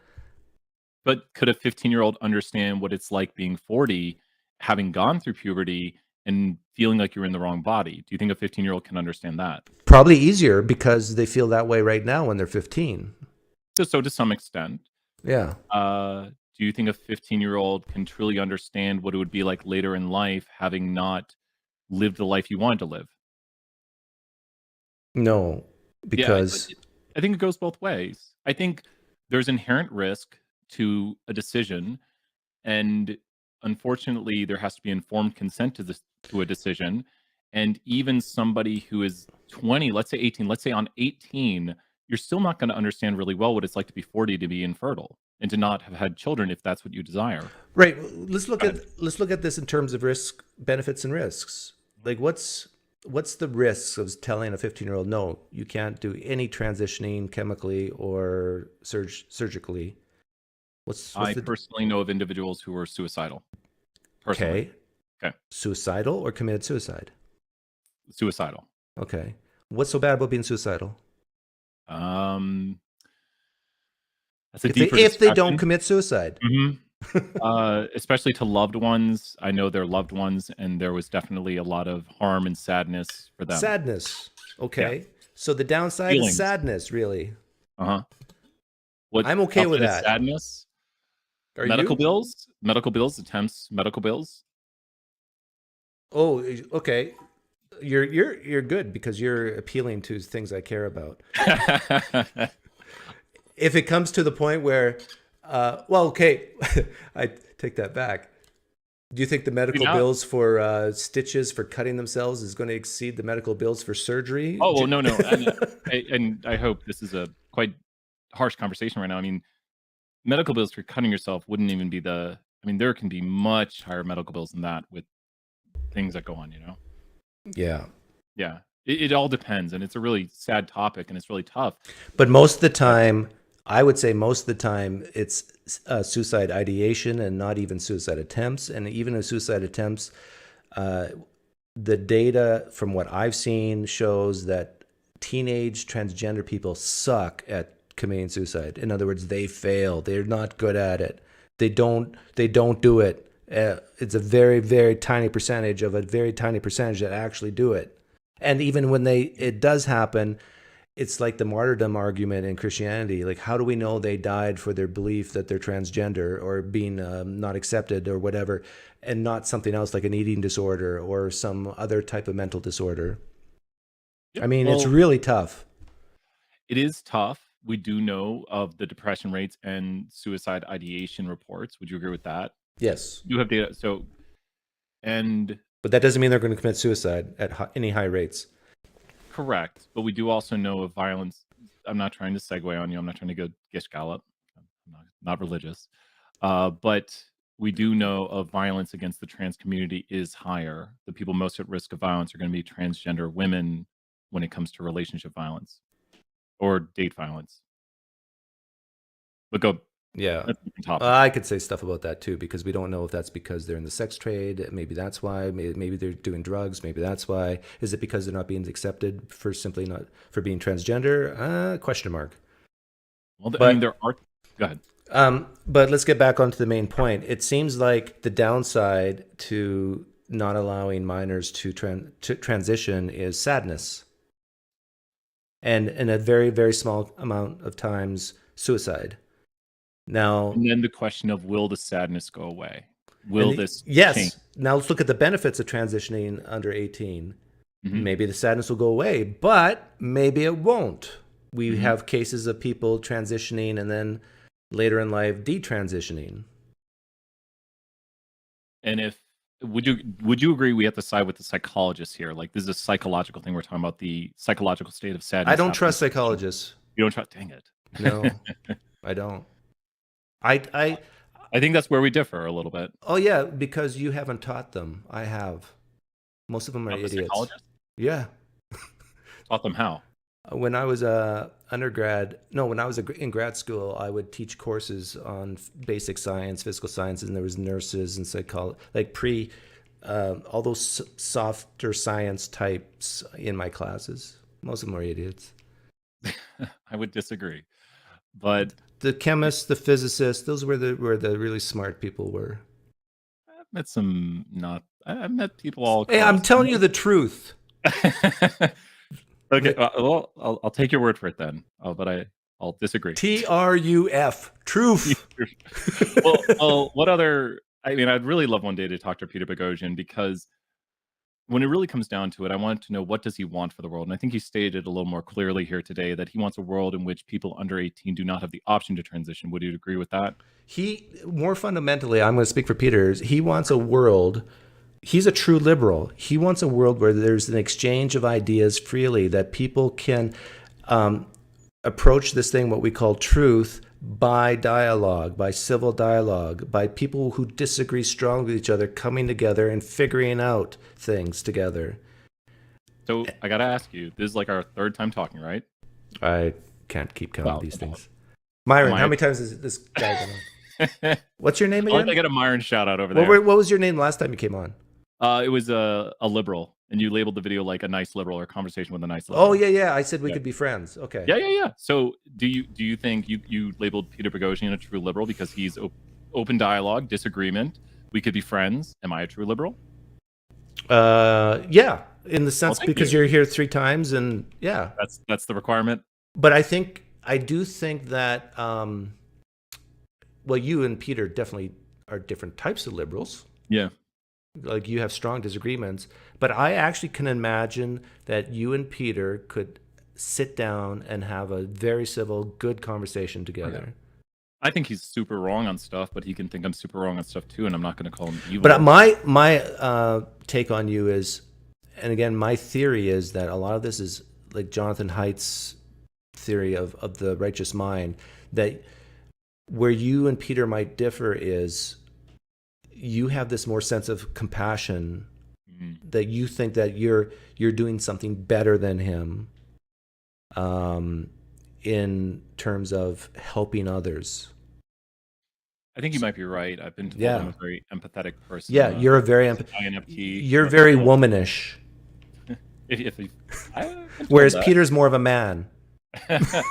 could a 15-year-old understand what it's like being 40, having gone through puberty, and feeling like you're in the wrong body? Do you think a 15-year-old can understand that? Probably easier because they feel that way right now when they're 15. So to some extent. Yeah. Do you think a 15-year-old can truly understand what it would be like later in life, having not lived the life you wanted to live? No, because I think it goes both ways. I think there's inherent risk to a decision, and unfortunately, there has to be informed consent to a decision. And even somebody who is 20, let's say 18, let's say on 18, you're still not going to understand really well what it's like to be 40, to be infertile, and to not have had children if that's what you desire. Right. Let's look at this in terms of risk, benefits, and risks. Like, what's the risks of telling a 15-year-old, no, you can't do any transitioning chemically or surgically? I personally know of individuals who are suicidal. Personally. Okay. Suicidal or committed suicide? Suicidal. Okay. What's so bad about being suicidal? That's a if they don't commit suicide. Mm-hmm. Especially to loved ones. I know they're loved ones, and there was definitely a lot of harm and sadness for them. Sadness. Okay. Yeah. So the downside is sadness, really. Uh-huh. I'm okay with that. Sadness. Are medical you? bills? Medical bills, attempts, medical bills. Oh, okay. You're good because you're appealing to things I care about. If it comes to the point where, okay, I take that back. Do you think the medical bills for stitches for cutting themselves is going to exceed the medical bills for surgery? Oh, well, no. And I hope this is a quite harsh conversation right now. I mean, medical bills for cutting yourself wouldn't even be there can be much higher medical bills than that with things that go on, Yeah. Yeah. It all depends. And it's a really sad topic, and it's really tough. But most of the time, I would say most of the time, it's suicide ideation and not even suicide attempts. And even in suicide attempts, the data from what I've seen shows that teenage transgender people suck at committing suicide. In other words, they fail. They're not good at it. They don't do it. It's a very, very tiny percentage of a very tiny percentage that actually do it. And even when it does happen, it's like the martyrdom argument in Christianity. Like, how do we know they died for their belief that they're transgender or being not accepted or whatever, and not something else like an eating disorder or some other type of mental disorder? Yep. I mean, it's really tough. It is tough. We do know of the depression rates and suicide ideation reports. Would you agree with that? Yes. You have data. But that doesn't mean they're going to commit suicide at any high rates. Correct. But we do also know of violence. I'm not trying to segue on you. I'm not trying to go Gish Gallop. I'm not religious. But we do know of violence against the trans community is higher. The people most at risk of violence are going to be transgender women when it comes to relationship violence or date violence. But go Yeah. That's a different topic. I could say stuff about that too, because we don't know if that's because they're in the sex trade. Maybe that's why. Maybe they're doing drugs. Maybe that's why. Is it because they're not being accepted for simply not for being transgender? Question mark. Well, I mean, there are. Go ahead. But let's get back onto the main point. It seems like the downside to not allowing minors to transition is sadness. And in a very, very small amount of times, suicide. Now, and then the question of, will the sadness go away? Will this yes. change? Now let's look at the benefits of transitioning under 18. Maybe the sadness will go away, but maybe it won't. We have cases of people transitioning and then later in life detransitioning. And would you agree we have to side with the psychologists here? Like, this is a psychological thing. We're talking about the psychological state of sadness. I don't trust psychologists. You don't trust? Dang it. No, I don't. I think that's where we differ a little bit. Oh yeah, because you haven't taught them. I have. Most of them are idiots. Psychologists? Yeah. Taught them how? When I was when I was in grad school, I would teach courses on basic science, physical sciences, and there was nurses and psychology, like all those softer science types in my classes. Most of them are idiots. I would disagree, but the chemists, the physicists, those were the really smart people were. I've met some not. I've met people all. Hey, I'm telling you the truth. Okay, well, I'll take your word for it then. But I'll disagree. TRUF, truth. well, what other? I mean, I'd really love one day to talk to Peter Boghossian, because when it really comes down to it, I wanted to know, what does he want for the world? And I think he stated a little more clearly here today that he wants a world in which people under 18 do not have the option to transition. Would you agree with that? More fundamentally, I'm going to speak for Peter. He wants a world. He's a true liberal. He wants a world where there's an exchange of ideas freely, that people can approach this thing, what we call truth, by dialogue, by civil dialogue, by people who disagree strongly with each other coming together and figuring out things together. So I got to ask you, this is like our third time talking, right? I can't keep counting these things. Myron, how many times has this guy been on? What's your name again? I get a Myron shout out over there. What was your name last time you came on? It was a liberal, and you labeled the video like a nice liberal, or conversation with a nice liberal. Oh yeah. I said we could be friends. Okay. Yeah. So do you think you labeled Peter Boghossian a true liberal because he's open dialogue, disagreement? We could be friends. Am I a true liberal? Yeah, in the sense because you're here 3 times, and yeah, that's the requirement. But I do think that you and Peter definitely are different types of liberals. Yeah. Like, you have strong disagreements, but I actually can imagine that you and Peter could sit down and have a very civil, good conversation together. Yeah. I think he's super wrong on stuff, but he can think I'm super wrong on stuff too, and I'm not going to call him evil. But my take on you is, and again, my theory is that a lot of this is like Jonathan Haidt's theory of the righteous mind, that where you and Peter might differ is you have this more sense of compassion, that you think that you're doing something better than him in terms of helping others. I think you might be right. I've been told I'm a very empathetic person. Yeah, you're a very you're very womanish. Whereas Peter's more of a man.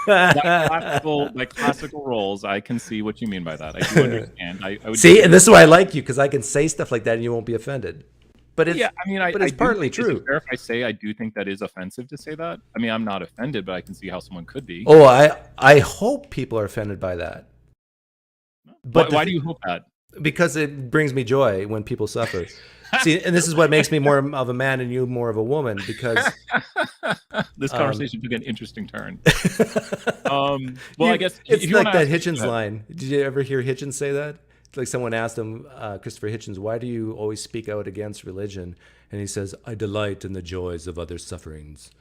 My classical roles, I can see what you mean by that. I do understand. I would see, and this is why I like you, because I can say stuff like that and you won't be offended. But it's, but it's partly true. Is it fair if I say I do think that is offensive to say that? I mean, I'm not offended, but I can see how someone could be. Oh, I hope people are offended by that. But why do you hope that? Because it brings me joy when people suffer. See, and this is what makes me more of a man and you more of a woman, because this conversation took an interesting turn. I guess it's like that Hitchens line. Did you ever hear Hitchens say that? It's like someone asked him, Christopher Hitchens, why do you always speak out against religion? And he says, I delight in the joys of others' sufferings.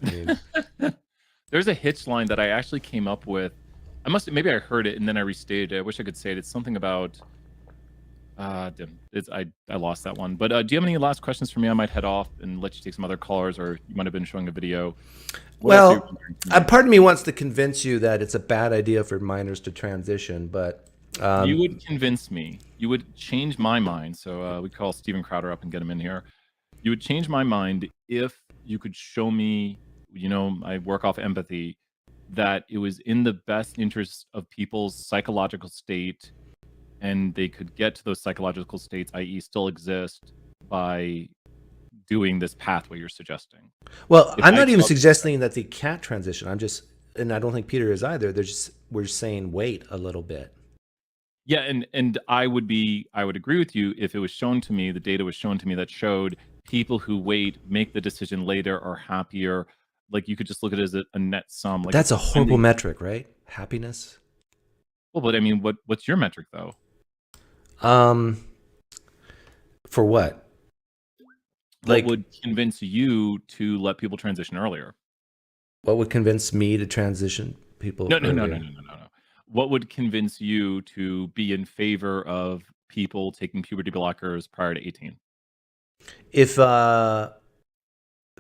I mean, there's a Hitch line that I actually came up with. Maybe I heard it and then I restated it. I wish I could say it. It's something about I lost that one. But do you have any last questions for me? I might head off and let you take some other callers, or you might have been showing a video. Well, part of me wants to convince you that it's a bad idea for minors to transition, but you would convince me. You would change my mind. So we call Steven Crowder up and get him in here. You would change my mind if you could show me, I work off empathy, that it was in the best interest of people's psychological state, and they could get to those psychological states, i.e. still exist, by doing this pathway you're suggesting. Well, I'm not even suggesting that they can't transition. And I don't think Peter is either. We're saying wait a little bit. Yeah, and I would agree with you if it was shown to me, the data was shown to me that showed people who wait, make the decision later, are happier. Like, you could just look at it as a net sum. Like, that's a horrible metric, right? Happiness. Well, but I mean, what's your metric though? For what? What would convince you to let people transition earlier? What would convince me to transition people? No. What would convince you to be in favor of people taking puberty blockers prior to 18? If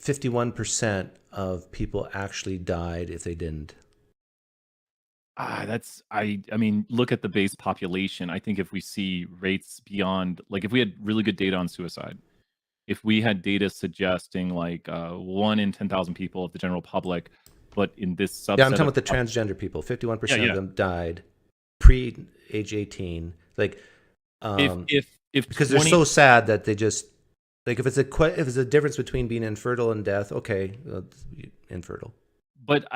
51% of people actually died if they didn't. I mean, look at the base population. I think if we see rates beyond, like, if we had really good data on suicide, if we had data suggesting like 1 in 10,000 people of the general public, but in this subset, I'm talking about the transgender people. 51% of them died pre-age 18. Like, if because they're so sad that they just, like, if it's a difference between being infertile and death, okay, infertile. But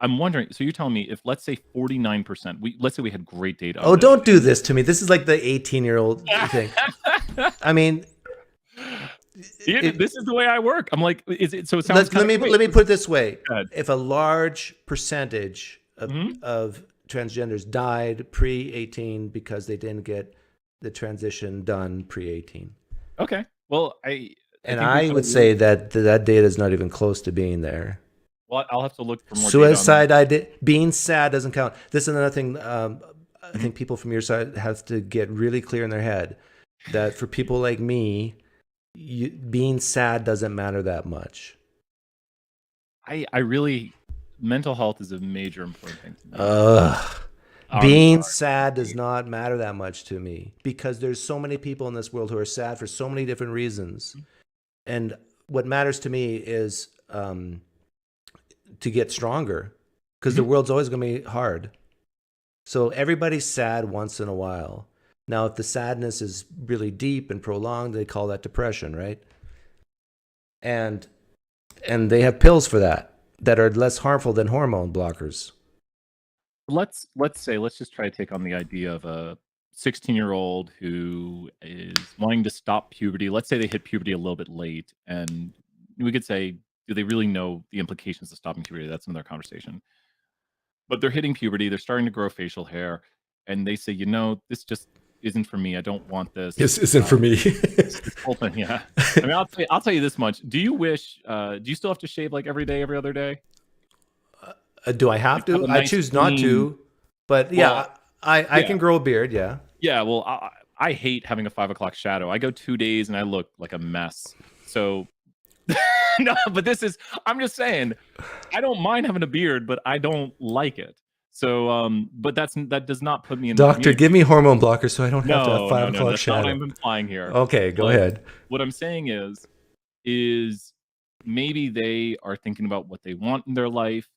I'm wondering, so you're telling me if, let's say 49%, let's say we had great data. Oh, don't do this to me. This is like the 18-year-old thing. I mean, this is the way I work. I'm like, is it? So it sounds. Let me put it this way: if a large percentage of transgenders died pre-18 because they didn't get the transition done pre-18. Okay. Well, I would say that data is not even close to being there. Well, I'll have to look for more. Suicide, being sad doesn't count. This is another thing. I think people from your side have to get really clear in their head that for people like me, being sad doesn't matter that much. I really, mental health is a major important thing to me. Being sad does not matter that much to me because there's so many people in this world who are sad for so many different reasons. And what matters to me is to get stronger because the world's always going to be hard. So everybody's sad once in a while. Now, if the sadness is really deep and prolonged, they call that depression, right? And they have pills for that are less harmful than hormone blockers. Let's just try to take on the idea of a 16-year-old who is wanting to stop puberty. Let's say they hit puberty a little bit late, and we could say, do they really know the implications of stopping puberty? That's another conversation. But they're hitting puberty, they're starting to grow facial hair, and they say, this just isn't for me. I don't want this. This isn't for me. This whole thing, yeah. I mean, I'll tell you this much. Do you wish? Do you still have to shave like every day, every other day? Do I have to? I choose not to. But yeah, I can grow a beard. Yeah. Yeah. Well, I hate having a 5 o'clock shadow. I go 2 days and I look like a mess. So no, but I'm just saying, I don't mind having a beard, but I don't like it. So, but that does not put me in. Doctor, give me hormone blockers so I don't have to have 5 o'clock that's shadow. not what I'm implying here. Okay, go ahead. What I'm saying is maybe they are thinking about what they want in their life.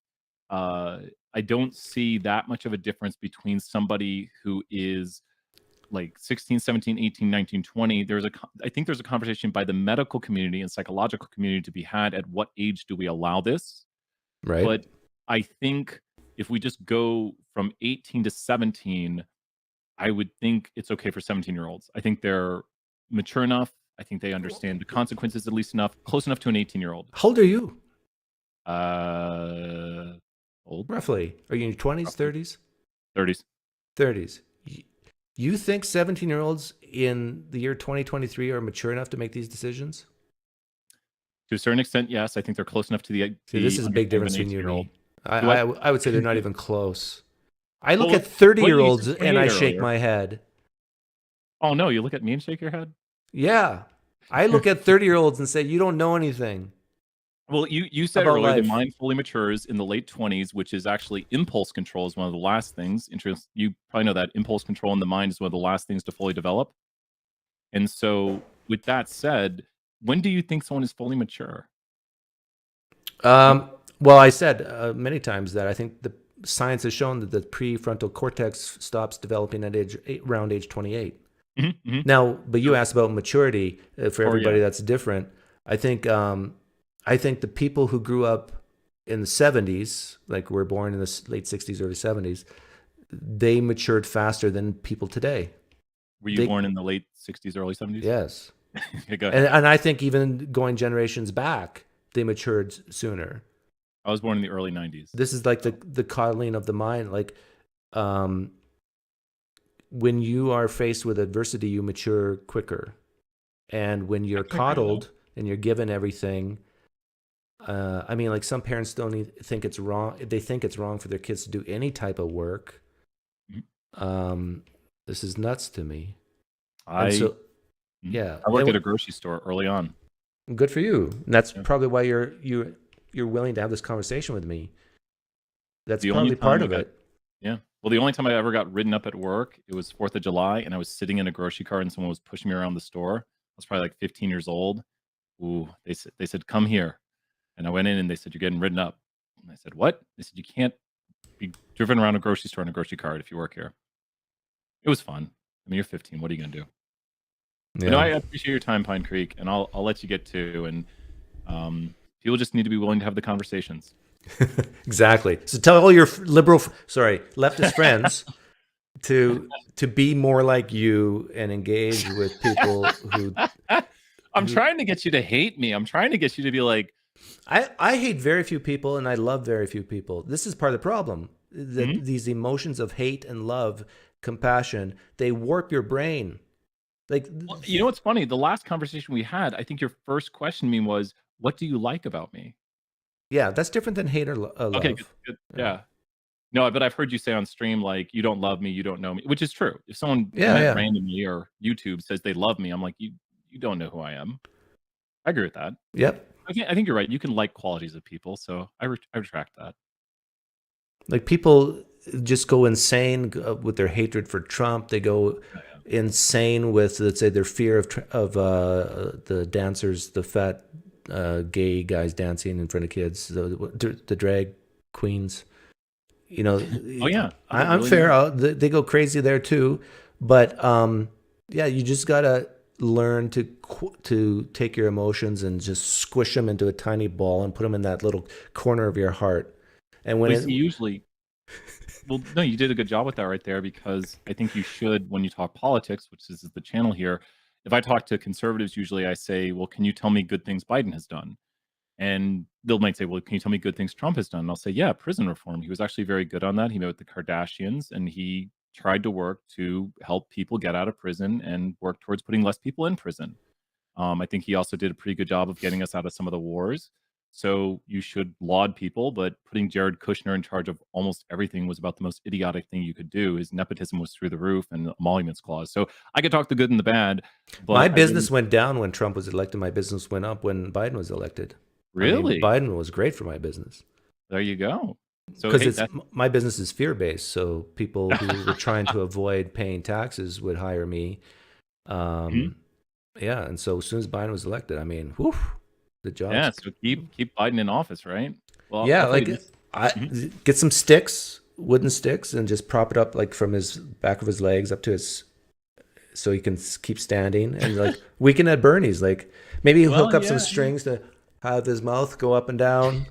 I don't see that much of a difference between somebody who is like 16, 17, 18, 19, 20. I think there's a conversation by the medical community and psychological community to be had at what age do we allow this? Right. But I think if we just go from 18 to 17, I would think it's okay for 17-year-olds. I think they're mature enough. I think they understand the consequences at least enough, close enough to an 18-year-old. How old are you? Old. Roughly. Are you in your 20s, 30s? 30s. 30s. You think 17-year-olds in the year 2023 are mature enough to make these decisions? To a certain extent, yes. I think they're close enough to the. See, this is a big difference between you and me. I would say they're not even close. I look Well, at 30-year-olds what you and I said shake earlier- my head. Oh no, you look at me and shake your head. Yeah. I look at 30-year-olds and say, you don't know anything. Well, you said About earlier the life. mind fully matures in the late 20s, which is actually impulse control is one of the last things. You probably know that impulse control in the mind is one of the last things to fully develop. And so, with that said, when do you think someone is fully mature? Well, I said many times that I think the science has shown that the prefrontal cortex stops developing at around age 28. Now, but you asked about maturity. For everybody, that's different. I think the people who grew up in the 70s, like were born in the late 60s, early 70s, they matured faster than people today. Were you born in the late 60s, early 70s? Yes. Okay, go ahead. And I think even going generations back, they matured sooner. I was born in the early 90s. This is like the coddling of the mind. Like, when you are faced with adversity, you mature quicker. And when you're coddled and you're given everything, I mean, like some parents don't think it's wrong. They think it's wrong for their kids to do any type of work. This is nuts to me. I worked at a grocery store early on. Good for you. And that's probably why you're willing to have this conversation with me. That's probably part of it. Yeah. Well, the only time I ever got ridden up at work, it was 4th of July, and I was sitting in a grocery cart, and someone was pushing me around the store. I was probably like 15 years old. Ooh, they said, come here. And I went in, and they said, you're getting ridden up. And I said, what? They said, you can't be driven around a grocery store in a grocery cart if you work here. It was fun. I mean, you're 15. What are you going to do? Yeah. I appreciate your time, Pine Creek, and I'll let you get to. And people just need to be willing to have the conversations. Exactly. So tell all your leftist friends to be more like you and engage with people who. I'm trying to get you to hate me. I'm trying to get you to be like. I hate very few people, and I love very few people. This is part of the problem. That these emotions of hate and love, compassion, they warp your brain. Like, well, you know what's funny? The last conversation we had, I think your first question to me was, "What do you like about me?" Yeah, that's different than hate or love. Okay, good. Yeah. No, but I've heard you say on stream, like, you don't love me, you don't know me, which is true. If someone randomly or YouTube says they love me, I'm like, you don't know who I am. I agree with that. Yep. I think you're right. You can like qualities of people, so I retract that. Like, people just go insane with their hatred for Trump. They go insane with, let's say, their fear of the dancers, the fat gay guys dancing in front of kids, the drag queens. You know. Oh yeah, I'm fair. They go crazy there too, but yeah, you just gotta learn to take your emotions and just squish them into a tiny ball and put them in that little corner of your heart. And when usually, well, no, you did a good job with that right there, because I think you should, when you talk politics, which is the channel here. If I talk to conservatives, usually I say, well, can you tell me good things Biden has done? And they'll might say, well, can you tell me good things Trump has done? And I'll say, yeah, prison reform. He was actually very good on that. He met with the Kardashians, and he tried to work to help people get out of prison and work towards putting less people in prison. I think he also did a pretty good job of getting us out of some of the wars. So you should laud people, but putting Jared Kushner in charge of almost everything was about the most idiotic thing you could do. His nepotism was through the roof, and the emoluments clause. So I could talk the good and the bad. But my business went down when Trump was elected. My business went up when Biden was elected. Really? I mean, Biden was great for my business. There you go. So because my business is fear-based, so people who were trying to avoid paying taxes would hire me. Yeah, and so as soon as Biden was elected, I mean, whew, the job. Yeah, so keep Biden in office, right? Well, yeah, like get some sticks, wooden sticks, and just prop it up like from his back of his legs up to his, so he can keep standing. And like Weekend at Bernie's, like maybe hook up some strings to have his mouth go up and down.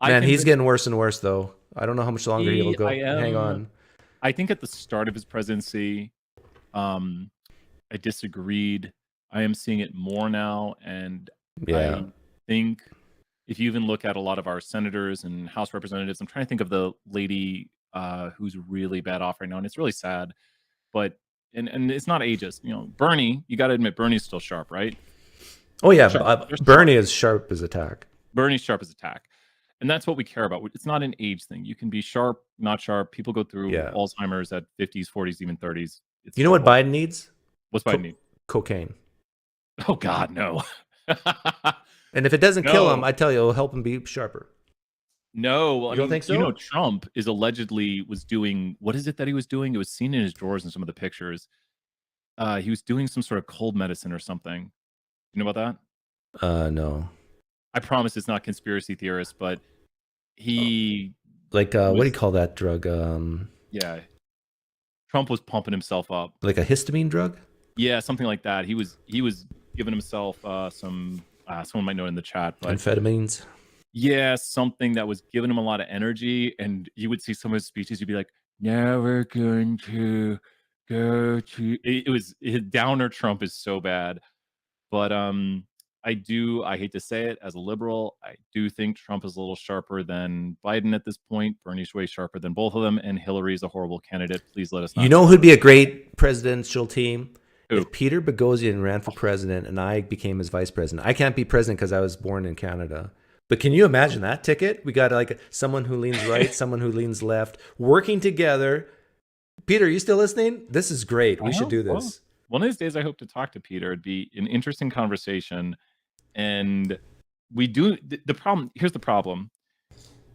Man, he's getting worse and worse, though. I don't know how much longer he'll go. Hang on. I think at the start of his presidency, I disagreed. I am seeing it more now, and I think if you even look at a lot of our senators and House representatives, I'm trying to think of the lady who's really bad off right now, and it's really sad. But and it's not ageist. You know, Bernie. You got to admit, Bernie's still sharp, right? Oh yeah, Bernie is sharp as a tack. Bernie's sharp as a tack. And that's what we care about. It's not an age thing. You can be sharp, not sharp. People go through Alzheimer's at 50s, 40s, even 30s. You know what Biden needs? What's Biden need? Cocaine. Oh God, no. And if it doesn't kill him, No. I tell you, it'll help him be sharper. No, You don't think so? You know, Trump is allegedly was doing, what is it that he was doing? It was seen in his drawers in some of the pictures. He was doing some sort of cold medicine or something. You know about that? No. I promise it's not conspiracy theorist, but he Like what do you call that drug? yeah. Trump was pumping himself up. Like a histamine drug? Yeah, something like that. He was giving himself some someone might know in the chat, but Amphetamines. yeah, something that was giving him a lot of energy. And you would see some of his speeches, you'd be like, now we're going to go to his downer Trump is so bad. But I hate to say it as a liberal, I do think Trump is a little sharper than Biden at this point. Bernie's way sharper than both of them, and Hillary is a horrible candidate. Please let us know. You know who'd be a great presidential team? Who? If Peter Boghossian ran for president and I became his vice president. I can't be president because I was born in Canada. But can you imagine that ticket? We got like someone who leans right, someone who leans left, working together. Peter, are you still listening? This is great. We should do this. Well, one of these days, I hope to talk to Peter. It'd be an interesting conversation. And we do the problem. Here's the problem.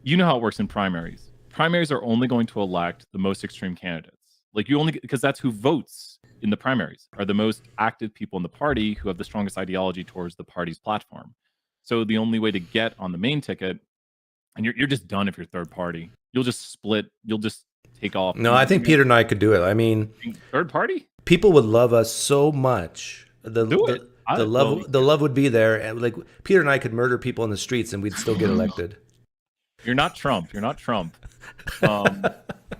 You know how it works in primaries. Primaries are only going to elect the most extreme candidates. Like you only, because that's who votes in the primaries, are the most active people in the party who have the strongest ideology towards the party's platform. So the only way to get on the main ticket, and you're just done if you're third party. You'll just split. You'll just take off. No, I think Peter and I could do it. I mean, third party? People would love us so much. The love would be there, and like Peter and I could murder people in the streets, and we'd still get elected. You're not Trump. You're not Trump.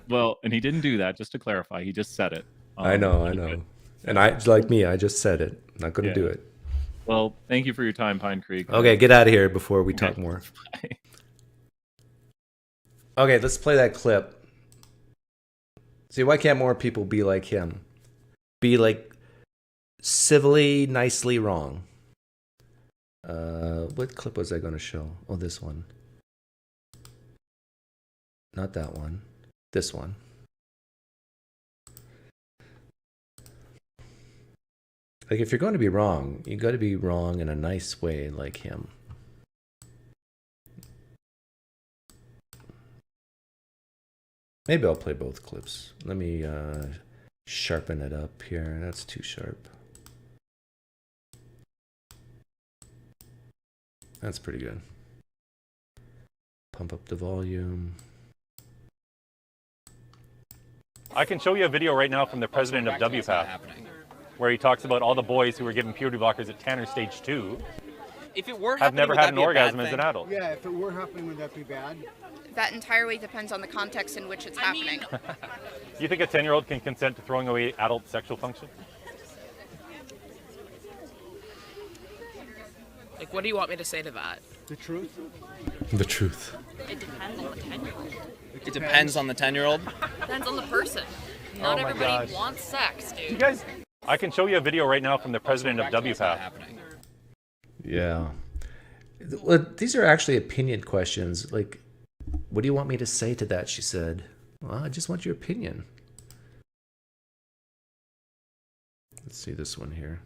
Well, and he didn't do that. Just to clarify, he just said it. I know. And I, like me, I just said it. Not going to do it. Well, thank you for your time, Pine Creek. Okay, get out of here before we talk more. Bye. Okay, let's play that clip. See, why can't more people be like him? Be like civilly, nicely wrong. What clip was I going to show? Oh, this one. Not that one. This one. Like, if you're going to be wrong, you got to be wrong in a nice way like him. Maybe I'll play both clips. Let me sharpen it up here. That's too sharp. That's pretty good. Pump up the volume. I can show you a video right now from the president of WPATH, where he talks about all the boys who were given puberty blockers at Tanner stage 2 if it were have never had an orgasm as an adult. Yeah, if it were happening, would that be bad? That entirely depends on the context in which it's happening. You think a 10-year-old can consent to throwing away adult sexual function? Like, what do you want me to say to that? The truth? The truth. It depends on the 10-year-old. It depends on the 10-year-old? Depends on the person. Not everybody wants sex, dude. You guys, I can show you a video right now from the president of WPATH. Yeah. Well, these are actually opinion questions. Like, what do you want me to say to that? She said. Well, I just want your opinion. Let's see this one here.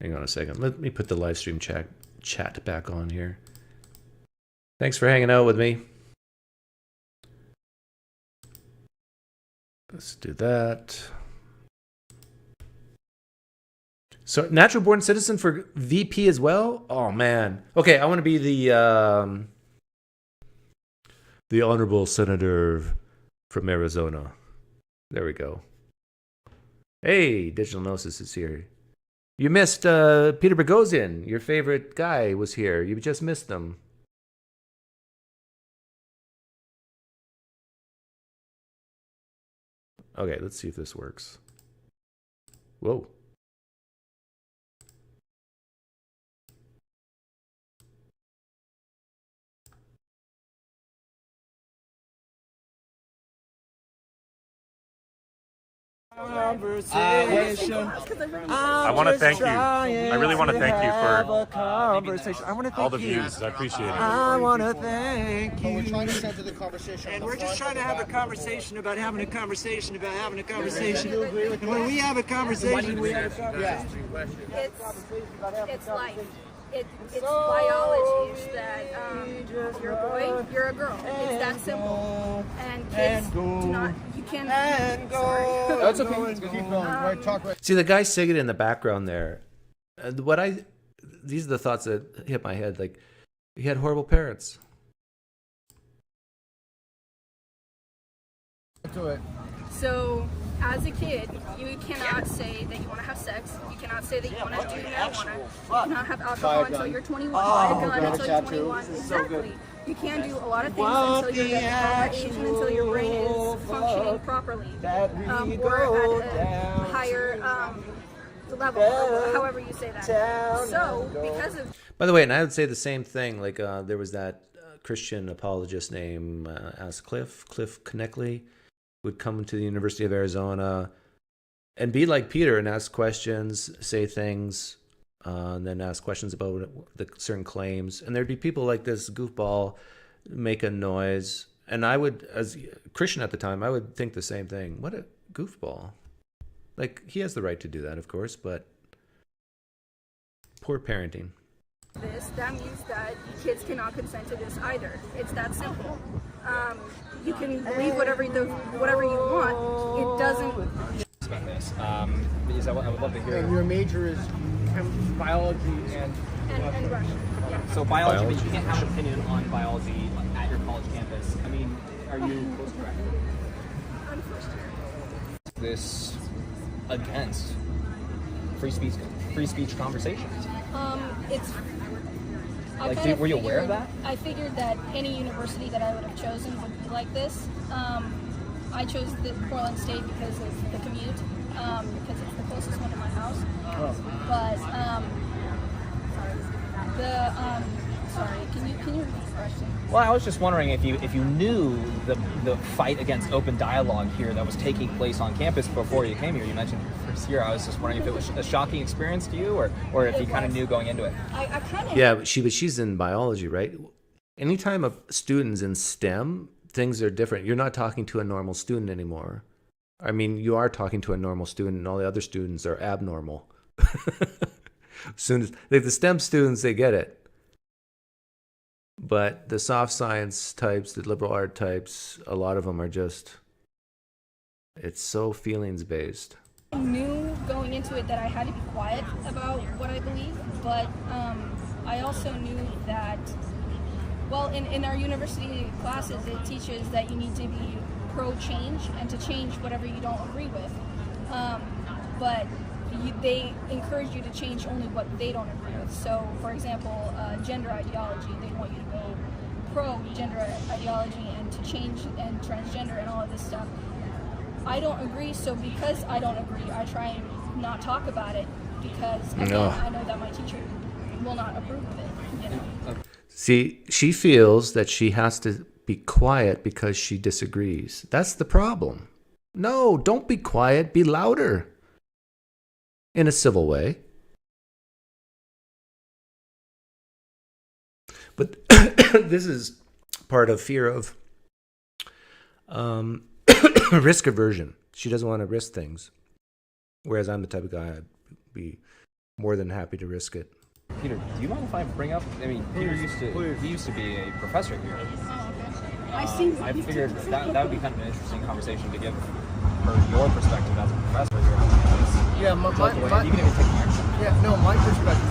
Hang on a second. Let me put the live stream chat back on here. Thanks for hanging out with me. Let's do that. So, natural born citizen for VP as well? Oh, man. Okay, I want to be the honorable senator from Arizona. There we go. Hey, Digital Gnosis is here. You missed Peter Boghossian. Your favorite guy was here. You just missed him. Okay, let's see if this works. Whoa. I want to thank you. I really want to thank you for all the views. I appreciate it. I want to thank you. We're trying to center the conversation. And we're just trying to have a conversation about having a conversation about having a conversation. And when we have a conversation, we have a conversation. It's life. It's biology. It's that you're a boy, you're a girl. It's that simple. And kids do not. You can't. That's okay. Keep going. Right, talk right. See the guy singing in the background there. These are the thoughts that hit my head. Like, he had horrible parents. Do it. So, as a kid, you cannot say that you want to have sex. You cannot say that you want to do marijuana. You cannot have alcohol until you're 21. Buy a gun until you're 21. Exactly. You can't do a lot of things until you're of age and until your brain is functioning properly. Or at a higher level, or however you say that. So, because of... By the way, and I would say the same thing. Like, there was that Christian apologist named Cliff Kneckley, would come to the University of Arizona and be like Peter and ask questions, say things, and then ask questions about the certain claims. And there'd be people like this goofball make a noise. And I would, as a Christian at the time, I would think the same thing. What a goofball. Like, he has the right to do that, of course, but poor parenting. That means that kids cannot consent to this either. It's that simple. You can believe whatever you want. It doesn't. About this, because I would love to hear. And your major is biology and Russian. Yeah. So biology, but you can't have an opinion on biology at your college campus. I mean, are you close to I'm first year. this against free speech conversations? It's. Were you aware of that? I figured that any university that I would have chosen would be like this. I chose the Portland State because of the commute, because it's the closest one to my house. Sorry, can you repeat the question? Well, I was just wondering if you knew the fight against open dialogue here that was taking place on campus before you came here. You mentioned first year. I was just wondering if it was a shocking experience to you, or if you kind of knew going into it. I kind of. Yeah, but she's in biology, right? Anytime a student's in STEM, things are different. You're not talking to a normal student anymore. I mean, you are talking to a normal student, and all the other students are abnormal. As soon as the STEM students, they get it. But the soft science types, the liberal art types, a lot of them are just, it's so feelings based. I knew going into it that I had to be quiet about what I believe, but I also knew that, well, in our university classes, it teaches that you need to be pro-change and to change whatever you don't agree with. But they encourage you to change only what they don't agree with. So, for example, gender ideology, they want you to go pro-gender ideology and to change and transgender and all of this stuff. I don't agree, so because I don't agree, I try and not talk about it because, again, I know that my teacher will not approve of it, you know? See, she feels that she has to be quiet because she disagrees. That's the problem. No, don't be quiet, be louder. In a civil way. But this is part of fear of risk aversion. She doesn't want to risk things. Whereas I'm the type of guy I'd be more than happy to risk it. Peter, do you mind if I bring up, I mean, Peter used to be a professor here. I figured that would be kind of an interesting conversation to give her your perspective as a professor here on campus. Yeah, my perspective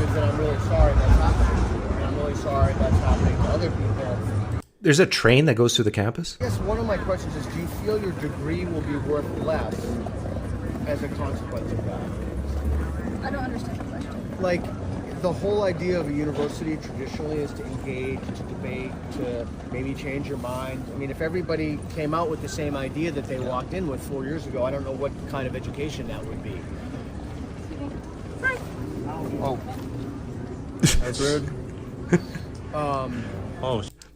is that I'm really sorry that's happening. And I'm really sorry that's happening to other people. There's a train that goes through the campus? Yes, one of my questions is, do you feel your degree will be worth less as a consequence of that? I don't understand the question. Like, the whole idea of a university traditionally is to engage, to debate, to maybe change your mind. I mean, if everybody came out with the same idea that they walked in with 4 years ago, I don't know what kind of education that would be. Oh. That's rude.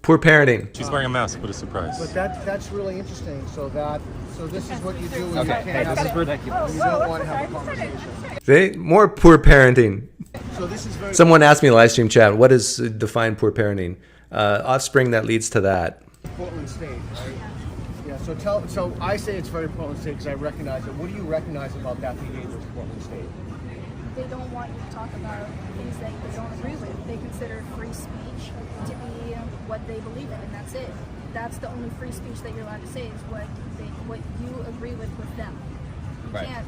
Poor parenting. She's wearing a mask. What a surprise. But that's really interesting. So this is what you do when Okay, you can't this is ridiculous. You don't want to have a conversation. See? More poor parenting. So this is very. Someone asked me in the live stream chat, what is define poor parenting? Offspring that leads to that. Portland State, right? Yeah. So I say it's very Portland State because I recognize it. What do you recognize about that behavior of Portland State? They don't want you to talk about things that they don't agree with. They consider free speech to be what they believe in, and that's it. That's the only free speech that you're allowed to say is what you agree with them. You can't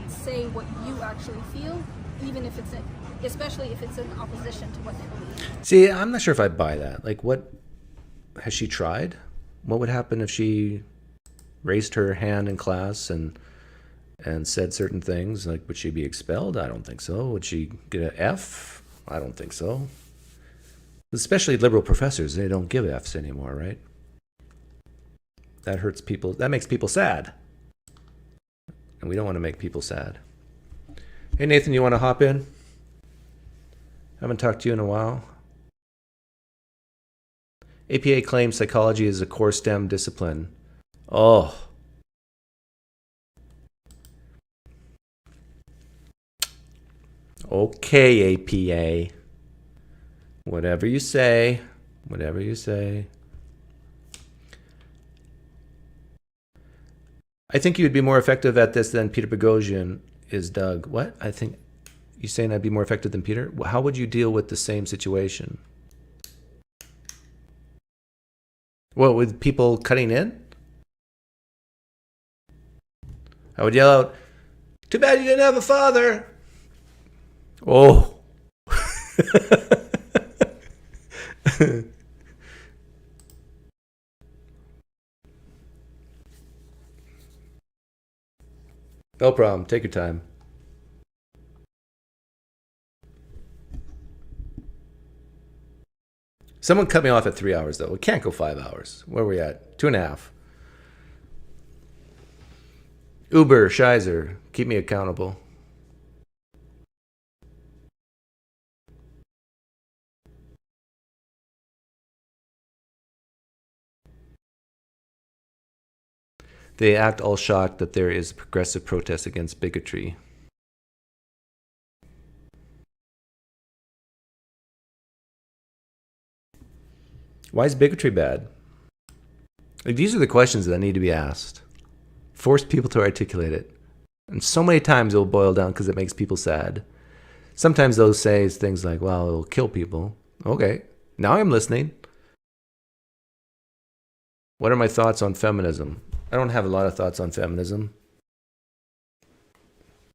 say what you actually feel, even if it's especially if it's in opposition to what they believe. See, I'm not sure if I buy that. Like, what has she tried? What would happen if she raised her hand in class and said certain things? Like, would she be expelled? I don't think so. Would she get an F? I don't think so. Especially liberal professors, they don't give Fs anymore, right? That hurts people. That makes people sad. And we don't want to make people sad. Hey, Nathan, you want to hop in? Haven't talked to you in a while. APA claims psychology is a core STEM discipline. Oh. Okay, APA. Whatever you say. Whatever you say. I think you would be more effective at this than Peter Boghossian is, Doug. What? I think you're saying I'd be more effective than Peter? How would you deal with the same situation? What, with people cutting in? I would yell out, "Too bad you didn't have a father." Oh. No problem. Take your time. Someone cut me off at 3 hours, though. We can't go 5 hours. Where are we at? 2.5. Uber, Shizer, keep me accountable. They act all shocked that there is progressive protest against bigotry. Why is bigotry bad? Like, these are the questions that need to be asked. Force people to articulate it. And so many times it will boil down because it makes people sad. Sometimes they'll say things like, well, it will kill people. Okay, now I'm listening. What are my thoughts on feminism? I don't have a lot of thoughts on feminism.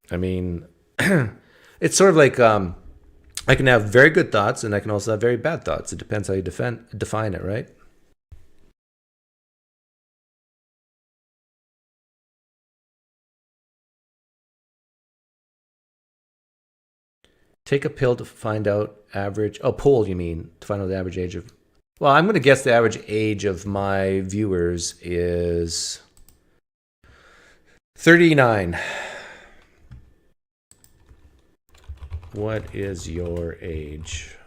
I mean, it's sort of like I can have very good thoughts and I can also have very bad thoughts. It depends how you define it, right? Take a pill to find out average... Oh, poll, you mean, to find out the average age of... Well, I'm going to guess the average age of my viewers is 39. What is your age?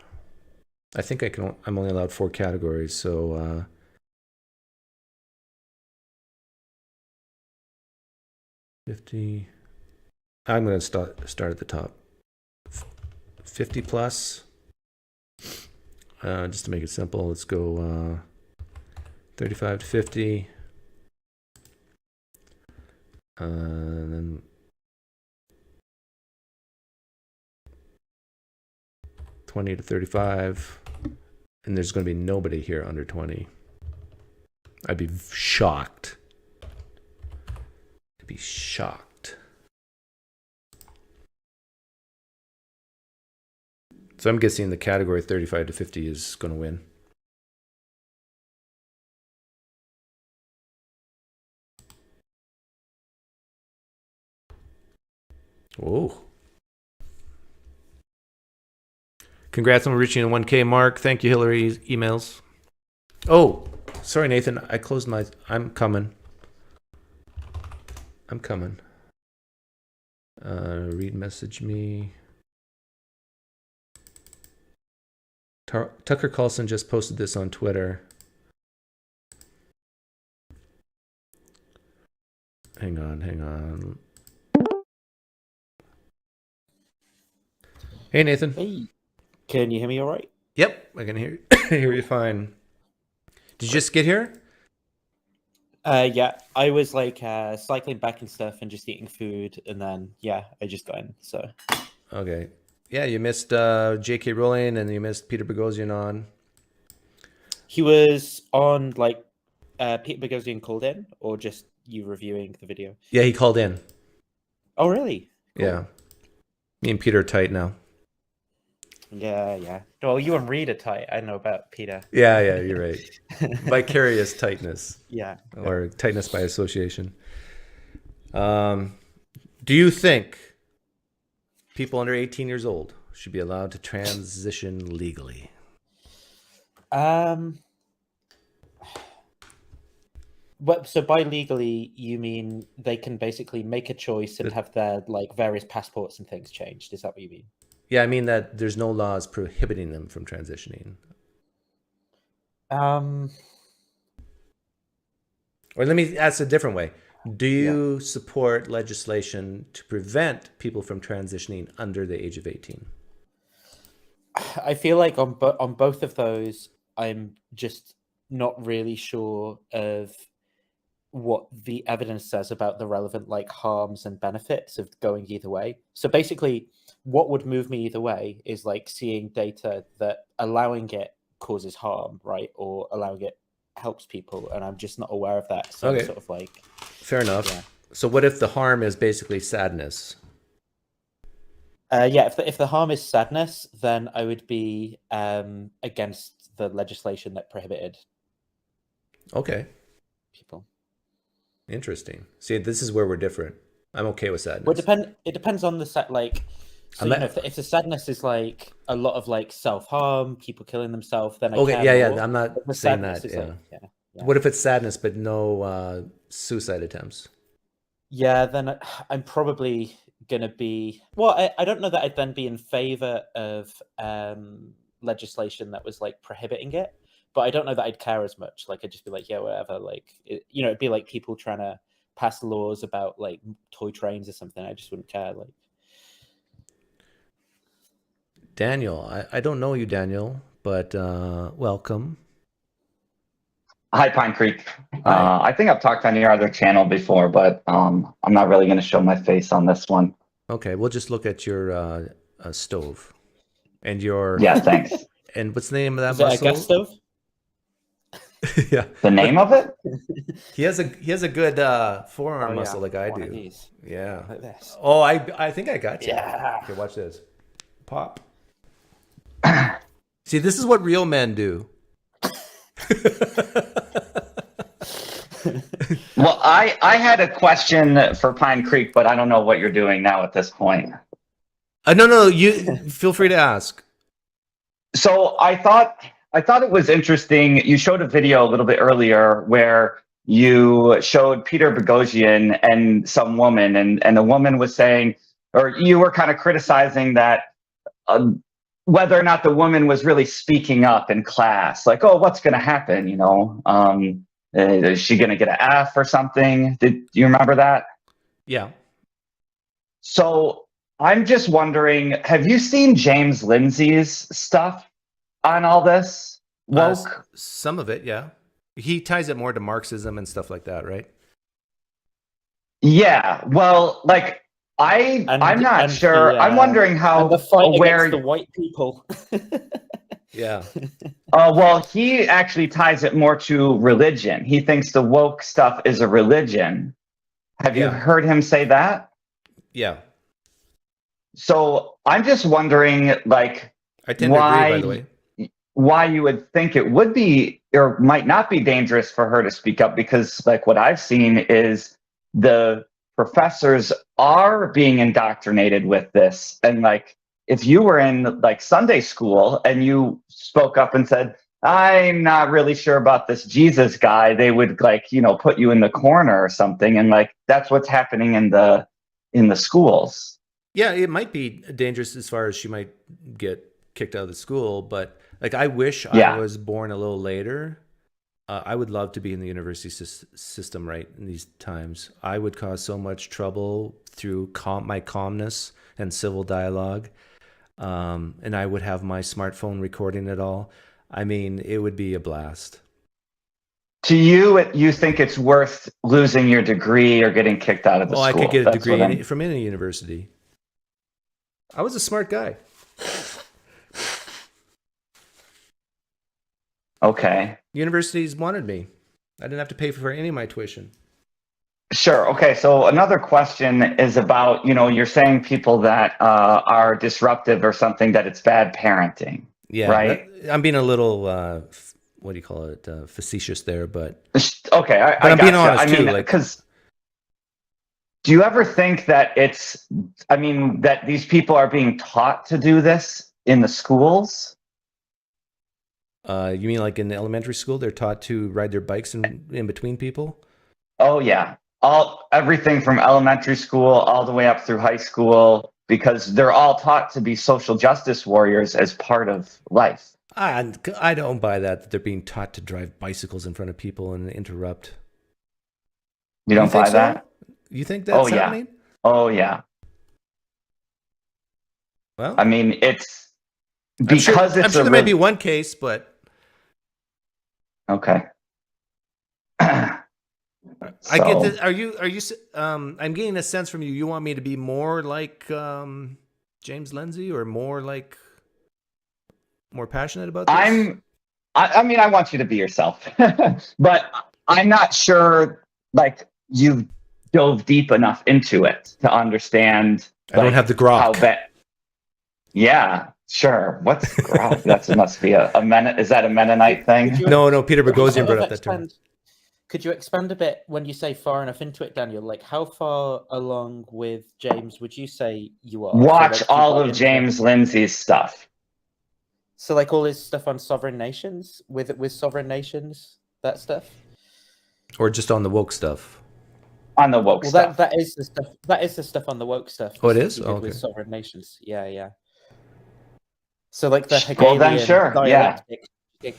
I think I'm only allowed 4 categories, so 50. I'm going to start at the top. 50 plus. Just to make it simple, let's go 35 to 50. And then 20 to 35. And there's going to be nobody here under 20. I'd be shocked. I'd be shocked. So I'm guessing the category 35 to 50 is going to win. Oh. Congrats on reaching the 1K mark. Thank you, Hillary's emails. Oh, sorry, Nathan. I closed my... I'm coming. Read message me. Tucker Carlson just posted this on Twitter. Hang on. Hey, Nathan. Hey, can you hear me all right? Yep, I can hear you fine. Did you just get here? Yeah, I was like cycling back and stuff and just eating food, and then I just got in. So okay, yeah, you missed J.K. Rowling and you missed Peter Boghossian on. He was on like Peter Boghossian called in, or just you reviewing the video? Yeah, he called in. Oh, really? Cool. Yeah, me and Peter are tight now. Yeah. Well, you and Reed are tight. I know about Peter. Yeah, you're right. Vicarious tightness. Yeah. Or tightness by association. Do you think people under 18 years old should be allowed to transition legally? Well, so by legally, you mean they can basically make a choice and have their like various passports and things changed? Is that what you mean? Yeah, I mean that there's no laws prohibiting them from transitioning. Or let me ask a different way. Do you support legislation to prevent people from transitioning under the age of 18? I feel like on both of those, I'm just not really sure of what the evidence says about the relevant like harms and benefits of going either way. So basically, what would move me either way is like seeing data that allowing it causes harm, right? Or allowing it helps people, and I'm just not aware of that. So okay. I'm sort of like, fair enough. Yeah. So what if the harm is basically sadness? If the harm is sadness, then I would be against the legislation that prohibited okay people. Interesting. See, this is where we're different. I'm okay with sadness. Well, it depends on the set. Like, so you know, if the sadness is like a lot of like self-harm, people killing themselves, then I'm not saying that. Yeah. What if it's sadness but no suicide attempts? Yeah, then I'm probably gonna be. Well, I don't know that I'd then be in favor of legislation that was like prohibiting it. But I don't know that I'd care as much. Like, I'd just be like, yeah, whatever. Like, it'd be like people trying to pass laws about like toy trains or something. I just wouldn't care. Like, Daniel, I don't know you, Daniel, but welcome. Hi, Pine Creek. I think I've talked on your other channel before, but I'm not really going to show my face on this one. Okay, we'll just look at your stove and your. Yeah, thanks. And what's the name of that muscle? Is that a gas stove? Yeah. The name of it? He has a good forearm muscle like I do. Yeah. Like this. Oh, I think I got you. Yeah. Okay, watch this. Pop. See, this is what real men do. Well, I had a question for Pine Creek, but I don't know what you're doing now at this point. No, you feel free to ask. So I thought it was interesting. You showed a video a little bit earlier where you showed Peter Boghossian and some woman, and the woman was saying, or you were kind of criticizing that whether or not the woman was really speaking up in class, like, oh, what's going to happen? You know, is she going to get an F or something? Do you remember that? Yeah. So I'm just wondering, have you seen James Lindsay's stuff on all this woke? Some of it, yeah. He ties it more to Marxism and stuff like that, right? Yeah. Well, like I'm not sure. I'm wondering how the fight aware against the white people. Yeah. Well, he actually ties it more to religion. He thinks the woke stuff is a religion. Have you heard him say that? Yeah. So I'm just wondering, like, I tend to agree, by the way. Why you would think it would be or might not be dangerous for her to speak up, because like what I've seen is the professors are being indoctrinated with this. And like, if you were in like Sunday school and you spoke up and said, I'm not really sure about this Jesus guy, they would like, you know, put you in the corner or something. And like, that's what's happening in the schools. Yeah, it might be dangerous as far as she might get kicked out of the school, but Like, I wish I was born a little later. I would love to be in the university system right in these times. I would cause so much trouble through my calmness and civil dialogue. And I would have my smartphone recording it all. I mean, it would be a blast. To you think it's worth losing your degree or getting kicked out of the school? I could get a degree from any university. I was a smart guy. Okay. Universities wanted me. I didn't have to pay for any of my tuition. Sure. Okay. So another question is about, you're saying people that are disruptive or something, that it's bad parenting. Yeah. Right. I'm being a little, what do you call it? Facetious there, but. Okay. I'm being honest too. Because do you ever think that that these people are being taught to do this in the schools? You mean like in elementary school, they're taught to ride their bikes in between people? Oh yeah. Everything from elementary school all the way up through high school, because they're all taught to be social justice warriors as part of life. I don't buy that they're being taught to drive bicycles in front of people and interrupt. You don't buy that? You think that's happening? Oh yeah. Well, I mean, it's because I'm sure there may be one case, but okay. I get this. Are you? I'm getting a sense from you. You want me to be more like James Lindsay, or more passionate about this? I mean, I want you to be yourself, but I'm not sure. Like, you dove deep enough into it to understand. I don't have the grok. Yeah, sure. What's grok? That must be a Is that a Mennonite thing? No. Peter Boghossian brought up that term. Could you expand a bit when you say far enough into it, Daniel? Like, how far along with James would you say you are? Watch all of James Lindsay's stuff. So, like, all his stuff on sovereign nations, with sovereign nations, that stuff? Or just on the woke stuff? On the woke stuff. That is the stuff. That is the stuff on the woke stuff. Oh, it is? Okay. With sovereign nations. Yeah. So, like, the Hegelian... Well, then, sure, dialectic. Yeah.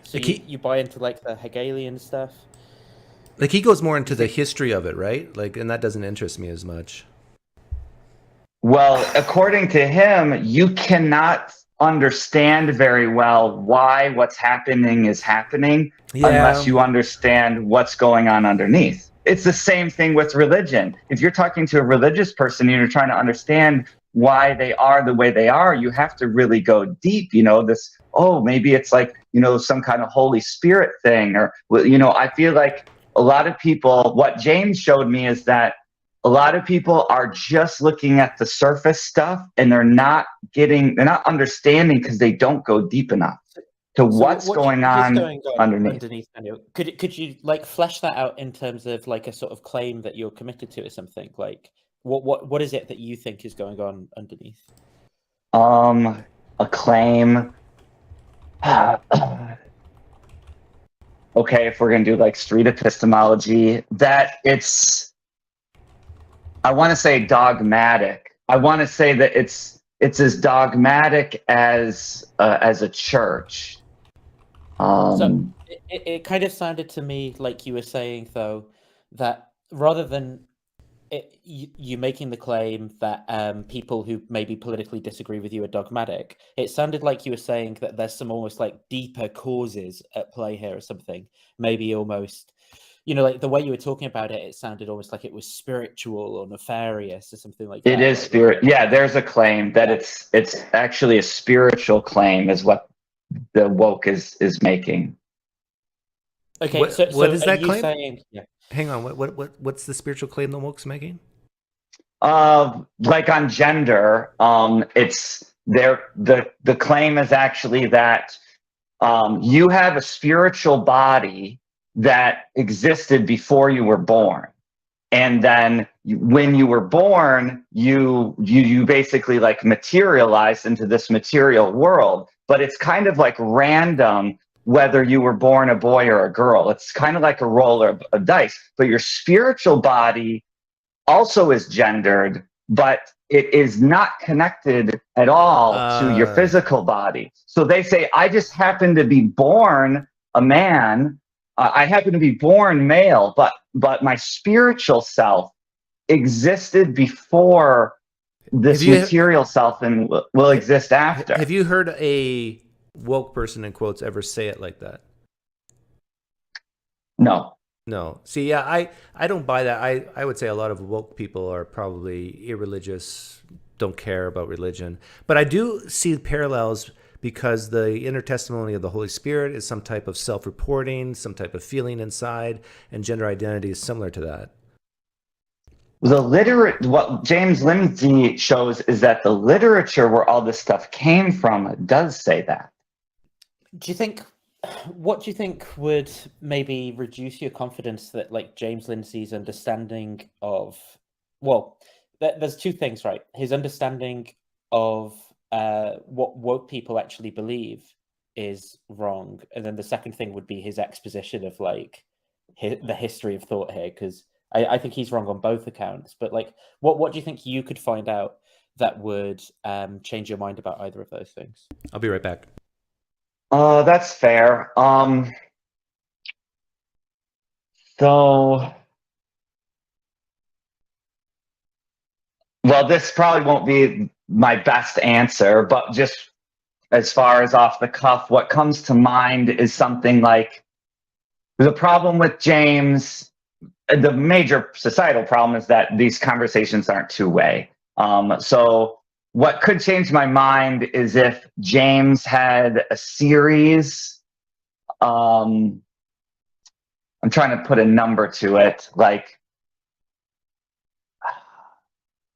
So you buy into, like, the Hegelian stuff? Like, he goes more into the history of it, right? Like, and that doesn't interest me as much. Well, according to him, you cannot understand very well why what's happening is happening unless you understand what's going on underneath. It's the same thing with religion. If you're talking to a religious person and you're trying to understand why they are the way they are, you have to really go deep. Maybe it's like, some kind of Holy Spirit thing, or, I feel like a lot of people, what James showed me is that a lot of people are just looking at the surface stuff, and they're not understanding because they don't go deep enough to what's going on underneath. Daniel? Could you like flesh that out in terms of like a sort of claim that you're committed to or something? Like what is it that you think is going on underneath? A claim. Okay, if we're going to do like street epistemology, that it's, I want to say dogmatic. I want to say that it's as dogmatic as a church. So it kind of sounded to me like you were saying, though, that rather than you making the claim that people who maybe politically disagree with you are dogmatic, it sounded like you were saying that there's some almost like deeper causes at play here or something. Maybe almost, like the way you were talking about it, it sounded almost like it was spiritual or nefarious or something like that. It is spirit. Yeah, there's a claim that it's actually a spiritual claim is what the woke is making. Okay, what is that claim? Saying, yeah. Hang on, what's the spiritual claim the woke's making? Like on gender, it's there. The claim is actually that you have a spiritual body that existed before you were born, and then when you were born, you basically like materialized into this material world. But it's kind of like random whether you were born a boy or a girl. It's kind of like a roll of dice. But your spiritual body also is gendered, but it is not connected at all to your physical body. So they say, I just happen to be born a man. I happen to be born male, but my spiritual self existed before this material self and will exist after. Have you heard a woke person, in quotes, ever say it like that? No. See, yeah, I don't buy that. I would say a lot of woke people are probably irreligious, don't care about religion. But I do see parallels because the intertestimony of the Holy Spirit is some type of self-reporting, some type of feeling inside, and gender identity is similar to that. What James Lindsay shows is that the literature where all this stuff came from does say that. What do you think would maybe reduce your confidence that, like, James Lindsay's understanding of, well, there's two things, right? His understanding of what woke people actually believe is wrong, and then the second thing would be his exposition of, like, the history of thought here, because I think he's wrong on both accounts. But, like, what do you think you could find out that would change your mind about either of those things? I'll be right back. That's fair. Well, this probably won't be my best answer, but just as far as off the cuff, what comes to mind is something like the problem with James. The major societal problem is that these conversations aren't two-way. So what could change my mind is if James had a series. I'm trying to put a number to it, like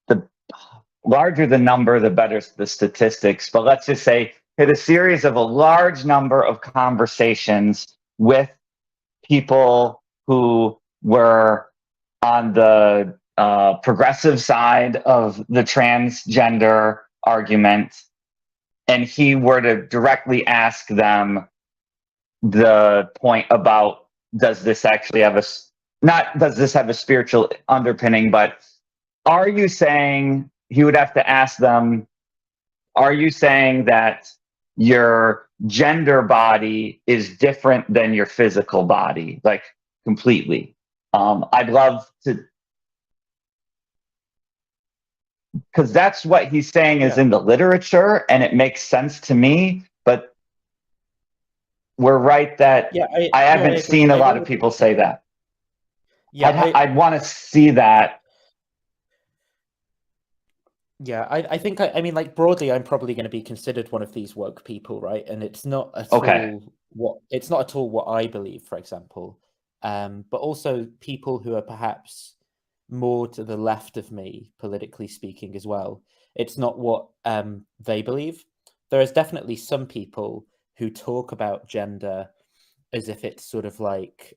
the larger the number, the better the statistics. But let's just say hit a series of a large number of conversations with people who were on the progressive side of the transgender argument, and he were to directly ask them the point about does this actually have does this have a spiritual underpinning, but are you saying, he would have to ask them, are you saying that your gender body is different than your physical body, like completely? I'd love to, because that's what he's saying is in the literature, and it makes sense to me, but we're right that I haven't seen a lot of people say that. I'd want to see that. Yeah, I think, I mean, like, broadly, I'm probably going to be considered one of these woke people, right? And it's not at all what I believe, for example. But also people who are perhaps more to the left of me, politically speaking, as well. It's not what they believe. There is definitely some people who talk about gender as if it's sort of like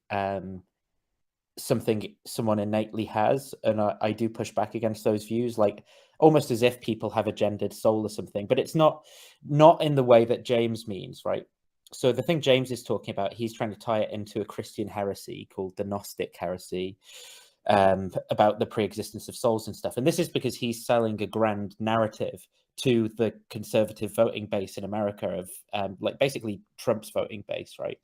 something someone innately has, and I do push back against those views, like almost as if people have a gendered soul or something. But it's not in the way that James means, right? So the thing James is talking about, he's trying to tie it into a Christian heresy called the Gnostic heresy, about the pre-existence of souls and stuff. And this is because he's selling a grand narrative to the conservative voting base in America of like basically Trump's voting base, right?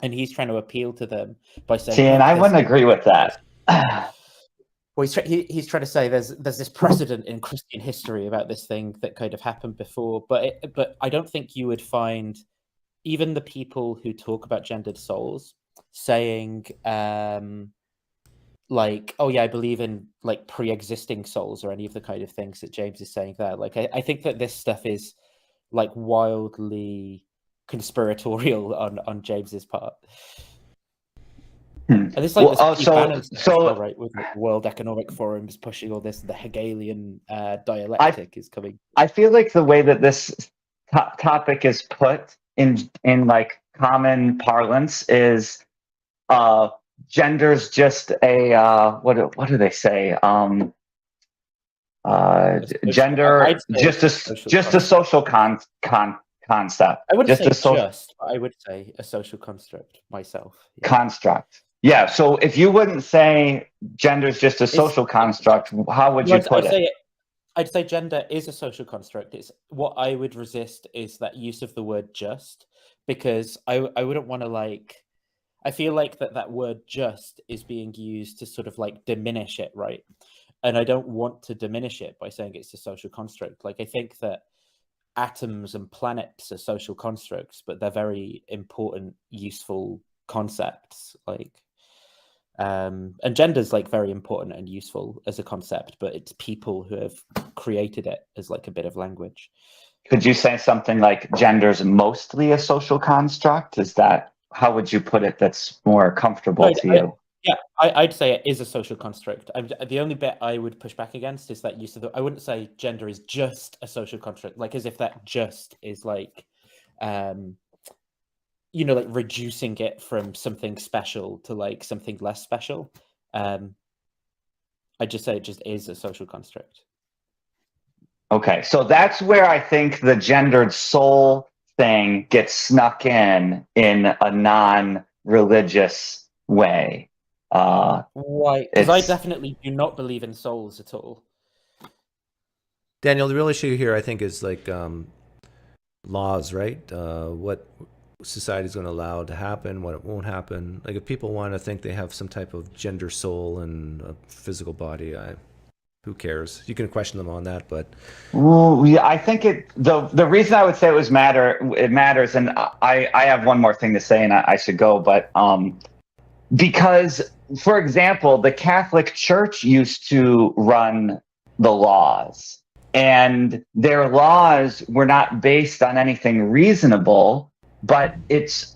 And he's trying to appeal to them by saying, see, and I wouldn't agree with that. Well, he's trying to say there's this precedent in Christian history about this thing that could have happened before, but I don't think you would find even the people who talk about gendered souls saying like, oh yeah, I believe in like pre-existing souls or any of the kind of things that James is saying there. Like, I think that this stuff is like wildly conspiratorial on James's part. And it's like right, with like World Economic Forum is pushing all this, the Hegelian dialectic is coming. I feel like the way that this topic is put in like common parlance is gender's just a what do they say? Gender just a social concept. I wouldn't just say a social just, but I would say a social construct myself. Yeah. Construct. Yeah. So if you wouldn't say gender's just a social construct, how would you put it? I'd say gender is a social construct. It's what I would resist is that use of the word just, because I wouldn't want to like, I feel like that word just is being used to sort of like diminish it, right? And I don't want to diminish it by saying it's a social construct. Like, I think that atoms and planets are social constructs, but they're very important, useful concepts. Like, and gender's like very important and useful as a concept, but it's people who have created it as like a bit of language. Could you say something like gender's mostly a social construct? Is that, how would you put it that's more comfortable to you? I'd say it is a social construct. The only bit I would push back against is that use of I wouldn't say gender is just a social construct, like as if that just is like, you know, like reducing it from something special to like something less special. I'd just say it just is a social construct. Okay, so that's where I think the gendered soul thing gets snuck in a non-religious way. Why? Because I definitely do not believe in souls at all. Daniel, the real issue here, I think, is like laws, right? What society is going to allow to happen, what it won't happen. Like, if people want to think they have some type of gender soul and a physical body, who cares? You can question them on that, but I think the reason I would say it matters, and I have one more thing to say, and I should go, but because, for example, the Catholic Church used to run the laws, and their laws were not based on anything reasonable, but it's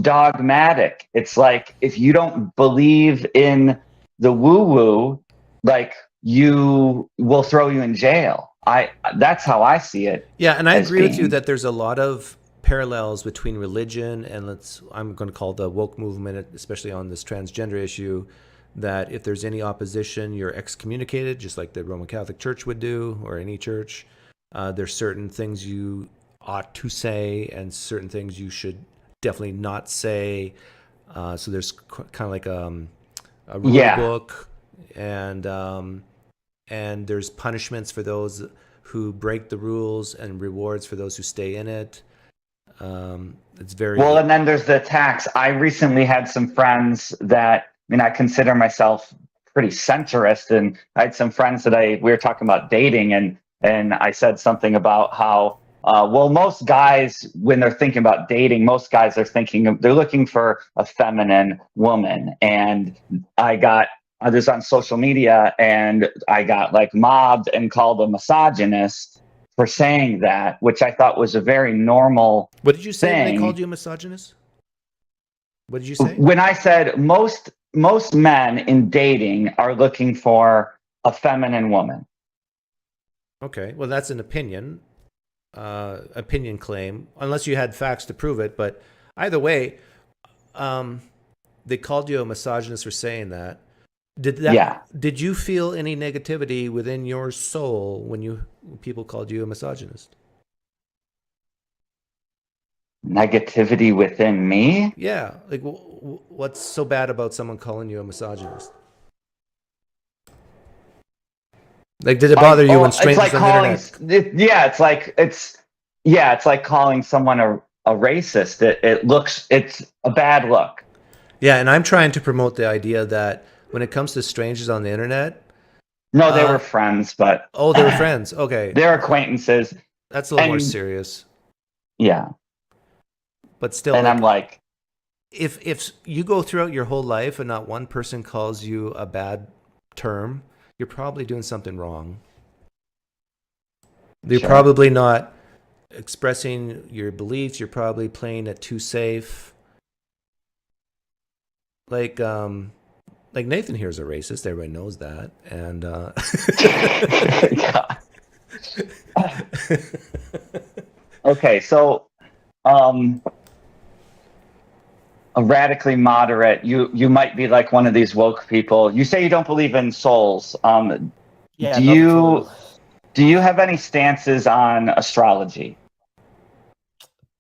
dogmatic. It's like, if you don't believe in the woo-woo, like, you will throw you in jail. That's how I see it. Yeah, and I agree with you that there's a lot of parallels between religion and I'm going to call the woke movement, especially on this transgender issue, that if there's any opposition, you're excommunicated, just like the Roman Catholic Church would do, or any church. There's certain things you ought to say and certain things you should definitely not say. So there's kind of like a rule book, and there's punishments for those who break the rules and rewards for those who stay in it. It's very well, and then there's the tax. I recently had some friends that, I mean, I consider myself pretty centrist, and I had some friends that we were talking about dating, and I said something about how well, most guys, when they're thinking about dating, most guys are they're looking for a feminine woman. And I was on social media, and I got like mobbed and called a misogynist for saying that, which I thought was a very normal thing. What did you say when they called you a misogynist? What did you say? When I said most men in dating are looking for a feminine woman. Okay, well, that's an opinion claim, unless you had facts to prove it. But either way, they called you a misogynist for saying that. Did you feel any negativity within your soul when people called you a misogynist? Negativity within me? Yeah, like what's so bad about someone calling you a misogynist? Like, did it bother you when strangers on the internet? It's like calling someone a racist. It's a bad look. Yeah, and I'm trying to promote the idea that when it comes to strangers on the internet, no, they were friends, but they were friends. Okay, they're acquaintances. That's a little more serious. Yeah, but still, and I'm like, if you go throughout your whole life and not one person calls you a bad term, you're probably doing something wrong. You're probably not expressing your beliefs. You're probably playing it too safe. Like Nathan here is a racist. Everybody knows that. And okay, so a radically moderate, you might be like one of these woke people. You say you don't believe in souls. Do you have any stances on astrology?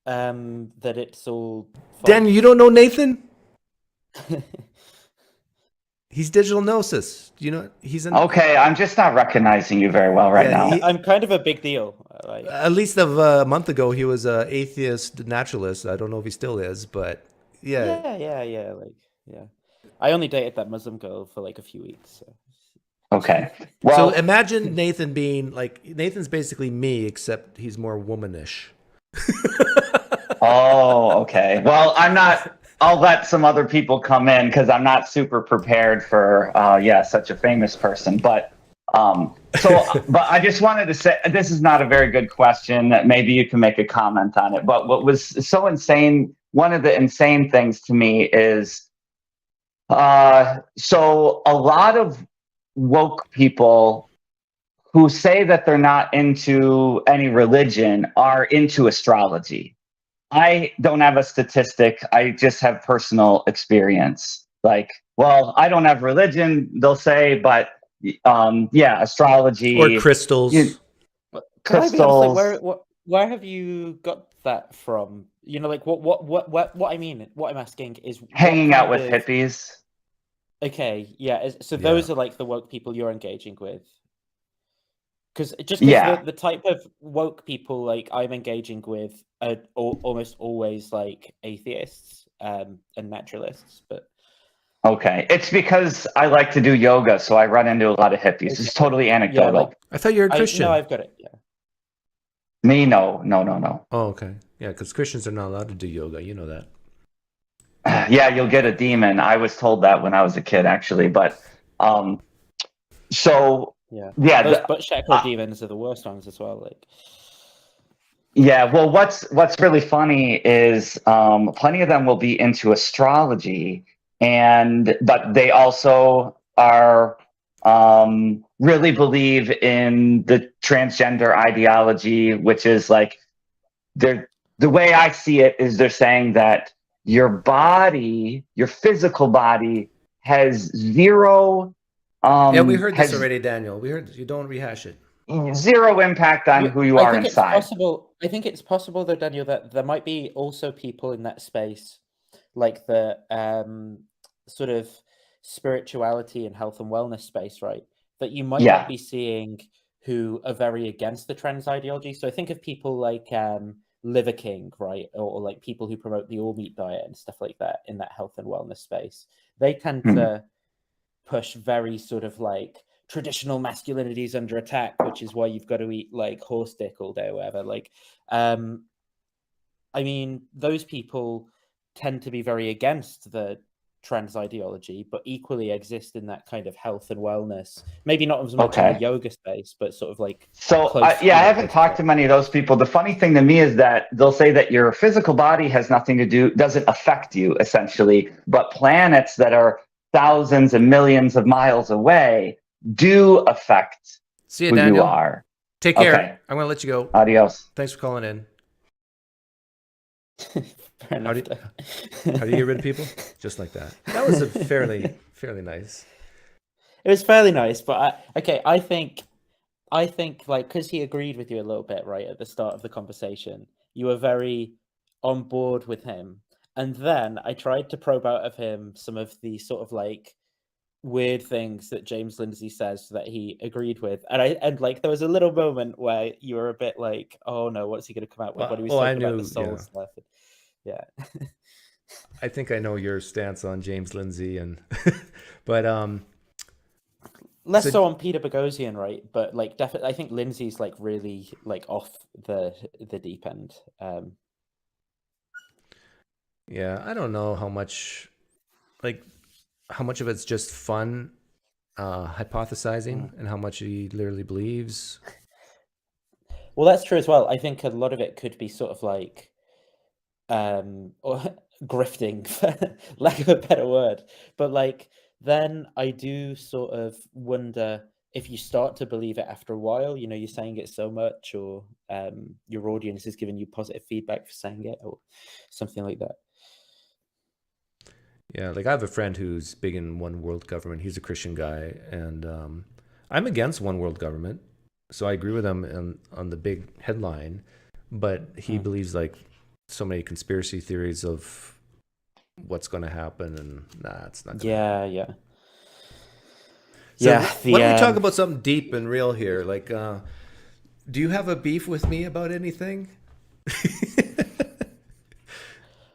That it's all Dan, you don't know Nathan? He's digital gnosis. You know, he's an Okay, I'm just not recognizing you very well right now. I'm kind of a big deal. Like, at least of a month ago, he was a atheist naturalist. I don't know if he still is, but yeah. Yeah. I only dated that Muslim girl for like a few weeks. So. Okay. Well, so imagine Nathan being like, Nathan's basically me, except he's more womanish. Oh, okay. Well, I'll let some other people come in because I'm not super prepared for, such a famous person. But but I just wanted to say, this is not a very good question. Maybe you can make a comment on it. But what was so insane, one of the insane things to me is, so a lot of woke people who say that they're not into any religion are into astrology. I don't have a statistic. I just have personal experience. Like, well, I don't have religion, they'll say, but astrology or crystals. Crystals. Where have you got that from? You know, like what I mean. What I'm asking is hanging out with hippies. Okay, yeah. So those are like the woke people you're engaging with. Because the type of woke people like I'm engaging with are almost always like atheists and naturalists, but okay, it's because I like to do yoga, so I run into a lot of hippies. It's totally anecdotal. Yeah, like, I thought you're a Christian. No, I've got it. Yeah. Me, no. Oh, okay. Yeah, because Christians are not allowed to do yoga. You know that. Yeah, you'll get a demon. I was told that when I was a kid, actually, but so. Yeah, those butt shackle demons are the worst ones as well. Like, yeah, well, what's really funny is plenty of them will be into astrology, but they also are really believe in the transgender ideology, which is like the way I see it is they're saying that your body, your physical body, has zero. We heard this already, Daniel. We heard you. Don't rehash it. Zero impact on who you are inside. I think it's possible, though, Daniel, that there might be also people in that space, like the sort of spirituality and health and wellness space, right? That you might not be seeing who are very against the trans ideology. So I think of people like Liver King, right? Or like people who promote the all meat diet and stuff like that in that health and wellness space. They tend to push very sort of like traditional masculinity is under attack, which is why you've got to eat like horse dick all day or whatever. Like, I mean, those people tend to be very against the trans ideology, but equally exist in that kind of health and wellness. Maybe not as much in the yoga space, but sort of like. So I haven't talked to many of those people. The funny thing to me is that they'll say that your physical body has nothing to do, doesn't affect you essentially, but planets that are thousands and millions of miles away do affect See you, who Daniel. you are. Take care. Okay. I'm going to let you go. Adios. Thanks for calling in. How do you get rid of people? Just like that. That was a fairly nice. It was fairly nice, but I think like because he agreed with you a little bit right at the start of the conversation, you were very on board with him. And then I tried to probe out of him some of the sort of like weird things that James Lindsay says that he agreed with. And like there was a little moment where you were a bit like, oh no, what's he going to come out with? What he was talking about the soul stuff. Yeah. I think I know your stance on James Lindsay but less so on Peter Boghossian, right? But like definitely I think Lindsay's like really like off the deep end. Yeah, I don't know how much of it's just fun hypothesizing and how much he literally believes. Well, that's true as well. I think a lot of it could be sort of like or grifting, for lack of a better word. But like then I do sort of wonder if you start to believe it after a while, you know, you're saying it so much, or your audience is giving you positive feedback for saying it, or something like that. Yeah, like I have a friend who's big in one world government. He's a Christian guy, and I'm against one world government, so I agree with him on the big headline. But he believes like so many conspiracy theories of what's going to happen, and it's not. Yeah. So Yeah, why don't we talk about something deep and real here? Like, do you have a beef with me about anything?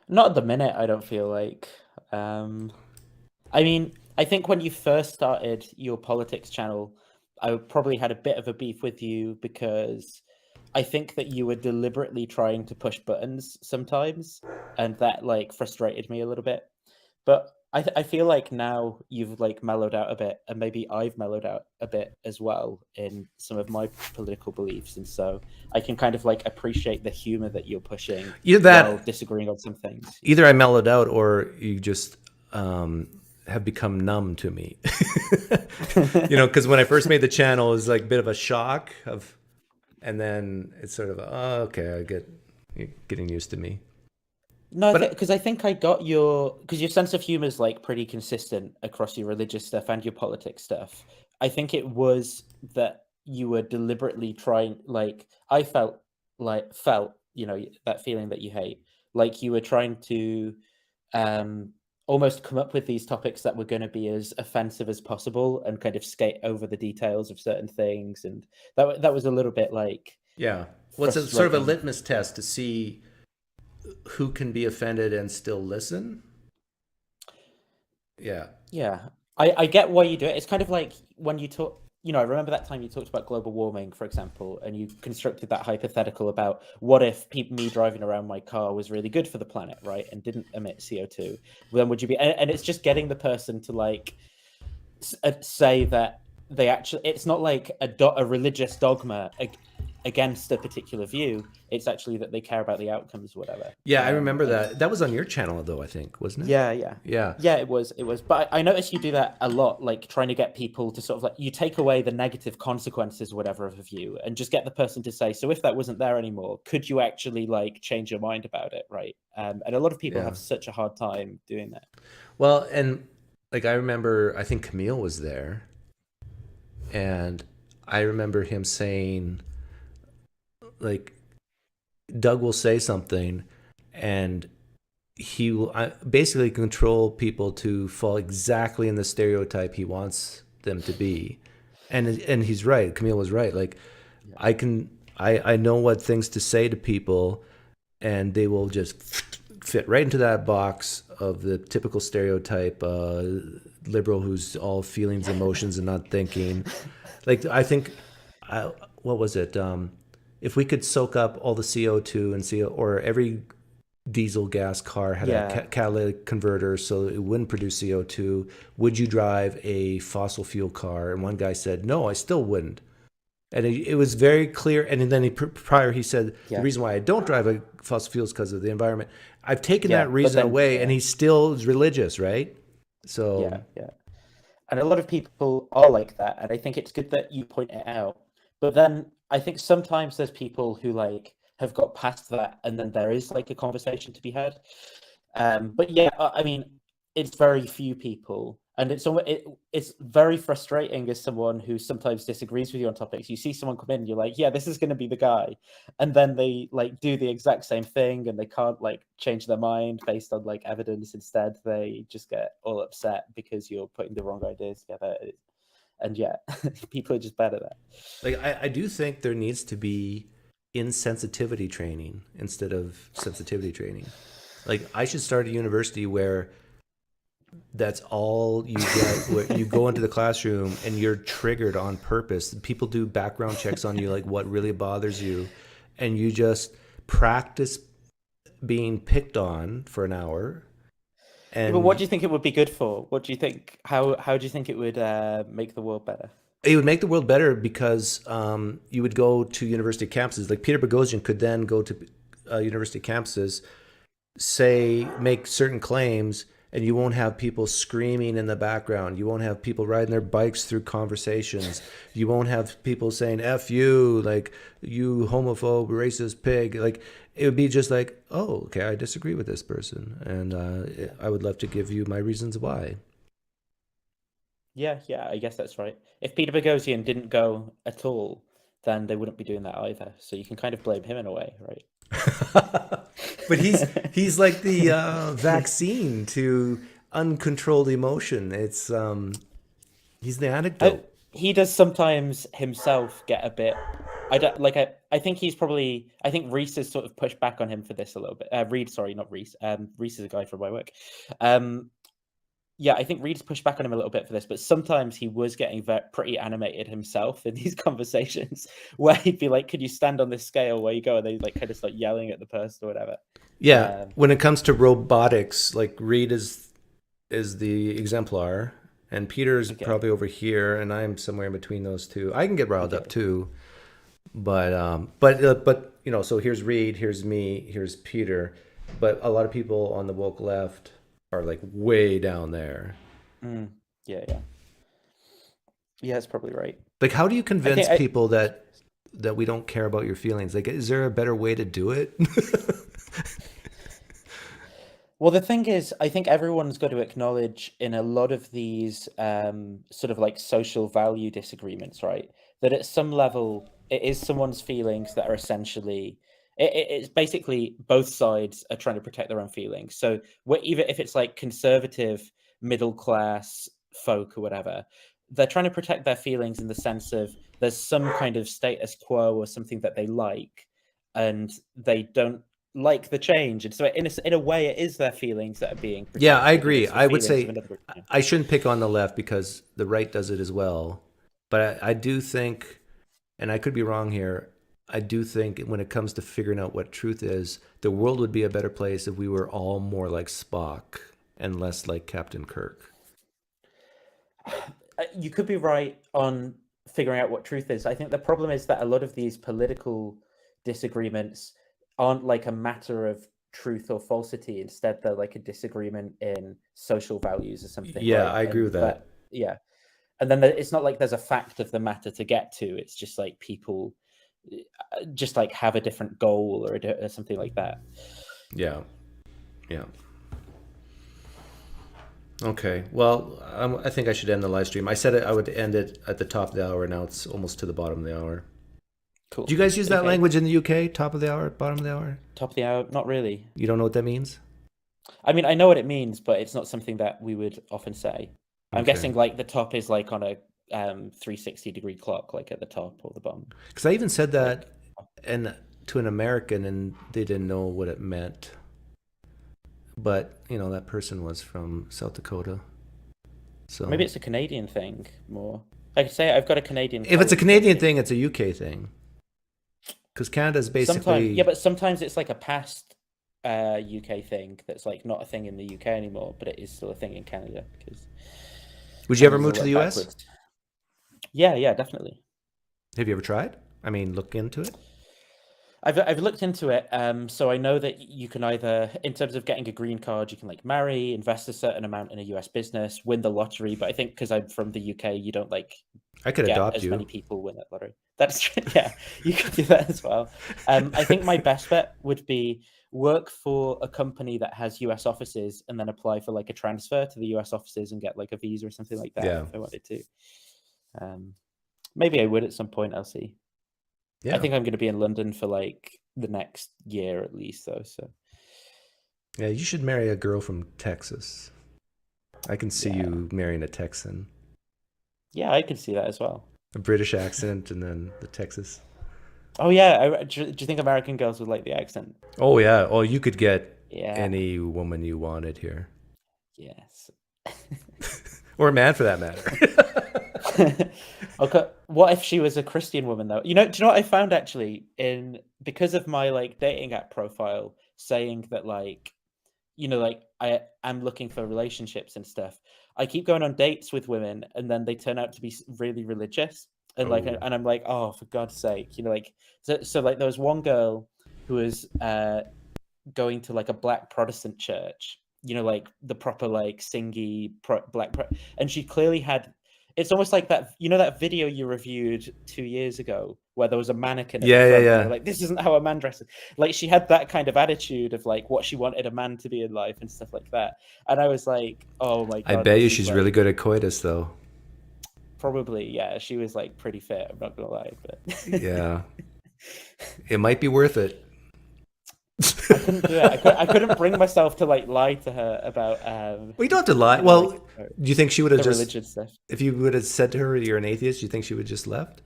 Not at the minute, I don't feel like. I mean, I think when you first started your politics channel, I probably had a bit of a beef with you because I think that you were deliberately trying to push buttons sometimes, and that like frustrated me a little bit. But I feel like now you've like mellowed out a bit, and maybe I've mellowed out a bit as well in some of my political beliefs, and so I can kind of like appreciate the humor that you're pushing while disagreeing on some things. Either I mellowed out, or you just have become numb to me. Because when I first made the channel, it was like a bit of a shock and then it's sort of, oh, okay, you're getting used to me. No, because I think I got because your sense of humor is like pretty consistent across your religious stuff and your politics stuff. I think it was that you were deliberately trying, like I felt, that feeling that you hate, like you were trying to almost come up with these topics that were going to be as offensive as possible and kind of skate over the details of certain things, and that was a little bit like Well, it's sort of a litmus test to see who can be offended and still listen. Yeah, I get why you do it. It's kind of like when you talk, I remember that time you talked about global warming, for example, and you constructed that hypothetical about what if me driving around my car was really good for the planet, right, and didn't emit CO2, then would you be, and it's just getting the person to like say that they actually, it's not like a religious dogma against a particular view, it's actually that they care about the outcomes, whatever. I remember that was on your channel though, I think, wasn't it? Yeah, it was, but I noticed you do that a lot, like trying to get people to sort of like, you take away the negative consequences, whatever, of a view, and just get the person to say, so if that wasn't there anymore, could you actually like change your mind about it, right? And a lot of people have such a hard time doing that. Well, and like I remember, I think Camille was there, and I remember him saying, like, Doug will say something and he will basically control people to fall exactly in the stereotype he wants them to be. And he's right. Camille was right. Like, I know what things to say to people, and they will just fit right into that box of the typical stereotype liberal who's all feelings, emotions, and not thinking. Like, I think, what was it? If we could soak up all the CO2 and or every diesel gas car had a catalytic converter so it wouldn't produce CO2, would you drive a fossil fuel car? And one guy said, no, I still wouldn't. And it was very clear. And then he said, the reason why I don't drive a fossil fuel is because of the environment. I've taken that reason away, and he still is religious, right? So yeah. And a lot of people are like that. And I think it's good that you point it out. But then I think sometimes there's people who like have got past that, and then there is like a conversation to be had. But yeah, I mean, it's very few people, and it's very frustrating as someone who sometimes disagrees with you on topics. You see someone come in, and you're like, yeah, this is going to be the guy, and then they like do the exact same thing, and they can't like change their mind based on like evidence. Instead, they just get all upset because you're putting the wrong ideas together. And people are just bad at that. Like, I do think there needs to be insensitivity training instead of sensitivity training. Like, I should start a university where that's all you get, where you go into the classroom and you're triggered on purpose. People do background checks on you, like what really bothers you, and you just practice being picked on for an hour. But what do you think it would be good for? What do you think? How do you think it would make the world better? It would make the world better because you would go to university campuses. Like Peter Boghossian could then go to university campuses, make certain claims, and you won't have people screaming in the background. You won't have people riding their bikes through conversations. You won't have people saying "F you," like "you homophobe, racist pig." Like, it would be just like, oh, okay, I disagree with this person, and I would love to give you my reasons why. Yeah, I guess that's right. If Peter Boghossian didn't go at all, then they wouldn't be doing that either. So you can kind of blame him in a way, right? But he's like the vaccine to uncontrolled emotion. It's He's the anecdote. He does sometimes himself get a bit. I don't like. I think he's probably. I think Reese has sort of pushed back on him for this a little bit. Reed, sorry, not Reese. Reese is a guy from my work. Yeah, I think Reed's pushed back on him a little bit for this, but sometimes he was getting pretty animated himself in these conversations, where he'd be like, "Could you stand on this scale where you go?" And they like kind of start yelling at the person or whatever. Yeah, when it comes to robotics, like Reed is the exemplar, and Peter's probably over here, and I'm somewhere in between those two. I can get riled up too, but you know, so here's Reed, here's me, here's Peter, but a lot of people on the woke left are like way down there. Yeah, that's probably right. Like, how do you convince people that we don't care about your feelings? Like, is there a better way to do it? Well, the thing is, I think everyone's got to acknowledge in a lot of these sort of like social value disagreements, right? That at some level, it is someone's feelings that are essentially, it's basically both sides are trying to protect their own feelings. So even if it's like conservative, middle class folk or whatever, they're trying to protect their feelings in the sense of there's some kind of status quo or something that they like, and they don't like the change, and so in a way it is their feelings that are being protected. Yeah, I agree. I would say I shouldn't pick on the left because the right does it as well, but I do think, and I could be wrong here, I do think when it comes to figuring out what truth is, the world would be a better place if we were all more like Spock and less like Captain Kirk. You could be right on figuring out what truth is. I think the problem is that a lot of these political disagreements aren't like a matter of truth or falsity. Instead, they're like a disagreement in social values or something. Yeah, right? I agree with that. Yeah. And then it's not like there's a fact of the matter to get to. It's just like people just like have a different goal or something like that. Yeah. Okay. Well, I think I should end the live stream. I said I would end it at the top of the hour. Now it's almost to the bottom of the hour. Cool. Do you guys use that language in the UK? Top of the hour, bottom of the hour? Top of the hour? Not really. You don't know what that means? I mean, I know what it means, but it's not something that we would often say. I'm guessing like the top is like on a 360-degree clock, like at the top or the bottom. Because I even said that to an American, and they didn't know what it meant. But, you know, that person was from South Dakota. So maybe it's a Canadian thing more. I could say I've got a Canadian. If it's a Canadian thing, it's a UK thing. Because Canada's basically... but sometimes it's like a past UK thing that's like not a thing in the UK anymore, but it is still a thing in Canada. Would you ever move to the US? Backwards. Yeah, definitely. Have you ever tried? I mean, look into it? I've looked into it, so I know that you can either, in terms of getting a green card, you can like marry, invest a certain amount in a US business, win the lottery. But I think because I'm from the UK, you don't like. I could adopt you. As many people win that lottery. That's true. Yeah, you could do that as well. I think my best bet would be work for a company that has US offices and then apply for like a transfer to the US offices and get like a visa or something like that. Yeah. If I wanted to. Maybe I would at some point. I'll see. Yeah. I think I'm going to be in London for like the next year at least, though. So, yeah, you should marry a girl from Texas. I can see you marrying a Texan. Yeah, I can see that as well. A British accent and then the Texas. Oh yeah, do you think American girls would like the accent? Oh yeah. Oh, you could get any woman you wanted here. Yes. Or a man for that matter. Okay. What if she was a Christian woman though? Do you know what I found actually because of my like dating app profile saying that like, like I am looking for relationships and stuff. I keep going on dates with women and then they turn out to be really religious and and I'm like, oh, for God's sake, so like there was one girl who was going to like a black Protestant church, like the proper like singy and she clearly had. It's almost like that, that video you reviewed 2 years ago where there was a mannequin. Yeah. Like, this isn't how a man dresses. Like, she had that kind of attitude of like what she wanted a man to be in life and stuff like that. And I was like, oh my God. I bet you she's really good at coitus though. Probably, yeah. She was like pretty fit. I'm not gonna lie, but yeah, it might be worth it. I couldn't do it. I couldn't bring myself to like lie to her about. Well, you don't have to lie. Well, do you think she would have just religion stuff? If you would have said to her you're an atheist, do you think she would have just left?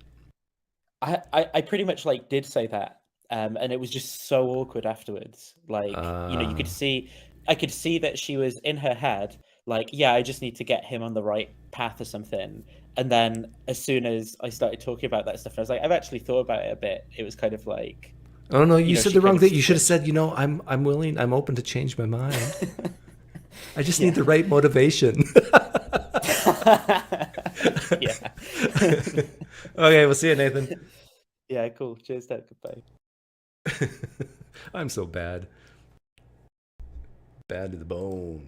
I pretty much like did say that, and it was just so awkward afterwards. Like you could see, I could see that she was in her head, like, yeah, I just need to get him on the right path or something. And then as soon as I started talking about that stuff, I was like, I've actually thought about it a bit. It was kind of like, oh no, you said the wrong thing. You should have said, I'm willing, I'm open to change my mind. I just need the right motivation. Yeah. Okay, we'll see you, Nathan. Yeah, cool. Cheers, Dad. Goodbye. I'm so bad. Bad to the bone.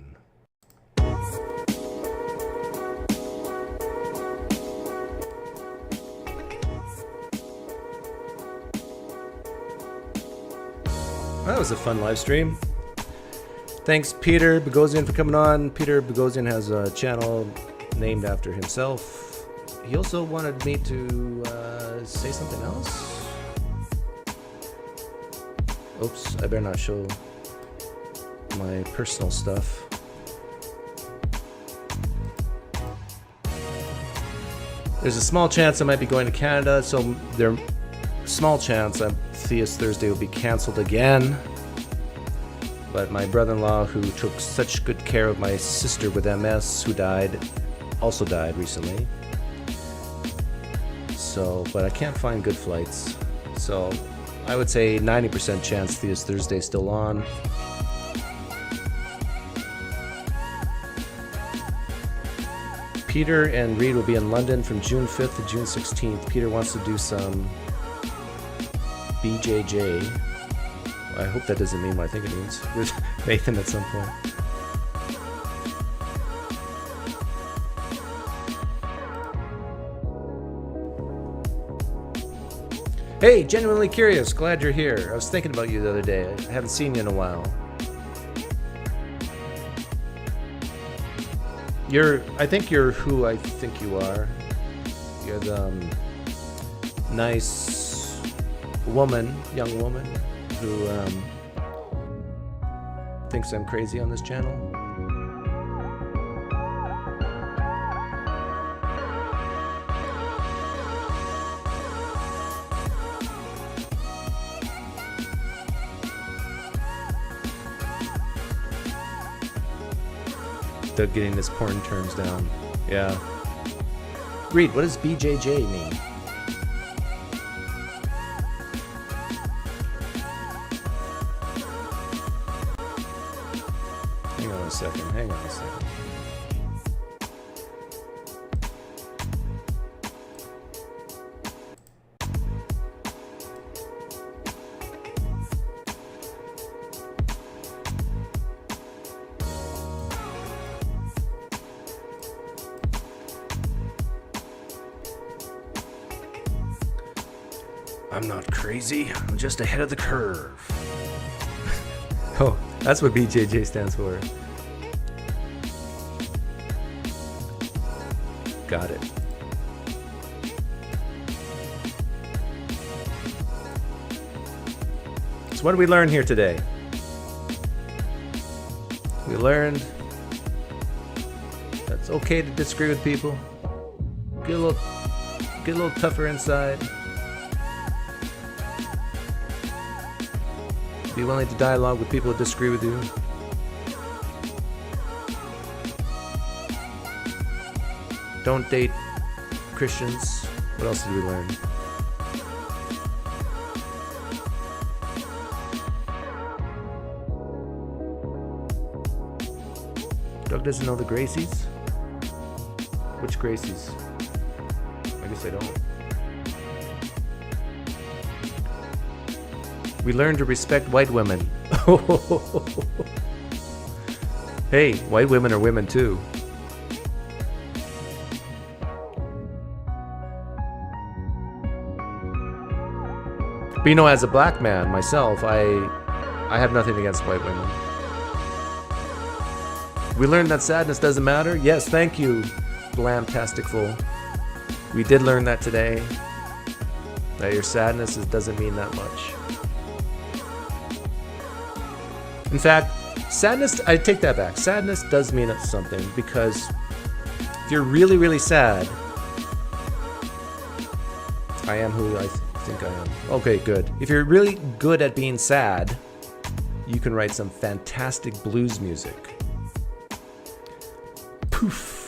That was a fun live stream. Thanks, Peter Boghossian, for coming on. Peter Boghossian has a channel named after himself. He also wanted me to say something else. Oops, I better not show my personal stuff. There's a small chance I might be going to Canada, so there's small chance Theist Thursday will be cancelled again. But my brother-in-law, who took such good care of my sister with MS, who also died recently. So, but I can't find good flights. So, I would say 90% chance Theist Thursday is still on. Peter and Reed will be in London from June 5th to June 16th. Peter wants to do some BJJ. I hope that doesn't mean what I think it means. With Nathan at some point. Hey, genuinely curious. Glad you're here. I was thinking about you the other day. I haven't seen you in a while. I think you're who I think you are. You're the nice woman, young woman, who thinks I'm crazy on this channel. Still getting his porn terms down. Yeah. Reed, what does BJJ mean? Hang on a second. I'm not crazy. I'm just ahead of the curve. Oh, that's what BJJ stands for. Got it. So what did we learn here today? We learned that it's okay to disagree with people. Get a little tougher inside. Be willing to dialogue with people who disagree with you. Don't date Christians. What else did we learn? Doug doesn't know the Gracies? Which Gracies? I guess I don't. We learn to respect white women. Hey, white women are women too. But you know, as a black man myself, I have nothing against white women. We learned that sadness doesn't matter. Yes, thank you, Blamtasticful. We did learn that today. That your sadness doesn't mean that much. In fact, sadness, I take that back. Sadness does mean something, because if you're really, really sad, I am who I think I am. Okay, good. If you're really good at being sad, you can write some fantastic blues music. Poof.